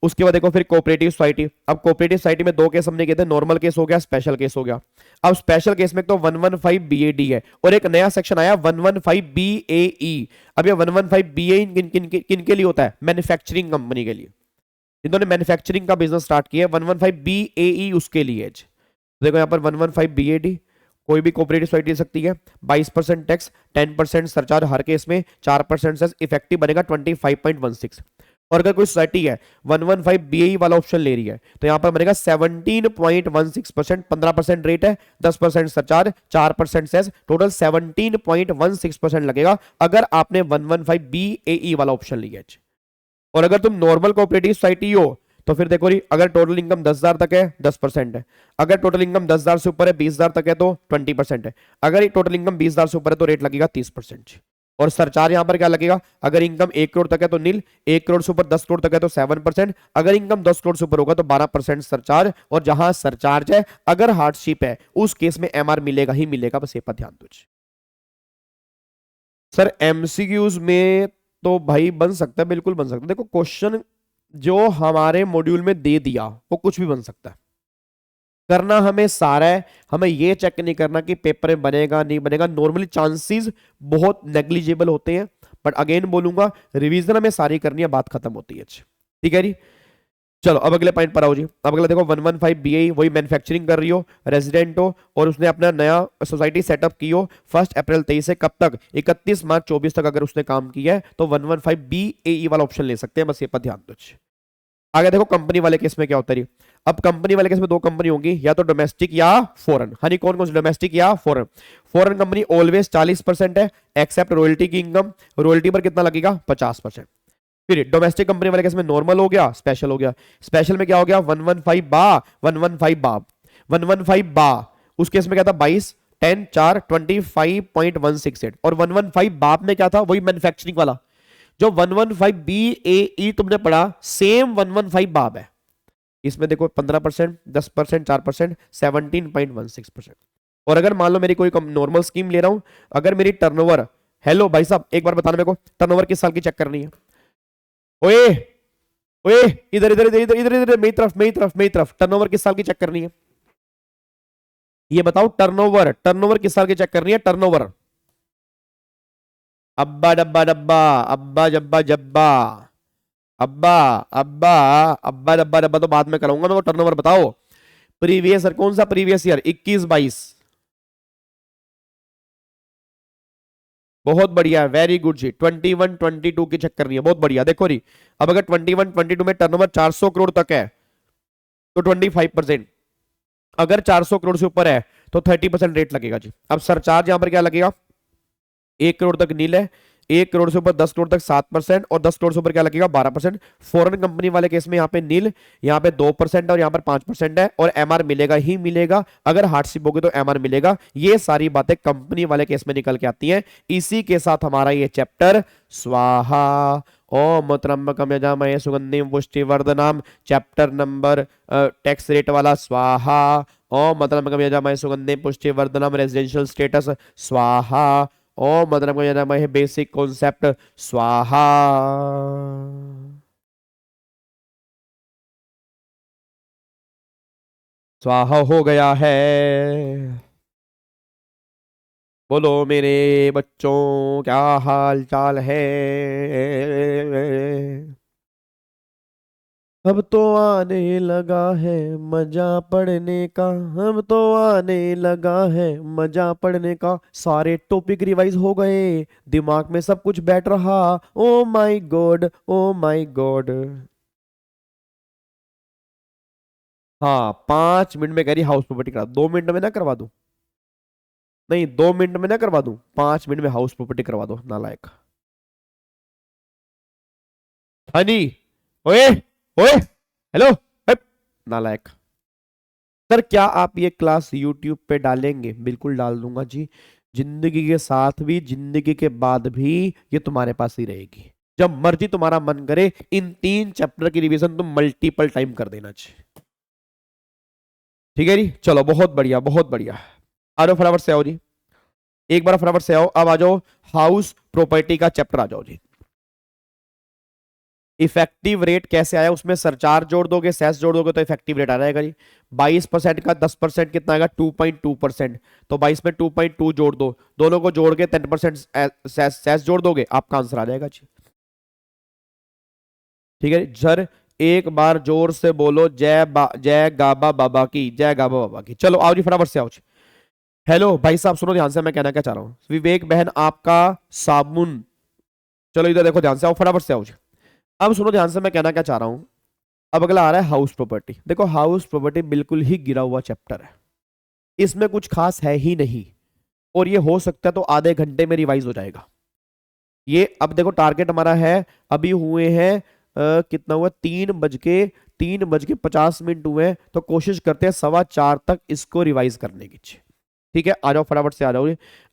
उसके बाद देखो फिर कोऑपरेटिव सोसाइटी। अब कोऑपरेटिव सोसाइटी में दो केस हमने किए थे, नॉर्मल केस हो गया, स्पेशल केस हो गया। अब स्पेशल केस में तो 115 बीएडी है और एक नया सेक्शन आया 115 बीएई। अब ये 115 बीएई किन किन किन के लिए होता है, मैन्युफैक्चरिंग कंपनी के लिए, जिन्होंने मैन्युफैक्चरिंग का बिजनेस स्टार्ट किया है। 115 बीएई उसके लिए है। देखो यहाँ पर 115 बीएडी कोई भी कोऑपरेटिव सोसाइटी दे सकती है, 22% टैक्स, 10% सरचार्ज हर केस में, 4% सेस, इफेक्टिव बनेगा 25.16। और अगर कोई सोसाइटी है 115 बीई वाला ऑप्शन ले रही है तो यहां पर बनेगा 17.16%, 15% रेट है, 10% सरचार्ज, 4% सेस, टोटल 17.16% लगेगा अगर आपने 115 बीएई वाला ऑप्शन लिया है। और अगर तुम नॉर्मल कोऑपरेटिव सोसाइटी हो तो फिर देखो री, अगर टोटल इनकम 10,000 तक है 10% है, अगर टोटल इनकम 10,000 से ऊपर है 20,000 तक है तो 20% है, अगर टोटल इनकम 20,000 से ऊपर है तो रेट लगेगा 30%। और सरचार्ज यहां पर क्या लगेगा, अगर इनकम 1 करोड़ तक है तो नील, 1 करोड़ से ऊपर 10 करोड़ तक है तो 7%, अगर इनकम 10 करोड़ से ऊपर होगा तो 12% सरचार्ज। और जहां सरचार्ज है अगर हार्डशिप है उस केस में एमआर मिलेगा ही मिलेगा, बस ये पर ध्यान दो। सर एमसीक्यूज में तो भाई बन सकता है, बिल्कुल बन सकता है। देखो क्वेश्चन जो हमारे मॉड्यूल में दे दिया वो कुछ भी बन सकता है, करना हमें सारा है, हमें ये चेक नहीं करना कि पेपर में बनेगा नहीं बनेगा। नॉर्मली चांसेस बहुत नेग्लिजिबल होते हैं, बट अगेन बोलूंगा रिवीजन हमें सारी करनी है, बात खत्म होती है। ठीक है जी। चलो अब अगले पॉइंट पर आओ जी। अब अगला देखो 115 बीए, वही मैन्युफैक्चरिंग कर रही हो, रेजिडेंट हो और उसने अपना नया सोसाइटी सेटअप की हो 1 अप्रैल 23 से कब तक, 31 मार्च 24 तक अगर उसने काम किया है तो 115 बीएई वाला ऑप्शन ले सकते हैं, बस ये पर ध्यान दो। आगे देखो कंपनी वाले केस में क्या होता है। अब कंपनी वाले केस में दो कंपनी होंगी, या तो डोमेस्टिक या फॉरेन। हनी कौन कौन सी, डोमेस्टिक या फॉरेन। फॉरेन कंपनी ऑलवेज 40% है एक्सेप्ट रॉयल्टी की इनकम, रॉयल्टी पर कितना लगेगा 50%। फिर डोमेस्टिक कंपनी वाले केस में नॉर्मल हो गया, स्पेशल हो गया। स्पेशल में क्या हो गया 115 बा 115 बा 115 बा, उस केस में क्या था 22 10 4 25.168। और 115 बाप में क्या था, वही मैन्युफैक्चरिंग वाला जो 115 बी ए तुमने पढ़ा, सेम 115 बाब है। इसमें देखो 15%, 10%, 4%, 17.16%। और अगर मान लो मेरी कोई नॉर्मल स्कीम ले रहा हूं, अगर मेरी टर्नओवर, हेलो भाई साहब एक बार बताना मेरे को, टर्नओवर किस साल की चेक करनी है। ओए ओए, इधर इधर इधर इधर इधर इधर, मेरी तरफ मेरी तरफ मेरी तरफ, टर्नओवर किस साल की चेक करनी है, ये बताओ। टर्नओवर टर्नओवर किस साल की चेक करनी है, टर्नओवर। अब्बा डब्बा डब्बा, अब्बा जब्बा जब्बा, अब्बा अब्बा, अब्बा डब्बा डब्बा तो बाद में कराऊंगा, मेरे को टर्नओवर बताओ। प्रीवियस ईयर, कौन सा प्रीवियस ईयर, 21-22। बहुत बढ़िया है, वेरी गुड जी। 21-22 की चेक करनी है, बहुत बढ़िया। देखो री, अब अगर 21-22 में टर्नओवर 400 करोड़ तक है तो 25%, अगर 400 करोड़ से ऊपर है तो 30% रेट लगेगा जी। अब सरचार्ज यहां पर क्या लगेगा, 1 करोड़ तक नील है, 1 करोड़ से ऊपर 10 करोड़ तक 7%, और 10 करोड़ से ऊपर क्या लगेगा 12%। फॉरेन कंपनी वाले केस में यहाँ पे नील, यहाँ पे 2% और यहाँ पर 5% है, और एमआर मिलेगा ही मिलेगा, अगर हार्डशिप होगी तो एमआर मिलेगा। ये सारी बातें कंपनी वाले केस में निकल के आती हैं। इसी के साथ हमारा ये चैप्टर स्वाहा ओम त्र्यंबकम यजामहे सुगंधिम पुष्टिवर्धनम, चैप्टर नंबर टैक्स रेट वाला स्वाहा, ओम त्र्यंबकम यजामहे सुगंधिम पुष्टिवर्धनम, रेजिडेंशियल स्टेटस स्वाहा, ओम त्र्यंबकम यजामहे बेसिक कॉन्सेप्ट स्वाहा। स्वाहा हो गया है। बोलो मेरे बच्चों क्या हाल चाल है। अब तो आने लगा है मजा पढ़ने का, अब तो आने लगा है मजा पढ़ने का। सारे टॉपिक रिवाइज हो गए, दिमाग में सब कुछ बैठ रहा। Oh my God, oh my God. हाँ 5 मिनट में कह रही हाउस प्रॉपर्टी करा, 2 मिनट में ना करवा दूं। नहीं 2 मिनट में ना करवा दूं, 5 मिनट में हाउस प्रॉपर्टी करवा दो नालायक। हाँ जी, ओए ओए हेलो, नालायक। सर क्या आप ये क्लास यूट्यूब पे डालेंगे? बिल्कुल डाल दूंगा जी। जिंदगी के साथ भी, जिंदगी के बाद भी ये तुम्हारे पास ही रहेगी। जब मर्जी तुम्हारा मन करे, इन 3 चैप्टर की रिवीजन तुम मल्टीपल टाइम कर देना चाहिए। ठीक है जी, चलो बहुत बढ़िया बहुत बढ़िया। आ जाओ फटाफट से आओ जी, एक बार फटाफट से आओ। अब आ जाओ हाउस प्रॉपर्टी का चैप्टर, आ जाओ जी। इफेक्टिव रेट कैसे आया? उसमें सरचार्ज जोड़ दोगे, सेस जोड़ दोगे तो इफेक्टिव रेट आ जाएगा जी। 22% का 10% कितना आएगा? 2.2%। तो 22 में 2.2 जोड़ दो, दोनों को जोड़ के 10% सेस जोड़ दोगे, आपका आंसर आ जाएगा जी। ठीक है सर, एक बार जोर से बोलो जय गाबा बाबा की, जय गाबा बाबा की। चलो आओ जी फटाफट से आओ जी। हेलो भाई साहब सुनो ध्यान से, मैं कहना क्या चाह रहा हूं। विवेक बहन आपका साबुन, चलो इधर देखो ध्यान से, आओ फटाफट से आओ जी। अब सुनो ध्यान से, मैं कहना क्या चाह रहा हूं। अब अगला आ रहा है हाउस प्रॉपर्टी। देखो हाउस प्रॉपर्टी बिल्कुल ही गिरा हुआ चैप्टर है, इसमें कुछ खास है ही नहीं, और ये हो सकता है तो आधे घंटे में रिवाइज हो जाएगा ये। अब देखो टारगेट हमारा है, अभी हुए हैं कितना हुआ, 3:50 हुए हैं, तो कोशिश करते हैं 4:15 तक इसको रिवाइज करने की। ठीक है, आ जाओ फटाफट से आ जाओ।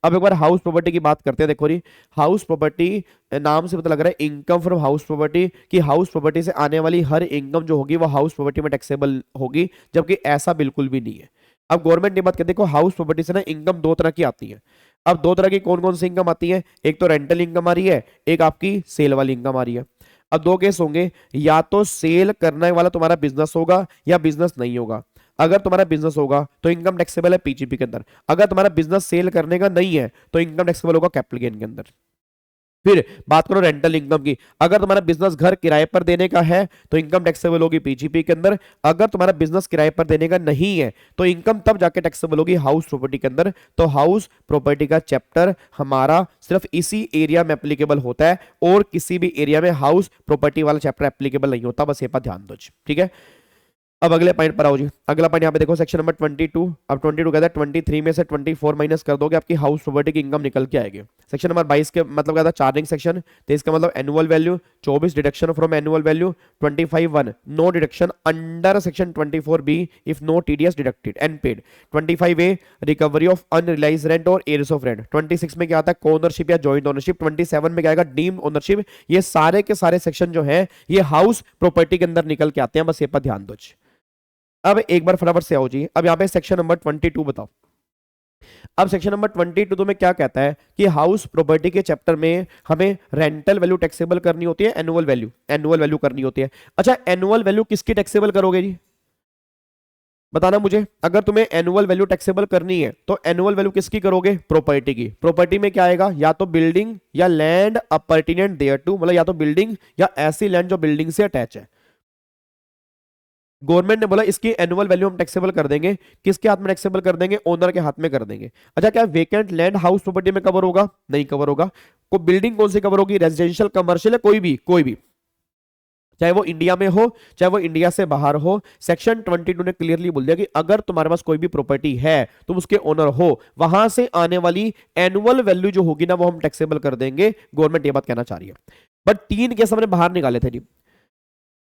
अब एक बार हाउस प्रॉपर्टी की बात करते हैं। देखो जी, हाउस प्रॉपर्टी नाम से पता लग रहा है इनकम फ्रॉम हाउस प्रॉपर्टी, कि हाउस प्रॉपर्टी से आने वाली हर इनकम जो होगी वो हाउस प्रॉपर्टी में टैक्सेबल होगी, जबकि ऐसा बिल्कुल भी नहीं है। अब गवर्नमेंट ने बात कर, देखो हाउस प्रॉपर्टी से ना इनकम 2 तरह की आती है। अब 2 तरह की कौन कौन सी इनकम आती है? एक तो रेंटल इनकम आ रही है, एक आपकी सेल वाली इनकम आ रही है। अब 2 केस होंगे, या तो सेल करने वाला तुम्हारा बिजनेस होगा या बिजनेस नहीं होगा। अगर तुम्हारा बिजनेस होगा तो इनकम टैक्सेबल है पीजीपी के अंदर, अगर तुम्हारा बिजनेस सेल करने का नहीं है तो इनकम टैक्सेबल होगा कैपिटल गेन के अंदर। फिर बात करो रेंटल इनकम की, अगर तुम्हारा बिजनेस घर किराए पर देने का है तो इनकम टैक्सेबल होगी पीजीपी के अंदर, अगर तुम्हारा बिजनेस किराए पर देने का नहीं है तो इनकम तब जाके टैक्सेबल होगी हाउस प्रॉपर्टी के अंदर। तो हाउस प्रॉपर्टी का चैप्टर हमारा सिर्फ इसी एरिया में एप्लीकेबल होता है, और किसी भी एरिया में हाउस प्रॉपर्टी वाला चैप्टर एप्लीकेबल नहीं होता, बस ये पर ध्यान दो। ठीक है, अब अगले पॉइंट पर आओ जी। अगला पॉइंट यहाँ पे देखो, सेक्शन नंबर 22। अब 22 कहता है 23 में से 24 माइनस कर दोगे, आपकी हाउस प्रॉपर्टी की इनकम निकल के आएगी। सेक्शन नंबर 22 के मतलब कहता है चार्जिंग सेक्शन, तो इसका मतलब annual value. 24 deduction from annual value. 25(1) no deduction under section 24B if no TDS deducted and paid. 25A recovery of unrealised rent और एरियर्स ऑफ रेंट। 26 में क्या आता है? को-ओनरशिप या जॉइंट ओनरशिप। 27 में क्या आएगा? Deemed ownership. ये सारे के सारे सेक्शन जो है ये हाउस प्रॉपर्टी के अंदर निकल के आते हैं, बस ये पर ध्यान दो। अब एक बार फटाफट से आओ जी, अब यहाँ पे सेक्शन नंबर 22 बताओ। अब सेक्शन नंबर 22 तो में क्या कहता है कि हाउस प्रॉपर्टी के चैप्टर में हमें रेंटल वैल्यू टैक्सेबल करनी होती है, एनुअल वैल्यू करनी होती है। अच्छा, एनुअल वैल्यू किसकी टैक्सेबल करोगे जी? बताना मुझे। अगर तुम्हें एनुअल वैल्यू टैक्सेबल करनी है तो एनुअल वैल्यू किसकी करोगे? प्रॉपर्टी की। प्रॉपर्टी में क्या आएगा? या तो बिल्डिंग या लैंड अपरटेनेंट देयर टू, मतलब या तो बिल्डिंग या ऐसी लैंड जो बिल्डिंग से अटैच है। गवर्नमेंट ने बोला इसकी एनुअल वैल्यू हम टैक्सेबल कर देंगे, किसके हाथ में टैक्सेबल कर देंगे? ओनर के हाथ में कर देंगे। अच्छा, क्या वेकेंट लैंड हाउस प्रॉपर्टी में कवर होगा? नहीं कवर होगा। को बिल्डिंग कौन सी कवर होगी? रेजिडेंशियल, कमर्शियल, कोई भी, चाहे वो इंडिया में हो चाहे वो इंडिया से बाहर हो। सेक्शन 22 ने क्लियरली बोल दिया कि अगर तुम्हारे पास कोई भी प्रॉपर्टी है, तुम उसके ओनर हो, वहां से आने वाली एनुअल वैल्यू जो होगी ना वो हम टैक्सेबल कर देंगे। गवर्नमेंट ये बात कहना चाह रही है। बट 3 केस हमने बाहर निकाले थे जी,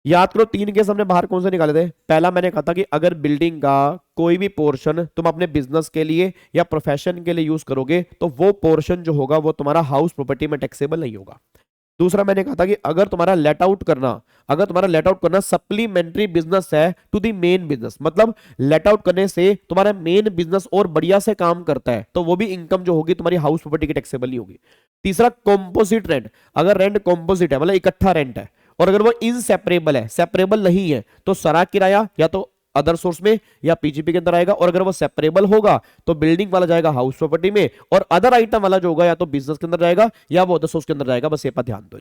याद करो 3 केस हमने बाहर कौन से निकाले थे? पहला मैंने कहा था कि अगर बिल्डिंग का कोई भी पोर्शन तुम अपने बिजनेस के लिए या प्रोफेशन के लिए यूज करोगे तो वो पोर्शन जो होगा वो तुम्हारा हाउस प्रॉपर्टी में टैक्सेबल नहीं होगा। दूसरा मैंने कहा था कि अगर तुम्हारा लेट आउट करना सप्लीमेंट्री बिजनेस है टू दी मेन बिजनेस, मतलब लेट आउट करने से तुम्हारा मेन बिजनेस और बढ़िया से काम करता है, तो वो भी इनकम जो होगी तुम्हारी हाउस प्रॉपर्टी की टैक्सेबल नहीं होगी। तीसरा कॉम्पोजिट रेंट, अगर रेंट कॉम्पोजिट है मतलब इकट्ठा रेंट है, और अगर वो इनसेपरेबल है, सेपरेबल नहीं है, तो सारा किराया या तो अदर सोर्स में या पीजीपी के अंदर आएगा, और अगर वो सेपरेबल होगा तो बिल्डिंग वाला जाएगा हाउस प्रॉपर्टी में, और अदर आइटम वाला जो होगा या तो बिजनेस के अंदर जाएगा या वो अदर सोर्स के अंदर जाएगा। बस ये पर ध्यान दो।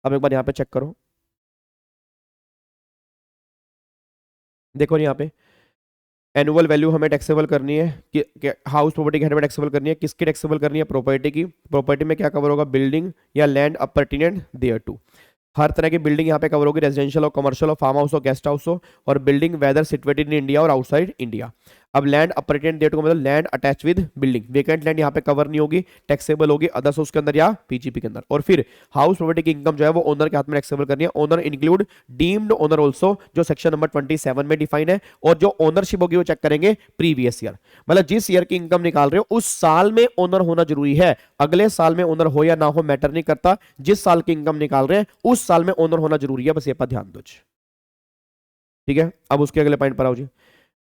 अब एक बार यहां पे चेक करो, देखो यहाँ पे एनुअल वैल्यू हमें टैक्सेबल करनी है कि हाउस प्रॉपर्टी की हमें टैक्सेबल करनी है, किसकी टैक्सेबल करनी है? प्रॉपर्टी की। प्रॉपर्टी में क्या कवर होगा? बिल्डिंग या लैंड अपरटेनेंट देयर टू। हर तरह की बिल्डिंग यहाँ पे कवर होगी, रेजिडेंशियल हो, कमर्शियल हो, फार्म हाउस हो, गेस्ट हाउस हो, और building whether situated in India or outside India. अब लैंड अपरेटेंट डेट को मतलब land attach with building, vacant land यहाँ पे कवर नहीं होगी, टैक्सेबल होगी अदर सोर्स के अंदर या पीजीपी के अंदर। और फिर हाउस प्रॉपर्टी की इनकम जो है वो ओनर के हाथ में टैक्सेबल करनी है। Owner include deemed owner also, जो सेक्शन नंबर 27 में डिफाइन है। और जो ओनरशिप होगी वो चेक करेंगे प्रीवियस ईयर, मतलब जिस ईयर की इनकम निकाल रहे हो उस साल में ओनर होना जरूरी है। अगले साल में ओनर हो या ना हो मैटर नहीं करता, जिस साल की इनकम निकाल रहे हैं उस साल में ओनर होना जरूरी है, बस ये पर ध्यान दो। ठीक है, अब उसके अगले पॉइंट पर आओ जी।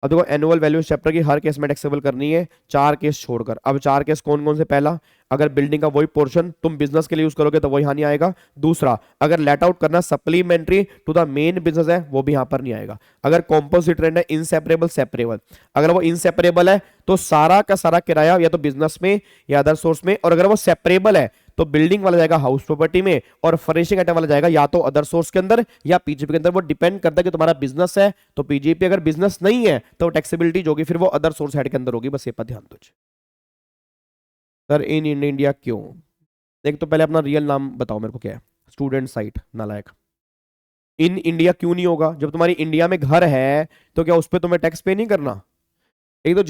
अब देखो एनुअल वैल्यू चैप्टर की हर केस में टैक्सेबल करनी है, 4 केस छोड़कर। अब 4 केस कौन कौन से? पहला, अगर बिल्डिंग का वही पोर्शन तुम बिजनेस के लिए यूज करोगे तो वही यहाँ नहीं आएगा। दूसरा, अगर लेट आउट करना supplementary to the main business है वो भी यहाँ पर नहीं आएगा। अगर कॉम्पोजिट रेंट है इनसेपरेबल सेपरेबल, अगर वो इनसेपरेबल है तो सारा का सारा किराया या तो बिजनेस में या अदर सोर्स में, और अगर वो सेपरेबल है तो बिल्डिंग वाला जाएगा हाउस प्रॉपर्टी में और फर्निशिंग आइटम वाला जाएगा या तो अदर सोर्स के अंदर या पीजीपी के अंदर। वो डिपेंड करता है कि तुम्हारा बिजनेस है तो पीजीपी, अगर बिजनेस नहीं है तो टैक्सेबिलिटी जो होगी फिर वो अदर सोर्स हेड के अंदर होगी, बस ये पर ध्यान दो। सर इन इंडिया क्यों? एक तो पहले अपना रियल नाम बताओ मेरे को, क्या है? स्टूडेंट साइट, नालायक। इन इंडिया क्यों नहीं होगा? जब तुम्हारी इंडिया में घर है तो क्या उस पर तुम्हें टैक्स पे नहीं करना? एक तो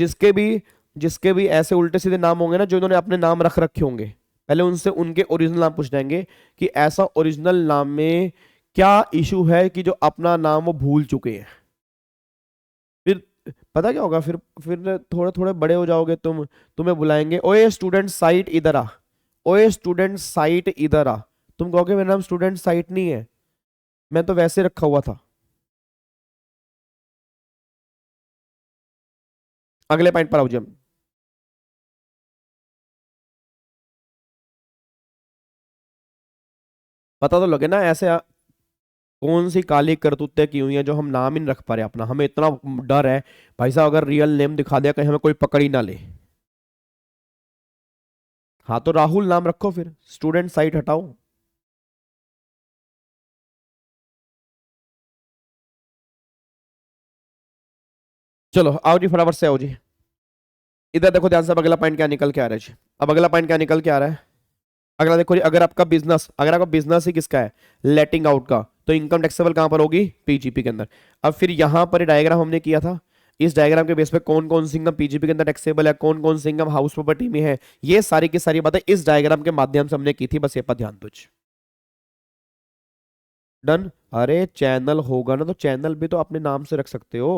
जिसके भी ऐसे उल्टे सीधे नाम होंगे ना, जो इन्होंने अपने नाम रख रखे होंगे, पहले उनसे उनके ओरिजिनल नाम पूछ जाएंगे कि ऐसा ओरिजिनल नाम में क्या इशू है कि जो अपना नाम वो भूल चुके हैं। फिर पता क्या होगा, फिर थोड़े थोड़े बड़े हो जाओगे तुम्हें बुलाएंगे, ओए स्टूडेंट साइट इधर आ, ओए स्टूडेंट साइट इधर आ। तुम कहोगे मेरा नाम स्टूडेंट साइट नहीं है, मैं तो वैसे रखा हुआ था। अगले पॉइंट पर आओ जी। हम पता तो लगे ना ऐसे कौन सी काली करतूतें की हुई हैं जो हम नाम ही नहीं रख पा रहे अपना। हमें इतना डर है भाई साहब, अगर रियल नेम दिखा दिया कहीं हमें कोई पकड़ ही ना ले। हाँ तो राहुल नाम रखो, फिर स्टूडेंट साइट हटाओ। चलो आओ जी, फटाफट से आओ जी। इधर देखो ध्यान से, अब अगला पॉइंट क्या निकल के आ रहा है जी। अब अगला पॉइंट क्या निकल के आ रहा है? अगला देखो जी, अगर आपका बिजनेस ही किसका है? लेटिंग आउट का, तो इनकम टैक्सेबल कहां पर होगी? पीजीपी के अंदर। अब फिर यहां पर डायग्राम हमने किया था, इस डायग्राम के बेस पे कौन कौन सी इनकम पीजीपी के अंदर टैक्सेबल है, कौन कौन सी इनकम हाउस प्रॉपर्टी में है, ये सारी की सारी बातें इस डायग्राम के माध्यम से हमने की थी, बस ये पर ध्यान दो। डन। अरे चैनल होगा ना तो चैनल भी तो अपने नाम से रख सकते हो।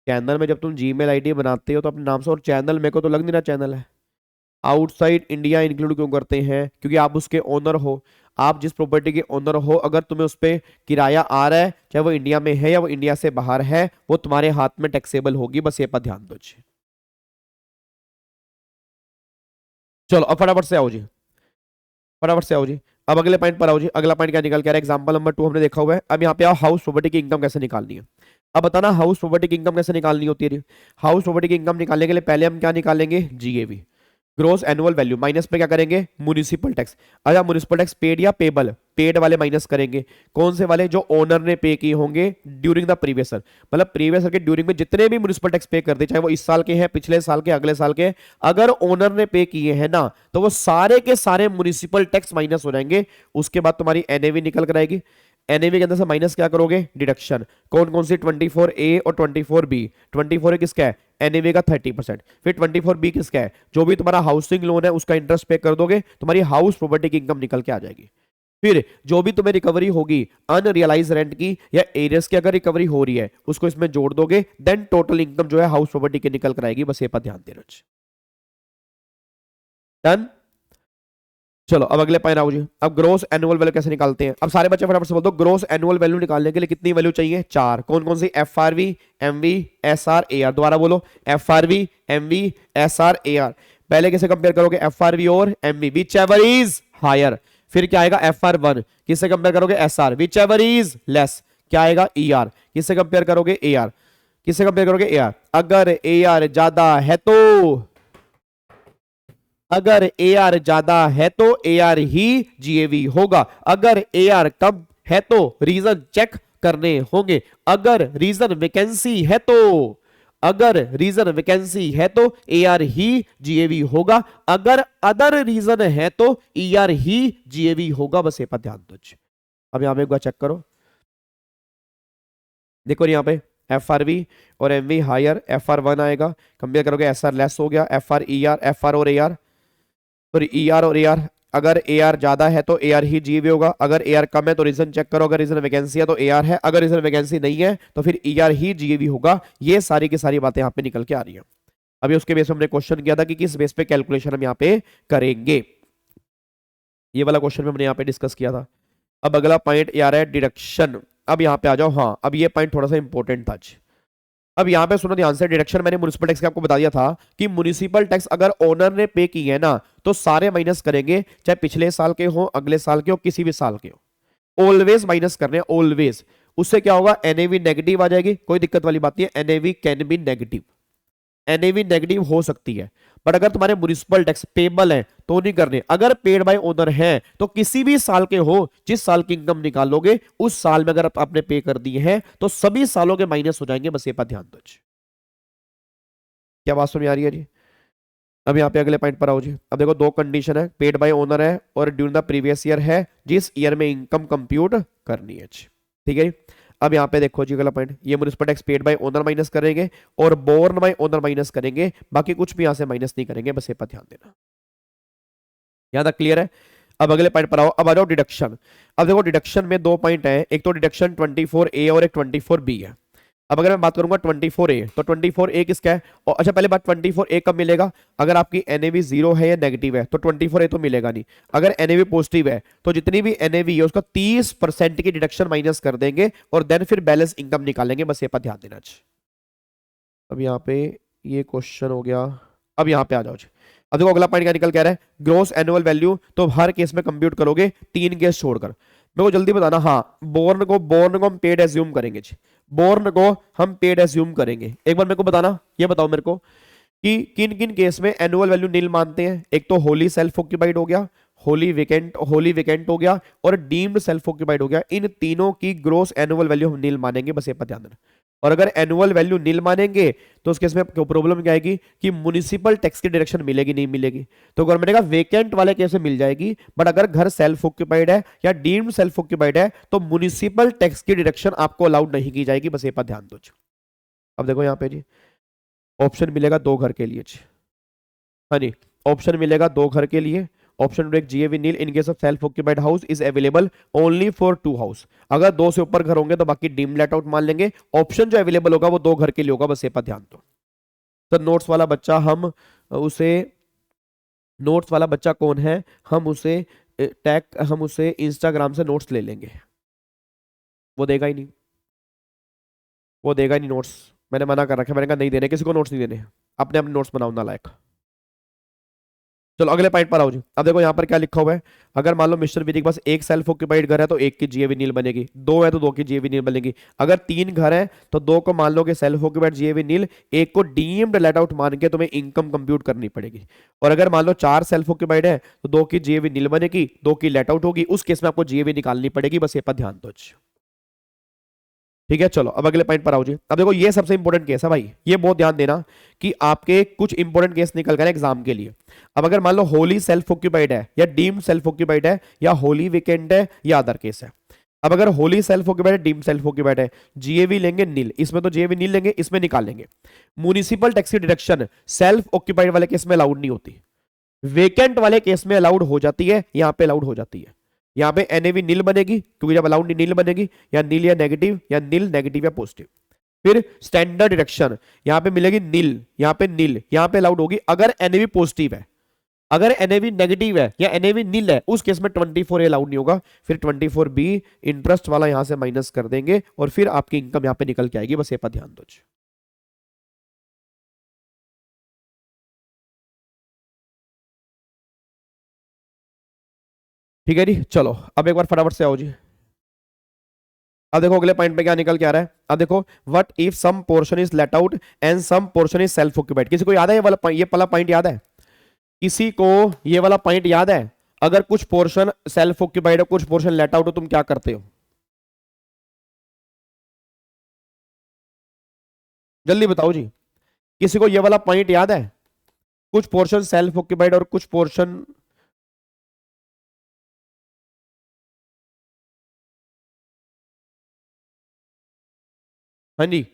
चैनल में जब तुम जीमेल आईडी बनाते हो तो अपने नाम से, और चैनल मेरे को तो लग नहीं रहा चैनल है। आउटसाइड इंडिया इंक्लूड क्यों करते हैं? क्योंकि आप उसके ओनर हो, आप जिस प्रॉपर्टी के ओनर हो, अगर तुम्हें उस पर किराया आ रहा है, चाहे वो इंडिया में है या वो इंडिया से बाहर है, वो तुम्हारे हाथ में टैक्सेबल होगी, बस ये पर ध्यान दो। चलो अब फटाफट से आओ जी, फटाफट से आओ जी। अब अगले पॉइंट पर आओ जी। अगला पॉइंट क्या निकल के आ रहा है? एग्जांपल नंबर 2 हमने देखा हुआ है। अब यहाँ पे आओ, हाउस प्रॉपर्टी की इनकम कैसे निकालनी है। अब बताना हाउस प्रॉपर्टी की इनकम कैसे निकालनी होती है। हाउस प्रॉपर्टी की इनकम निकालने के लिए पहले हम क्या निकालेंगे? GAV, gross annual value, minus पे क्या करेंगे? Municipal tax. अच्छा म्युनिसिपल टैक्स पेड या पेबल? पेड वाले माइनस करेंगे। कौन से वाले? जो ओनर ने पे किए होंगे ड्यूरिंग द प्रीवियस ईयर, मतलब प्रीवियस ईयर के ड्यूरिंग में जितने भी म्युनिसिपल टैक्स पे कर दे, चाहे वो इस साल के हैं, पिछले साल के, अगले साल के, अगर ओनर ने पे किए हैं ना तो वो सारे के सारे म्युनिसिपल टैक्स माइनस हो जाएंगे। उसके बाद तुम्हारी एनएवी निकल कर आएगी। एनएवी के अंदर से माइनस क्या करोगे? डिडक्शन। कौन कौन सी? 24A और 24B। 24A किसका है? एनएवी का 30%। फिर 24B किसका है? जो भी तुम्हारा हाउसिंग लोन है उसका इंटरेस्ट पे कर दोगे, तुम्हारी हाउस प्रॉपर्टी की इनकम निकल के आ जाएगी। फिर जो भी तुम्हें रिकवरी होगी अनरियलाइज रेंट की या एरियर्स की, अगर रिकवरी हो रही है उसको इसमें जोड़ दोगे, देन टोटल इनकम जो है हाउस प्रॉपर्टी की निकल कर आएगी, बस ये पर ध्यान देना। डन। चलो अब अगले पॉइंट आओ जी। अब ग्रोस एनुअल वैल्यू कैसे निकालते हैं? अब सारे बच्चे फटाफट से बोल दो, ग्रोस एनुअल वैल्यू निकालने के लिए कितनी वैल्यू चाहिए? 4। कौन कौन सी? एफआरवी, एमवी, एसआर, एआर। दोबारा बोलो, एफआरवी, एमवी, एसआर, एआर। पहले कैसे कंपेयर करोगे? एफआरवी और MV, whichever is higher. फिर क्या आएगा? एफआर1। किससे कंपेयर करोगे? SR, whichever is less. क्या आएगा? ईआर। किससे कंपेयर करोगे? एआर। किससे कंपेयर करोगे? एआर। अगर एआर ज्यादा है तो, अगर ए आर ज्यादा है तो ए आर ही जीएवी होगा। अगर ए आर कम है तो रीजन चेक करने होंगे। अगर रीजन वैकेंसी है तो, अगर रीजन वैकेंसी है तो ए आर ही जीएवी होगा। अगर अदर रीजन है तो ई आर ही जीएवी होगा, बस ये पर ध्यान दो। अब यहां पे एक बार चेक करो, देखो यहां पे FRV और MV हायर, FR1 आएगा, कंपेयर करोगे SR लेस हो गया, FR ER, FR और AR, सॉरी ER और AR, अगर AR ज्यादा है तो AR ही GV होगा, अगर AR कम है तो रीजन चेक करो, अगर रीजन वैकेंसी है तो AR है, अगर रीजन वैकेंसी नहीं है तो फिर ER ही GV होगा। ये सारी की सारी बातें यहाँ पे निकल के आ रही है। अभी उसके बेस पे हमने क्वेश्चन किया था कि किस बेस पे कैलकुलेशन हम यहाँ पे करेंगे, ये वाला क्वेश्चन हमने यहाँ पे डिस्कस किया था। अब अगला पॉइंट आ रहा है डिडक्शन। अब यहाँ पे आ जाओ, हाँ अब ये पॉइंट थोड़ा सा इंपॉर्टेंट था आज। अब यहाँ पे सुनो ध्यान से, डिडक्शन मैंने म्युनिसिपल टैक्स का आपको बता दिया था कि म्युनिसिपल टैक्स अगर ओनर ने पे की है ना तो सारे माइनस करेंगे, चाहे पिछले साल के हो, अगले साल के हो, किसी भी साल के हो, ऑलवेज माइनस करने, ऑलवेज। उससे क्या होगा, एनएवी नेगेटिव आ जाएगी, कोई दिक्कत वाली बात नहीं है, NAV can be negative, NAV negative हो सकती है, बट अगर तुम्हारे म्युनिसिपल टैक्स पेबल है तो नहीं करने। अगर पेड बाय ओनर है तो किसी भी साल के हो, जिस साल की इनकम निकालोगे उस साल में अगर आपने पे कर दिए हैं तो सभी सालों के माइनस हो जाएंगे, बस ये पर ध्यान दो। क्या बात समझ आ रही है जी? अब यहाँ पे अगले पॉइंट पर आओ जी। अब देखो दो कंडीशन है, पेड बाय ओनर है और ड्यूरिंग द प्रीवियस ईयर है, जिस ईयर में इनकम कंप्यूट करनी है, ठीक है। अब यहाँ पे देखो जी अगला पॉइंट, ये municipal tax paid by owner minus करेंगे और बोर्न बाय ओनर माइनस करेंगे, बाकी कुछ भी यहाँ से माइनस नहीं करेंगे, बस ये पर ध्यान देना। यहाँ तक क्लियर है? अब अगले पॉइंट पर आओ, अब आ जाओ डिडक्शन। अब देखो डिडक्शन में दो पॉइंट है, एक तो डिडक्शन 24A और एक 24B है। अब अगर मैं बात करूंगा 24A, तो 24A किसका है? और अच्छा पहले बात, 24A कब मिलेगा? अगर आपकी एनएवी जीरो है या नेगेटिव है तो 24A तो मिलेगा नहीं। अगर एनएवी पॉजिटिव है तो जितनी भी एनएवी है उसका 30% की डिडक्शन माइनस कर देंगे और देन फिर बैलेंस इनकम निकालेंगे, बस ये पर ध्यान देना। अब यहाँ पे ये क्वेश्चन हो गया। अब यहाँ पे आ जाओ। अब देखो अगला पॉइंट क्या निकल के आ रहा है, ग्रोस एनुअल वैल्यू, तो हर केस में कंप्यूट करोगे 3 केस छोड़कर। मेरे को जल्दी बताना, हाँ बोर्न को हम पेड एज्यूम करेंगे जी, बोर्न को हम पेड एज्यूम करेंगे। एक बार मेरे को बताना, ये बताओ मेरे को कि किन किन केस में एनुअल वैल्यू नील मानते हैं। एक तो होली सेल्फ ऑक्यूपाइड हो गया, होली वेकेंट हो गया और डीम्ड सेल्फ ऑक्यूपाइड हो गया, इन तीनों की ग्रोस एनुअल वैल्यू हम नील मानेंगे, बस ये पर ध्यान देना। और अगर एनुअल वैल्यू नील मानेंगे तो उस केस में प्रॉब्लम क्या आएगी कि म्युनिसिपल टैक्स की डिडक्शन मिलेगी नहीं मिलेगी, तो गवर्नमेंट का वेकेंट वाले केस में मिल जाएगी, बट अगर घर सेल्फ ऑक्यूपाइड है या डीम्ड सेल्फ ऑक्यूपाइड है तो म्युनिसिपल टैक्स की डिडक्शन आपको अलाउड नहीं की जाएगी, बस ये पर ध्यान दो। अब देखो यहाँ पे जी ऑप्शन मिलेगा 2 घर के लिए जी, हाँ जी ऑप्शन मिलेगा 2 घर के लिए। Option break GAV nil in case of self occupied house is available only for 2 house. अगर 2 से ऊपर घर होंगे तो बाकी डीम लेट आउट मान लेंगे, ऑप्शन जो अवेलेबल होगा वो 2 घर के लिए होगा, बस ये पर ध्यान दो। तो नोट्स वाला बच्चा उसे नोट्स वाला बच्चा कौन है, हम उसे इंस्टाग्राम से नोट्स ले लेंगे, वो देगा ही नहीं, वो देगा ही नहीं नोट्स। मैंने मना कर रखा है, मैंने कहा नहीं देने, किसी को नोट्स नहीं देने, अपने अपने नोट्स बनाओ ना लायक। चलो अगले पॉइंट पर आओ जी। अब देखो यहाँ पर क्या लिखा हुआ है, अगर मान लो मिस्टर विधि के पास एक सेल्फ ऑक्यूपाइड घर है तो एक की जीएवी नील बनेगी, 2 है तो 2 की जीएवी नील बनेगी। अगर 3 घर है तो 2 को मान लो कि सेल्फ ऑक्यूपाइड जीएवी नील, एक को डीम्ड लेट आउट मान के तुम्हें इनकम कंप्यूट करनी पड़ेगी। और अगर मान लो 4 सेल्फ ऑक्यूपाइड है तो 2 की जीएवी नील बनेगी, 2 की लेट आउट होगी, उस केस में आपको जीएवी निकालनी पड़ेगी, बस ये पर ध्यान दो। ठीक है चलो अब अगले पॉइंट पर आओ जी। अब देखो ये सबसे इंपॉर्टेंट केस है भाई, ये बहुत ध्यान देना कि आपके कुछ इंपॉर्टेंट केस निकल गए एग्जाम के लिए। अब अगर मान लो होली सेल्फ ऑक्यूपाइड है या डीम्ड सेल्फ ऑक्यूपाइड है या होली वीकेंड है या अदर केस है। अब अगर होली सेल्फ ऑक्यूपाइड है, डीम्ड सेल्फ ऑक्यूपाइड है, जीएवी लेंगे नील, इसमें तो जीएवी नील लेंगे, इसमें निकालेंगे। म्युनिसिपल टैक्स की डिडक्शन सेल्फ ऑक्यूपाइड वाले केस में अलाउड नहीं होती, वेकेंट वाले केस में अलाउड हो जाती है, यहां पे अलाउड हो जाती है। यहां पे एनएवी नील बनेगी क्योंकि जब अलाउड नील बनेगी, या नील या नेगेटिव, या नील नेगेटिव या पॉजिटिव। फिर स्टैंडर्ड डिडक्शन यहां पे मिलेगी नील, यहां पे नील, यहां पे अलाउड होगी अगर एनएवी पॉजिटिव है। अगर एनएवी नेगेटिव है या एनएवी नील है उस केस में 24A अलाउड नहीं होगा, फिर 24B इंटरेस्ट वाला यहां से माइनस कर देंगे और फिर आपकी इनकम यहां पे निकल के आएगी, बस ये पर ध्यान दो। ठीक है जी चलो अब एक बार फटाफट से आओ जी। अब देखो अगले पॉइंट पे क्या निकल के आ रहा है। अब देखो what if some portion is let out and some portion is self occupied. किसी को याद है ये वाला पॉइंट याद है? किसी को ये वाला पॉइंट याद है? अगर कुछ पोर्शन सेल्फ ऑक्यूपाइड हो, कुछ पोर्शन लेट आउट हो, तुम क्या करते हो? जल्दी बताओ जी, किसी को ये वाला पॉइंट याद है? कुछ पोर्शन सेल्फ ऑक्यूपाइड और कुछ पोर्शन, हाँ जी,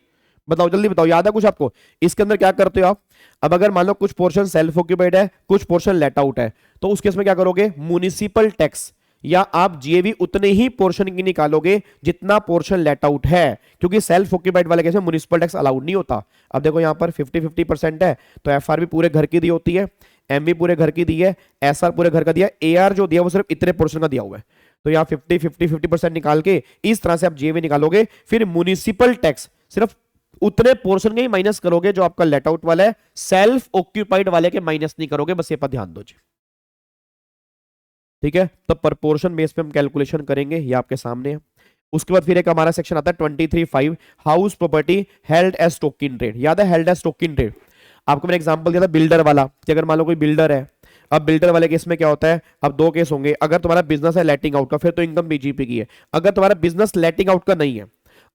बताओ जल्दी बताओ, याद है कुछ आपको? इसके अंदर क्या करते हो आप? अब अगर मान लो कुछ पोर्शन सेल्फ ऑक्यूपाइड है, कुछ पोर्शन लेट आउट है, तो उस केस में क्या करोगे? म्युनिसिपल टैक्स या आप जीएवी उतने ही पोर्शन की निकालोगे जितना पोर्शन लेट आउट है, क्योंकि सेल्फ ऑक्यूपाइड वाले केस में म्युनिसिपल टैक्स अलाउड नहीं होता। अब देखो यहां पर 50-50% है, तो एफआर भी पूरे घर की दी होती है, एम भी पूरे घर की दी है, एसआर पूरे घर का दिया, एआर जो दिया वो सिर्फ इतने पोर्शन का दिया हुआ है। तो यहाँ 50-50% निकाल के इस तरह से आप जीएवी निकालोगे, फिर म्युनिसिपल टैक्स सिर्फ उतने पोर्शन के ही माइनस करोगे जो आपका लेट आउट वाला है, सेल्फ ऑक्यूपाइड वाले के माइनस नहीं करोगे, बस ये पर ध्यान दो जी। ठीक है, तो प्रपोर्शन बेस पे हम कैलकुलेशन करेंगे, ये आपके सामने है। उसके बाद फिर एक हमारा सेक्शन आता है 23(5) house property held as stock in trade. याद है held as stock in trade? आपको मैंने एग्जांपल दिया था बिल्डर वाला, कि अगर मान लो कोई बिल्डर है, अब बिल्डर वाले केस में क्या होता है? अब दो केस होंगे, अगर तुम्हारा बिजनेस है लेटिंग आउट का, फिर तो इनकम बीजीपी की है। अगर तुम्हारा बिजनेस लेटिंग आउट का नहीं है,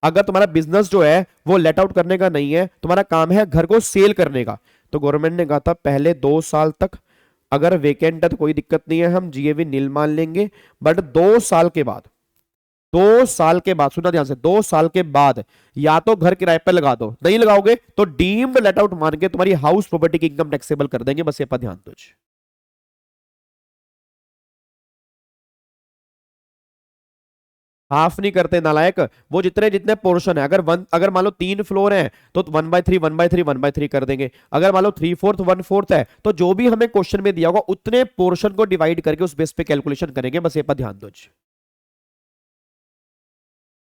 अगर तुम्हारा बिजनेस जो है वो लेट आउट करने का नहीं है, तुम्हारा काम है घर को सेल करने का, तो गवर्नमेंट ने कहा था पहले 2 साल तक अगर वेकेंट है तो कोई दिक्कत नहीं है, हम जीएवी नील मान लेंगे। बट 2 साल के बाद, 2 साल के बाद, सुना ध्यान से, 2 साल के बाद या तो घर किराए पर लगा दो, नहीं लगाओगे तो डीम्ड लेट आउट मान के तुम्हारी हाउस प्रॉपर्टी की इनकम टैक्सेबल कर देंगे, बस ये पर ध्यान दो। हाफ नहीं करते नालायक, वो जितने जितने पोर्शन है, अगर मान लो 3 फ्लोर है तो 1/3 1/3 1/3 कर देंगे। अगर मान लो 3/4 1/4 है, तो जो भी हमें क्वेश्चन में दिया होगा उतने पोर्शन को डिवाइड करके उस बेस पे कैलकुलेशन करेंगे, बस ये पर ध्यान दो।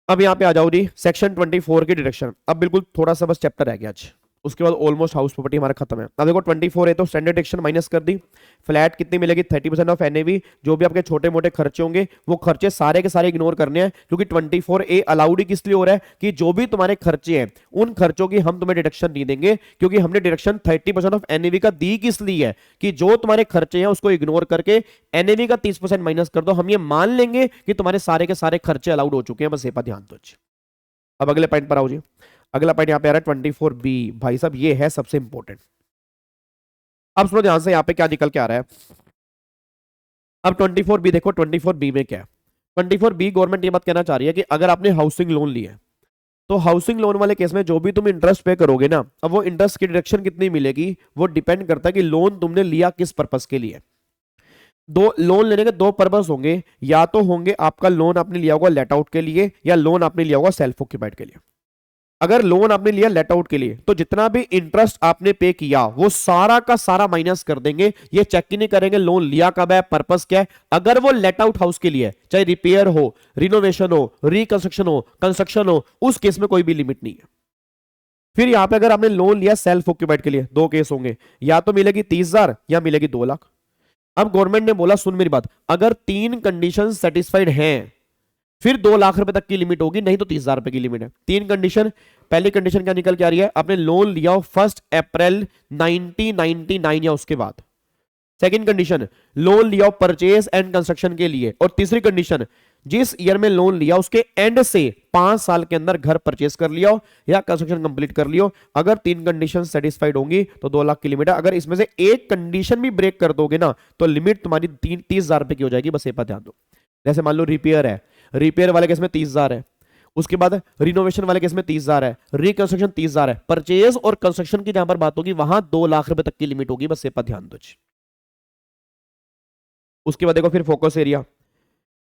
अब यहां पे आ जाओ जी, सेक्शन 24 की डिडक्शन। अब बिल्कुल थोड़ा सा बस चैप्टर रह गया आज, उसके बाद ऑलमोस्ट हाउस प्रॉपर्टी हमारा खत्म है। अब देखो 24 है तो स्टैंडर्ड डिडक्शन माइनस कर दी, फ्लैट कितनी मिलेगी? 30% ऑफ एनएवी। जो भी आपके छोटे मोटे खर्चे होंगे वो खर्चे सारे के सारे इग्नोर करने हैं, क्योंकि 24A अलाउड ही किस लिए हो रहा है कि जो भी तुम्हारे खर्चे हैं उन खर्चों की हम तुम्हें डिडक्शन नहीं देंगे, क्योंकि हमने डिडक्शन 30% ऑफ एनएवी का दी किस लिए है कि जो तुम्हारे खर्चे हैं उसको इग्नोर करके एनएवी का 30% माइनस कर दो, हम ये मान लेंगे कि तुम्हारे सारे के सारे खर्चे अलाउड हो चुके हैं, बस ये पर ध्यान दो। अब अगले पॉइंट पर आओ जी। अगला पॉइंट यहां पे आ रहा है 24B। भाई साहब ये है सबसे इंपॉर्टेंट। अब सुनो ध्यान से, यहां पे क्या निकल के आ रहा है। अब 24B देखो, 24B में क्या है? 24B गवर्नमेंट ये बात कहना चाह रही है कि अगर आपने हाउसिंग लोन लिया है, तो हाउसिंग लोन वाले केस में जो भी तुम इंटरेस्ट पे करोगे ना, अब वो इंटरेस्ट की डिडक्शन कितनी मिलेगी वो डिपेंड करता है कि लोन तुमने लिया किस पर्पस के लिए। दो लोन लेने के 2 पर्पस होंगे, या तो होंगे आपका लोन आपने लिया होगा लेट आउट के लिए, या लोन आपने लिया होगा सेल्फ ऑक्यूपाइड के लिए। अगर लोन आपने लिया लेट आउट के लिए, तो जितना भी इंटरेस्ट आपने पे किया वो सारा का सारा माइनस कर देंगे, ये चेक ही नहीं करेंगे लोन लिया कब है, पर्पस क्या है। अगर वो लेट आउट हाउस के लिए, चाहे रिपेयर हो, रिनोवेशन हो, रिकंस्ट्रक्शन हो, कंस्ट्रक्शन हो, उस केस में कोई भी लिमिट नहीं है। फिर यहां पे अगर आपने लोन लिया सेल्फ ऑक्यूपाइड के लिए, 2 केस होंगे, या तो मिलेगी 30,000 या मिलेगी 2 लाख। अब गवर्नमेंट ने बोला, सुन मेरी बात, अगर 3 कंडीशन सेटिस्फाइड हैं फिर 2 लाख रुपए तक की लिमिट होगी, नहीं तो 30,000 रुपए की लिमिट है। 3 कंडीशन। पहली कंडीशन क्या निकल के आ रही है? आपने लोन लिया हो 1 अप्रैल 1999 या उसके बाद। सेकंड कंडीशन, लोन लिया हो परचेज एंड कंस्ट्रक्शन के लिए। और तीसरी कंडीशन, जिस ईयर में लोन लिया उसके एंड से 5 साल के अंदर घर परचेज कर लिया हो या कंस्ट्रक्शन कंप्लीट कर लिया हो। अगर 3 कंडीशन सेटिस्फाइड होंगी तो 2 लाख की लिमिट है। अगर इसमें से एक कंडीशन भी ब्रेक कर दोगे ना, तो लिमिट तुम्हारी 30,000 रुपए की हो जाएगी, बस ये पर ध्यान दो। जैसे मान लो रिपेयर है, रिपेयर वाले केस में 30,000 है, उसके बाद रिनोवेशन वाले केस में 30,000 है, रिकंस्ट्रक्शन 30,000 है, परचेज और कंस्ट्रक्शन की जहां पर बात होगी वहां 2 लाख रुपए तक की लिमिट होगी, बस ये पर ध्यान दो। उसके बाद देखो फिर फोकस एरिया।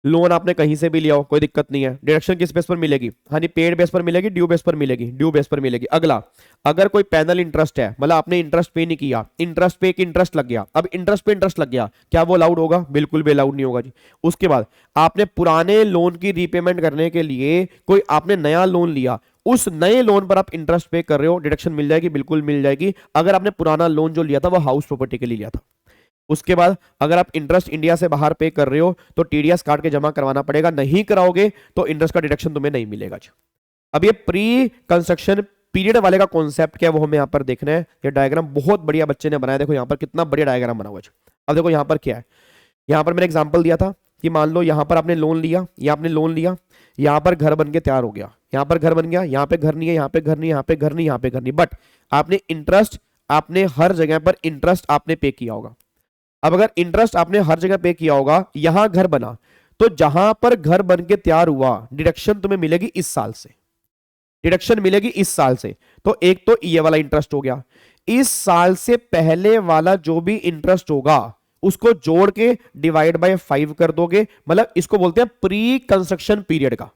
लोन आपने कहीं से भी लिया हो कोई दिक्कत नहीं है, डिडक्शन किस बेस पर मिलेगी? हाँ जी, पेड बेस पर मिलेगी, ड्यू बेस पर मिलेगी, ड्यू बेस पर मिलेगी। अगला, अगर कोई पैनल इंटरेस्ट है, मतलब आपने इंटरेस्ट पे नहीं किया, इंटरेस्ट पे एक इंटरेस्ट लग गया, अब इंटरेस्ट पे इंटरेस्ट लग गया, क्या वो अलाउड होगा? बिल्कुल भी अलाउड नहीं होगा जी। उसके बाद आपने पुराने लोन की रीपेमेंट करने के लिए कोई आपने नया लोन लिया, उस नए लोन पर आप इंटरेस्ट पे कर रहे हो, डिडक्शन मिल जाएगी? बिल्कुल मिल जाएगी, अगर आपने पुराना लोन जो लिया था वो हाउस प्रॉपर्टी के लिए लिया था। उसके बाद अगर आप इंटरेस्ट इंडिया से बाहर पे कर रहे हो तो टीडीएस काट के जमा करवाना पड़ेगा, नहीं कराओगे तो इंटरेस्ट का डिडक्शन तुम्हें नहीं मिलेगा। अब ये प्री कंस्ट्रक्शन पीरियड वाले का कॉन्सेप्ट क्या है वो हमें यहां पर देखना है। ये डायग्राम बहुत बढ़िया बच्चे ने बनाया, देखो यहां पर कितना बढ़िया डायग्राम बना हुआ है। अब देखो यहां पर क्या है, यहां पर मैंने एग्जांपल दिया था कि मान लो यहां पर आपने लोन लिया, आपने लोन लिया, यहां पर घर बन के तैयार हो गया, यहां पर घर बन गया, यहां पे घर नहीं है, यहां पे घर नहीं, यहां पे घर नहीं, यहां पे घर नहीं, बट आपने इंटरेस्ट, आपने हर जगह पर इंटरेस्ट आपने पे किया होगा। अब अगर इंटरेस्ट आपने हर जगह पे किया होगा, यहां घर बना, तो जहां पर घर बन के तैयार हुआ डिडक्शन तुम्हें मिलेगी इस साल से। डिडक्शन मिलेगी इस साल से। तो एक तो ये वाला इंटरेस्ट हो गया, इस साल से पहले वाला जो भी इंटरेस्ट होगा उसको जोड़ के डिवाइड बाय 5 कर दोगे, मतलब इसको बोलते हैं प्री कंस्ट्रक्शन पीरियड का।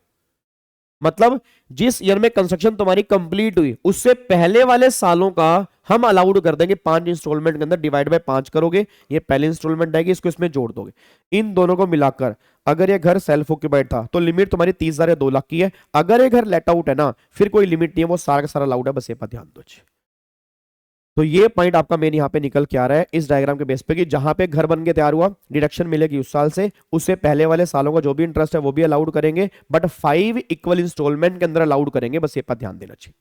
मतलब जिस ईयर में कंस्ट्रक्शन तुम्हारी कंप्लीट हुई उससे पहले वाले सालों का हम अलाउड कर देंगे 5 इंस्टॉलमेंट के अंदर, डिवाइड बाय 5 करोगे, ये पहली इंस्टॉलमेंट आएगी, इसको इसमें जोड़ दोगे। इन दोनों को मिलाकर अगर ये घर सेल्फ ऑक्यूपाइड था तो लिमिट तुम्हारी 30,000 या 2 लाख की है। अगर ये घर लेट आउट है ना, फिर कोई लिमिट नहीं है, वो सारा का सारा अलाउड है, बस ये पर ध्यान दो। तो ये पॉइंट आपका मेन यहां पे निकल के आ रहा है इस डायग्राम के बेस पे कि जहां पे घर बन के तैयार हुआ डिडक्शन मिलेगी उस साल से, उससे पहले वाले सालों का जो भी इंटरेस्ट है वो भी अलाउड करेंगे, बट 5 इक्वल इंस्टॉलमेंट के अंदर अलाउड करेंगे, बस ये पर ध्यान देना चाहिए।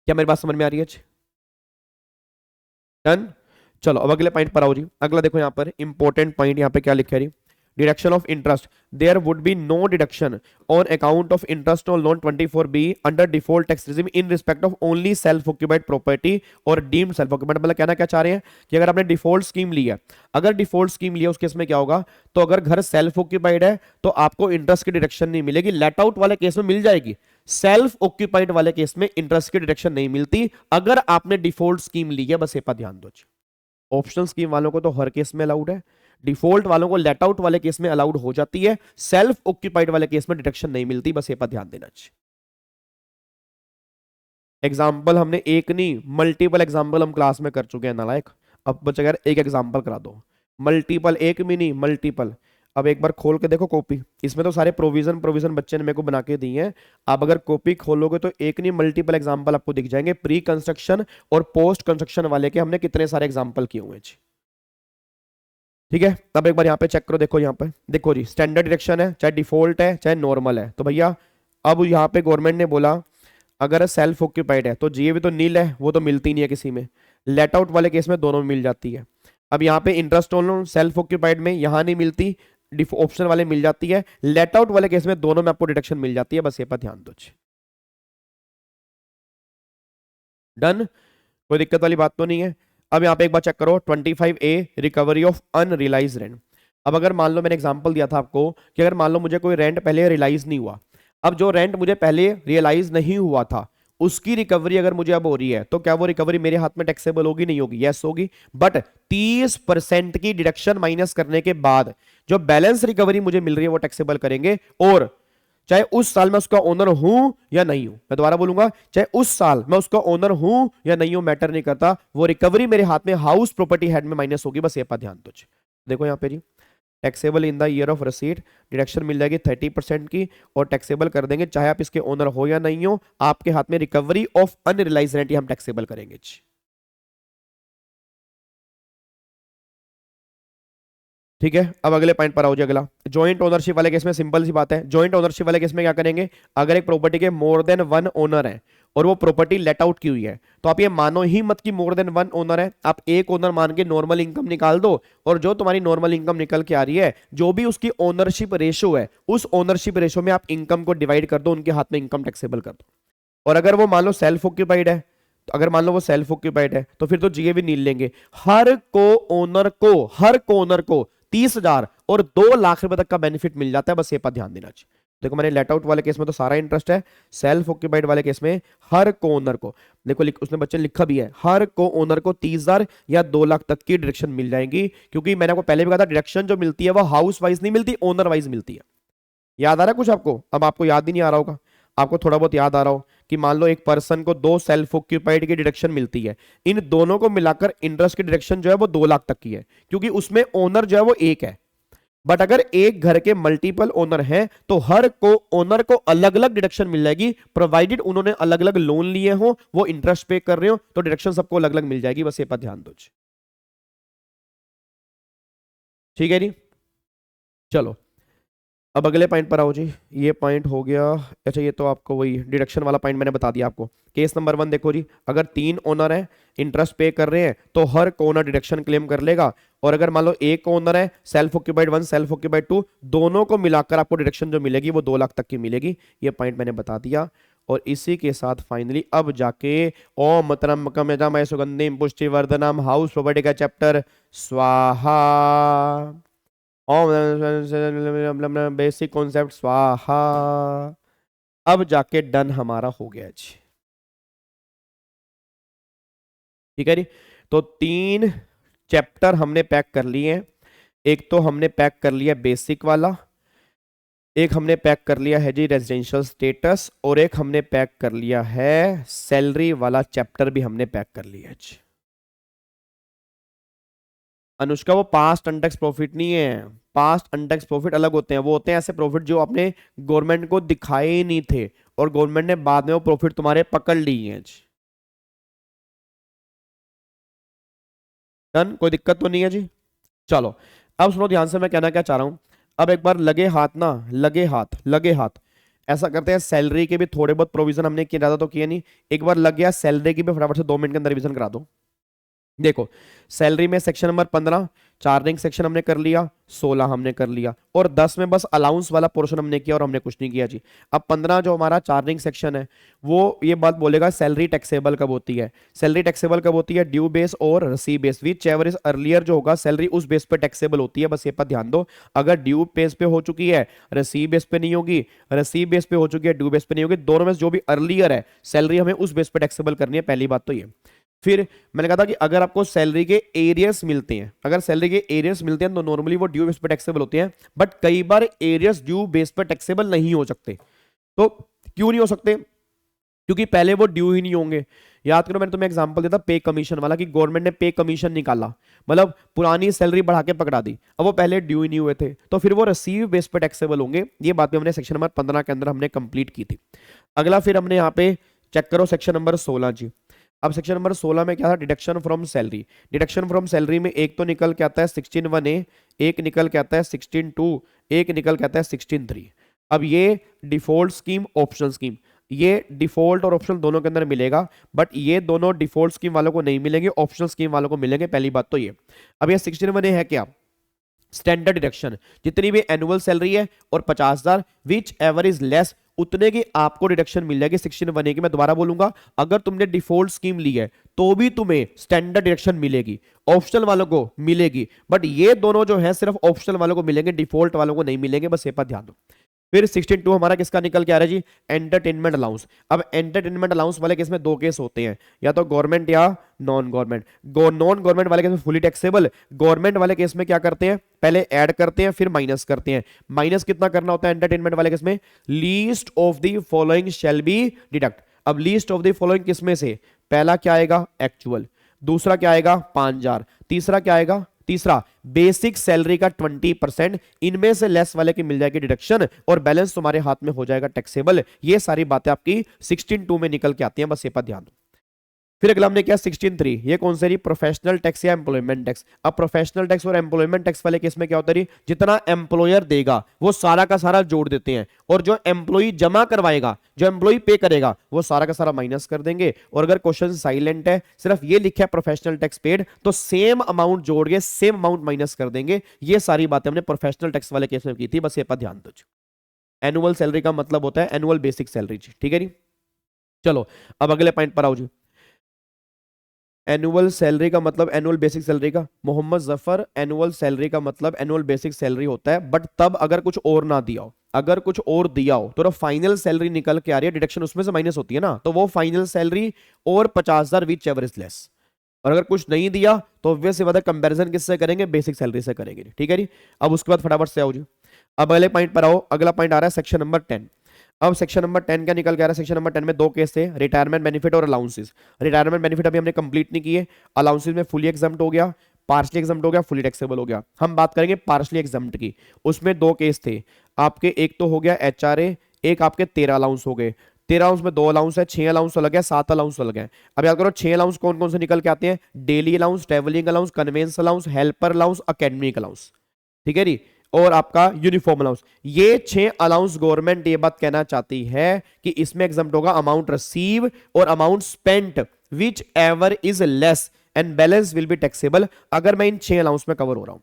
क्या मेरी बात समझ में आ रही है? डन। चलो अब अगले पॉइंट पर आओ जी। अगला देखो यहां पर इंपॉर्टेंट पॉइंट यहां पे क्या लिखा है, deduction of interest. There would be no deduction on account of interest on loan 24B under default tax regime in respect of only self occupied property और डीम्ड सेल्फ ऑक्यूपाइड। मतलब कहना क्या चाह रहे हैं कि अगर आपने डिफॉल्ट स्कीम ली है, अगर डिफॉल्ट स्कीम लिया उस केस में क्या होगा, तो अगर घर सेल्फ ऑक्यूपाइड है तो आपको इंटरेस्ट की डिडक्शन नहीं मिलेगी, लेट आउट वाले केस में मिल जाएगी, सेल्फ ऑक्यूपाइड वाले केस में इंटरेस्ट की डिडक्शन नहीं मिलती अगर आपने डिफॉल्ट स्कीम ली है, बस ये पर ध्यान दो। ऑप्शनल स्कीम वालों को तो हर केस में अलाउड है, डिफॉल्ट वालों को लेट आउट वाले केस में अलाउड हो जाती है, सेल्फ ऑक्यूपाइड वाले केस में डिडक्शन नहीं मिलती, बस ये पर ध्यान देना चाहिए। एग्जाम्पल हमने एक नहीं मल्टीपल एग्जाम्पल हम क्लास में कर चुके हैं नालायक, अब बच्चा यार एक एग्जाम्पल करा दो, मल्टीपल, एक भी नहीं मल्टीपल। अब एक बार खोल के देखो कॉपी, इसमें तो सारे प्रोविजन प्रोविजन बच्चे ने मेरे को बना के दी हैं। आप अगर कॉपी खोलोगे तो एक नहीं मल्टीपल एग्जाम्पल आपको दिख जाएंगे, प्री कंस्ट्रक्शन और पोस्ट कंस्ट्रक्शन वाले के हमने कितने सारे एग्जाम्पल किए हुए हैं। ठीक है, अब एक बार यहाँ पे चेक करो, देखो यहाँ पे देखो जी, स्टैंडर्ड डिडक्शन है, चाहे डिफॉल्ट है चाहे नॉर्मल है, तो भैया अब यहाँ पे गवर्नमेंट ने बोला अगर सेल्फ ऑक्यूपाइड है तो जीए तो नील है, वो तो मिलती नहीं है किसी में, लेट आउट वाले केस में दोनों में मिल जाती है। अब यहाँ पे interest on loan self occupied में यहाँ नहीं मिलती, ऑप्शन वाले मिल जाती है, लेट आउट वाले केस में दोनों में आपको डिडक्शन मिल जाती है, बस ये पर ध्यान दो। डन, कोई दिक्कत वाली बात तो नहीं है। अब यहाँ पे एक बार चेक करो 25A recovery of unrealise rent. अब अगर मान लो मैंने एग्जांपल दिया था आपको कि अगर मान लो मुझे कोई रेंट पहले रियलाइज नहीं हुआ, अब जो रेंट मुझे पहले रियलाइज नहीं हुआ था उसकी रिकवरी अगर मुझे अब हो रही है तो क्या वो रिकवरी मेरे हाथ में टैक्सेबल होगी? नहीं होगी, यस होगी, बट 30% की डिडक्शन माइनस करने के बाद जो बैलेंस रिकवरी मुझे मिल रही है वो टैक्सेबल करेंगे, और चाहे उस साल मैं उसका ओनर हूं या नहीं हूं, मैं दोबारा बोलूंगा, चाहे उस साल मैं उसका ओनर हूं या नहीं हूं मैटर नहीं करता, वो रिकवरी मेरे हाथ में हाउस प्रॉपर्टी हेड में माइनस होगी, बस ये पर ध्यान दो। देखो यहाँ पे जी, taxable in the year of receipt deduction मिल जाएगी 30% की, और टैक्सेबल कर देंगे चाहे आप इसके ओनर हो या नहीं हो, आपके हाथ में रिकवरी ऑफ अनरियलाइज रेंट हम टैक्सेबल करेंगे। ठीक है, अब अगले पॉइंट पर आओ जी। अगला जॉइंट ओनरशिप वाले केस में सिंपल सी बात है, जॉइंट ओनरशिप वाले केस में क्या करेंगे, अगर एक प्रॉपर्टी के मोर देन वन ओनर है और वो प्रॉपर्टी लेट आउट की हुई है तो आप ये मानो ही मत कि मोर देन वन ओनर है, आप एक ओनर मान के नॉर्मल इनकम निकाल दो, और जो तुम्हारी नॉर्मल इनकम निकल के आ रही है जो भी उसकी ओनरशिप रेशो है उस ओनरशिप रेशो में आप इनकम को डिवाइड कर दो, उनके हाथ में इनकम टैक्सेबल कर दो। और अगर वो मान लो सेल्फ ऑक्यूपाइड है, तो अगर मान लो वो सेल्फ ऑक्यूपाइड है तो फिर तो जीए भी नील लेंगे, हर को ओनर को 30,000 और 2 लाख रुपए तक का बेनिफिट मिल जाता है, बस ये पर ध्यान देना चाहिए। देखो मैंने लेट आउट वाले केस में तो सारा इंटरेस्ट है, सेल्फ ऑक्यूपाइड वाले केस में हर को ओनर को, देखो उसने बच्चे लिखा भी है, हर को ओनर को 30,000 या 2 लाख तक की डिडक्शन मिल जाएगी, क्योंकि मैंने आपको पहले भी कहा था डिडक्शन जो मिलती है वो हाउस वाइज नहीं मिलती, ओनर वाइज मिलती है। याद आ रहा है कुछ आपको? अब आपको याद ही नहीं आ रहा होगा, आपको थोड़ा बहुत याद आ रहा हो कि मान लो एक पर्सन को 2 सेल्फ ऑक्यूपाइड की डिडक्शन मिलती है, इन दोनों को मिलाकर इंटरेस्ट की डिडक्शन जो है वो 2 लाख तक की है, क्योंकि उसमें ओनर जो है वो एक है। बट अगर एक घर के मल्टीपल ओनर हैं तो हर को ओनर को अलग अलग डिडक्शन मिल जाएगी, प्रोवाइडेड उन्होंने अलग अलग लोन लिए हो, वो इंटरेस्ट पे कर रहे हो, तो डिडक्शन सबको अलग अलग मिल जाएगी, बस ये पर ध्यान दो। ठीक है जी, चलो अब अगले पॉइंट पर आओ जी। ये पॉइंट हो गया, अच्छा ये तो आपको वही डिडक्शन वाला पॉइंट मैंने बता दिया आपको। केस नंबर 1 देखो जी, अगर 3 ओनर हैं इंटरेस्ट पे कर रहे हैं तो हर ओनर डिडक्शन क्लेम कर लेगा, और अगर मान लो एक ओनर है सेल्फ ऑक्यूपाइड 1 सेल्फ ऑक्यूपाइड 2, दोनों को मिलाकर आपको डिडक्शन जो मिलेगी वो 2 लाख तक की मिलेगी। ये पॉइंट मैंने बता दिया, और इसी के साथ फाइनली अब जाके ओम त्र्यंबकम यजामहे सुगंधिम पुष्टिवर्धनम हाउस प्रॉपर्टी का चैप्टर स्वाहा, ओम बेसिक कॉन्सेप्ट स्वाहा। अब जाके डन हमारा हो गया जी। ठीक है जी। तो 3 चैप्टर हमने पैक कर लिए हैं। एक तो हमने पैक कर लिया बेसिक वाला, एक हमने पैक कर लिया है जी रेजिडेंशियल स्टेटस, और एक हमने पैक कर लिया है सैलरी वाला चैप्टर भी हमने पैक कर लिया है जी। अनुष्का वो पास्ट अनटैक्स प्रॉफिट नहीं है, पास्ट अनटैक्स प्रॉफिट अलग होते हैं। वो होते हैं ऐसे प्रॉफिट जो आपने गवर्नमेंट को दिखाए ही नहीं थे और गवर्नमेंट ने बाद में वो प्रॉफिट तुम्हारे पकड़ लिए हैं जी। डन, कोई दिक्कत तो नहीं है जी। चलो अब सुनो ध्यान से, मैं कहना क्या चाह रहा हूं। अब एक बार लगे हाथ ना, लगे हाथ, लगे हाथ ऐसा करते हैं। सैलरी के भी थोड़े बहुत प्रोविजन हमने किया, ज्यादा तो किया नहीं। एक बार लग गया सैलरी की भी फटाफट से 2 मिनट के अंदर रिवीजन करा दो। देखो सैलरी में सेक्शन नंबर 15 चार्जिंग सेक्शन हमने कर लिया, 16 हमने कर लिया, और 10 में बस अलाउंस वाला पोर्शन हमने किया और हमने कुछ नहीं किया जी। अब 15 जो हमारा चार्जिंग सेक्शन है वो ये बात बोलेगा सैलरी टैक्सेबल कब होती है। सैलरी टैक्सेबल कब होती है, ड्यू बेस और receive base, which ever is earlier जो होगा सैलरी उस बेस पे टैक्सेबल होती है। बस ये पर ध्यान दो, अगर ड्यू बेस पे हो चुकी है रसीव बेस पे नहीं होगी, रसीव बेस पे हो चुकी है ड्यू बेस पे नहीं होगी, दोनों में जो भी अर्लियर है सैलरी हमें उस बेस पे टैक्सेबल करनी है। पहली बात तो ये। फिर मैंने कहा था कि अगर आपको सैलरी के एरियर्स मिलते हैं, अगर सैलरी के एरियर्स मिलते हैं तो नॉर्मली वो ड्यू बेस पे टैक्सेबल होते हैं, बट कई बार एरियर्स ड्यू बेस पे टैक्सेबल नहीं हो सकते। तो क्यों नहीं हो सकते, क्योंकि पहले वो ड्यू ही नहीं होंगे। याद करो मैंने तुम्हें एग्जांपल दिया था पे कमीशन वाला, कि गवर्नमेंट ने पे कमीशन निकाला, मतलब पुरानी सैलरी बढ़ा के पकड़ा दी, अब वो पहले ड्यू ही नहीं हुए थे, तो फिर वो रिसीव बेस पे टैक्सेबल होंगे। ये बात भी हमने सेक्शन नंबर 15 के अंदर हमने कंप्लीट की थी। अगला फिर हमने यहाँ पे चेक करो सेक्शन नंबर 16 जी। अब सेक्शन नंबर 16 में क्या था, deduction from salary. Deduction from salary में एक तो निकल के आता है 16(1)(a), एक निकल के आता है 16(2), एक निकल के आता है 16(3). अब ये डिफॉल्ट स्कीम, ऑप्शनल स्कीम, ये डिफॉल्ट और ऑप्शनल दोनों के अंदर मिलेगा, बट ये दोनों डिफॉल्ट स्कीम वालों को नहीं मिलेंगे, ऑप्शनल स्कीम वालों को मिलेंगे। पहली बात तो ये। अब ये 16(1)(a) है क्या, स्टैंडर्ड डिडक्शन, जितनी भी एनुअल सैलरी है और 50,000 विच एवर इज लेस, उतने की आपको डिडक्शन मिल जाएगी 16(1)(a) की। मैं दोबारा बोलूंगा, अगर तुमने डिफॉल्ट स्कीम ली है तो भी तुम्हें स्टैंडर्ड डिडक्शन मिलेगी, ऑप्शनल वालों को मिलेगी, बट ये दोनों जो है सिर्फ ऑप्शनल वालों को मिलेंगे, डिफॉल्ट वालों को नहीं मिलेंगे, बस ये पर ध्यान दो। फिर 16(2) हमारा किसका निकल के आ रहा है जी, एंटरटेनमेंट अलाउंस। अब एंटरटेनमेंट अलाउंस वाले केस में 2 केस होते हैं, या तो गवर्नमेंट या नॉन गवर्नमेंट। नॉन गवर्नमेंट वाले केस में फुली टैक्सेबल, गवर्नमेंट वाले केस में क्या करते हैं, पहले ऐड करते हैं फिर माइनस करते हैं। माइनस कितना करना होता है एंटरटेनमेंट वाले केस में, least of the following shall be deduct. अब लीस्ट ऑफ द फॉलोइंग किसमें से, पहला क्या आएगा एक्चुअल, दूसरा क्या आएगा 5,000, तीसरा क्या आएगा, तीसरा बेसिक सैलरी का 20%, इनमें से लेस वाले की मिल जाएगी डिडक्शन और बैलेंस तुम्हारे हाथ में हो जाएगा टैक्सेबल। ये सारी बातें आपकी 16(2) में निकल के आती हैं, बस ये पर ध्यान दो। फिर अगला हमने किया 16(3), ये कौन सा रही, प्रोफेशनल टैक्स या एम्प्लॉयमेंट टैक्स। अब प्रोफेशनल टैक्स और एम्प्लॉयमेंट टैक्स वाले केस में क्या होता है, जितना एम्प्लॉयर देगा वो सारा का सारा जोड़ देते हैं, और जो एम्प्लॉई जमा करवाएगा, जो एम्प्लॉई पे करेगा, वो सारा का सारा माइनस कर देंगे। और अगर क्वेश्चन साइलेंट है, सिर्फ ये लिखा है प्रोफेशनल टैक्स पेड, तो सेम अमाउंट जोड़ के सेम अमाउंट माइनस कर देंगे। ये सारी बातें हमने प्रोफेशनल टैक्स वाले केस में की थी, बस ये पर ध्यान दो। एनुअल सैलरी का मतलब होता है एनुअल बेसिक सैलरी, ठीक है जी। चलो अब अगले पॉइंट पर आओ जी। एनुअल सैलरी का मतलब एनुअल बेसिक सैलरी का, मोहम्मद जफर, एनुअल सैलरी का मतलब एनुअल बेसिक सैलरी होता है, बट तब अगर कुछ और ना दिया हो, अगर कुछ और दिया हो तो फाइनल सैलरी निकल के आ रही है, डिडक्शन उसमें से माइनस होती है ना, तो वो फाइनल सैलरी और 50,000 विच एवर इज लेस। और अगर कुछ नहीं दिया तो ऑब्वियस बात है कंपैरिजन किससे करेंगे, बेसिक सैलरी से करेंगे, ठीक है जी। अब उसके बाद फटाफट से आओ जी, अब अगले पॉइंट पर आओ। अगला पॉइंट आ रहा है सेक्शन नंबर 10। अब सेक्शन नंबर 10 क्या निकल के आ रहा है, सेक्शन नंबर 10 में 2 केस थे, रिटायरमेंट बेनिफिट और अलाउंसेस। रिटायरमेंट बेनिफिट अभी हमने कंप्लीट नहीं किए, अलाउंसेस में फुली एग्जाम्प्ट हो गया, पार्शली एग्जाम्प्ट हो गया, फुली टैक्सेबल हो गया। हम बात करेंगे पार्शली एग्जाम्प्ट की, उसमें 2 केस थे आपके, एक तो हो गया HRA, एक आपके 13 अलाउंस हो गए। 13 अलाउंस में 2 अलाउंस है, 6 अलाउंस अलग है, 7 अलाउंस अलग है। अब याद करो 6 अलाउंस कौन कौन से निकल के आते हैं, daily allowance, travelling allowance, convince allowance, helper allowance, academic allowance, ठीक है जी, और आपका यूनिफॉर्म अलाउंस। ये 6 अलाउंस गवर्नमेंट ये बात कहना चाहती है कि इसमें एग्जाम्प्ट होगा अमाउंट रिसीव और amount spent which ever is less and balance will be taxable, अगर मैं इन 6 अलाउंस में कवर हो रहा हूं।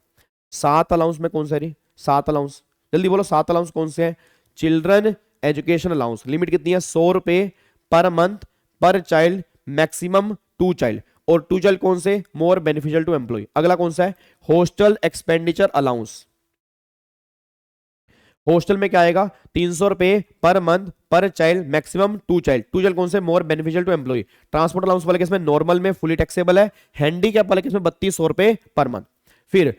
7 अलाउंस में कौन सा है, 7 अलाउंस, जल्दी बोलो 7 अलाउंस कौन से हैं, चिल्ड्रन एजुकेशन अलाउंस, लिमिट कितनी है 100 रुपए पर मंथ पर चाइल्ड, मैक्सिमम 2 चाइल्ड, और 2 चाइल्ड कौन से, मोर बेनिफिशियल टू एम्प्लॉय। अगला कौन सा है, हॉस्टल एक्सपेंडिचर अलाउंस। हॉस्टल में क्या आएगा, 300 रुपए पर मंथ पर चाइल्ड, मैक्सिमम 2 चाइल्ड कौन से more beneficial to employ. Transport allowance वाले केस में नॉर्मल में फुली टैक्सेबल है, हैंडीकैप वाले केस में 3200 रुपए पर मंथ। फिर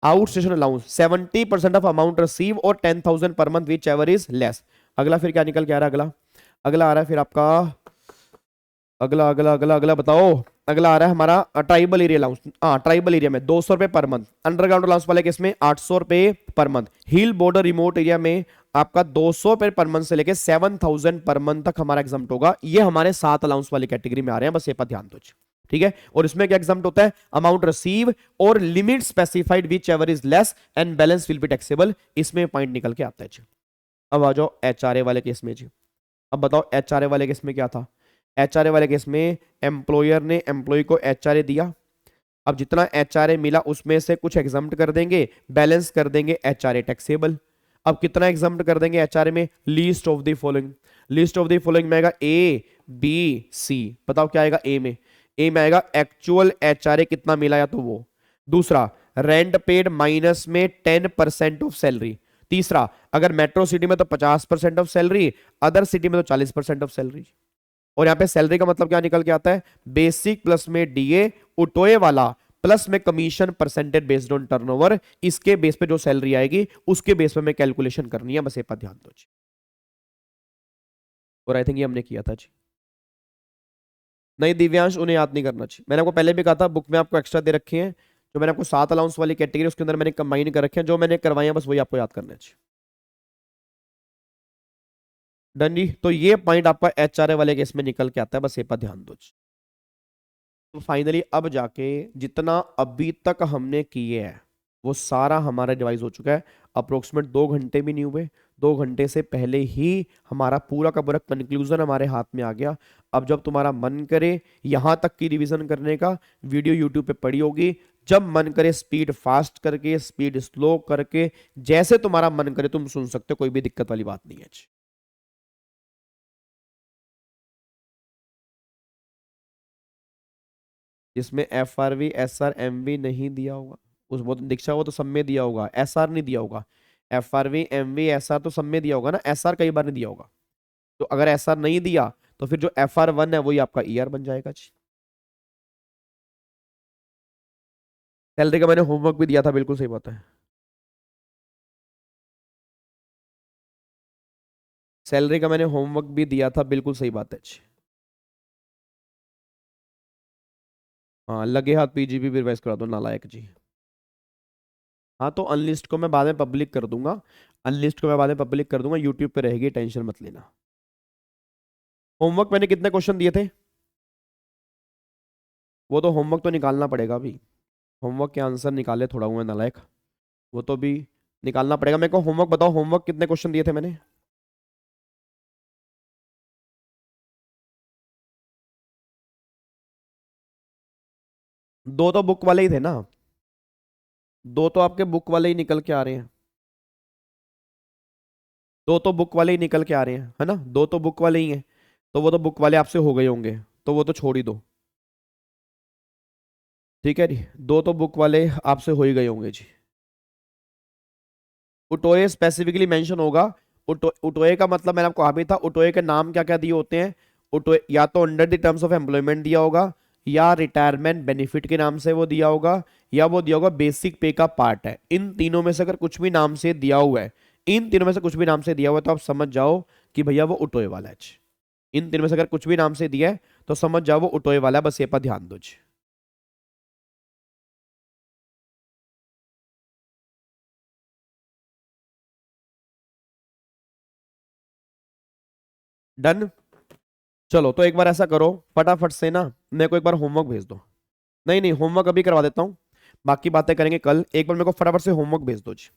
out station allowance 70% of amount receive or 10,000 पर month whichever is less. अगला फिर क्या निकल के आ रहा है, अगला अगला आ रहा है फिर आपका अगला अगला अगला अगला बताओ, अगला आ रहा है हमारा ट्राइबल एरिया अलाउंस। हाँ, ट्राइबल एरिया में 200 रुपए पर मंथ, अंडरग्राउंड अलाउंस वाले केस में 800 रुपए पर मंथ, हिल बॉर्डर रिमोट एरिया में आपका 200 रुपए पर मंथ से लेके 7,000 पर मंथ तक हमारा एग्जाम्प्ट होगा। ये हमारे 7 अलाउंस वाली कैटेगरी में आ रहे हैं, बस ये पर ध्यान दो, ठीक है। और इसमें क्या एग्जाम्प्ट होता है, अमाउंट रिसीव और limit specified which ever is less and balance will be taxable. इसमें पॉइंट निकल के आता है जी। अब आ जाओ एचआरए वाले केस में जी। अब बताओ एचआरए वाले केस में क्या था, एचआरए वाले केस में एम्प्लॉयर ने एम्प्लॉय को एचआरए दिया। अब जितना एचआरए मिला उसमें से कुछ एग्जाम्प्ट कर देंगे, बैलेंस कर देंगे एचआरए टैक्सेबल। अब कितना एग्जाम्प्ट कर देंगे एचआरए में, least of the following. List of the following में आएगा ए बी सी। बताओ क्या आएगा ए में, ए में आएगा एक्चुअल एचआरए कितना मिला या तो वो। दूसरा रेंट पेड माइनस में 10% ऑफ सैलरी। तीसरा अगर मेट्रो सिटी में तो 50% ऑफ सैलरी, अदर सिटी में तो 40% ऑफ सैलरी। और यहां पे सैलरी का मतलब क्या निकल के आता है, बेसिक प्लस में डीए उटोए वाला प्लस में commission percentage based on turnover. इसके बेस पे जो सैलरी आएगी उसके बेस पे मैं कैलकुलेशन करनी है, बस ये पर ध्यान दो जी। और आई थिंक ये हमने किया था जी। नहीं दिव्यांश, उन्हें याद नहीं करना चाहिए। मैंने आपको पहले भी कहा था बुक में आपको एक्स्ट्रा दे रखे हैं, जो मैंने आपको 7 अलाउंस वाली कैटेगरी उसके अंदर मैंने कंबाइन कर रखे हैं, जो मैंने करवाए हैं बस वही आपको याद करना चाहिए। डन जी। तो ये पॉइंट आपका एचआरए वाले केस में निकल के आता है, बस ये पर ध्यान दो। तो फाइनली अब जाके जितना अभी तक हमने किए है वो सारा हमारा डिवाइस हो चुका है। अप्रोक्सीमेट 2 घंटे भी नहीं हुए, 2 घंटे से पहले ही हमारा पूरा का पूरा कंक्लूजन हमारे हाथ में आ गया। अब जब तुम्हारा मन करे यहां तक की रिवीजन करने का, वीडियो यूट्यूब पे पड़ी होगी, जब मन करे स्पीड फास्ट करके स्पीड स्लो करके जैसे तुम्हारा मन करे तुम सुन सकते हो, कोई भी दिक्कत वाली बात नहीं है। जिसमें F R V S R M V नहीं दिया होगा उस वो तो दीक्षा, वो तो सब में दिया होगा, एस आर नहीं दिया होगा। F R V M V S R तो सब में दिया होगा ना, एस आर कई बार नहीं दिया होगा। तो अगर एस आर नहीं दिया तो फिर जो एफ आर वन है वही आपका ई आर बन जाएगा जी। सैलरी का मैंने होमवर्क भी दिया था, बिल्कुल सही बात है। सैलरी का मैंने होमवर्क भी दिया था, बिल्कुल सही बात है जी। हाँ, लगे हाथ पीजीबी भी रिवाइज करा दो नालायक जी। हाँ तो अनलिस्ट को मैं बाद में पब्लिक कर दूंगा, अनलिस्ट को मैं बाद में पब्लिक कर दूंगा, यूट्यूब पे रहेगी, टेंशन मत लेना। होमवर्क मैंने कितने क्वेश्चन दिए थे, वो तो होमवर्क तो निकालना पड़ेगा अभी। होमवर्क के आंसर निकाले थोड़ा हुआ नालायक, वो तो भी निकालना पड़ेगा मेरे को। होमवर्क बताओ, होमवर्क कितने क्वेश्चन दिए थे मैंने। दो तो बुक वाले ही थे ना, दो तो आपके बुक वाले ही निकल के आ रहे हैं, दो तो बुक वाले ही निकल के आ रहे हैं, है ना, दो तो बुक वाले ही हैं। तो वो तो बुक वाले आपसे हो गए होंगे, तो वो तो छोड़ ही दो, ठीक है जी। दो तो बुक वाले आपसे हो ही गए होंगे जी। उटोए स्पेसिफिकली मेंशन होगा। उटोए का मतलब मैंने आपको अभी था, उटोए के नाम क्या क्या दिए होते हैं। उटोए या तो under the terms of employment दिया होगा, या रिटायरमेंट बेनिफिट के नाम से वो दिया होगा, या वो दिया होगा बेसिक पे का पार्ट है। इन तीनों में से अगर कुछ भी नाम से दिया हुआ है, इन तीनों में से कुछ भी नाम से दिया हुआ है तो आप समझ जाओ कि भैया वो उटोए वाला है। इन तीनों में से अगर कुछ भी नाम से दिया है तो समझ जाओ वो उटोए वाला है, बस ये पर ध्यान दो। डन। चलो तो एक बार ऐसा करो, फटाफट से ना मेरे को एक बार होमवर्क भेज दो। नहीं नहीं, होमवर्क अभी करवा देता हूँ, बाकी बातें करेंगे कल। एक बार मेरे को फटाफट से होमवर्क भेज दो जी।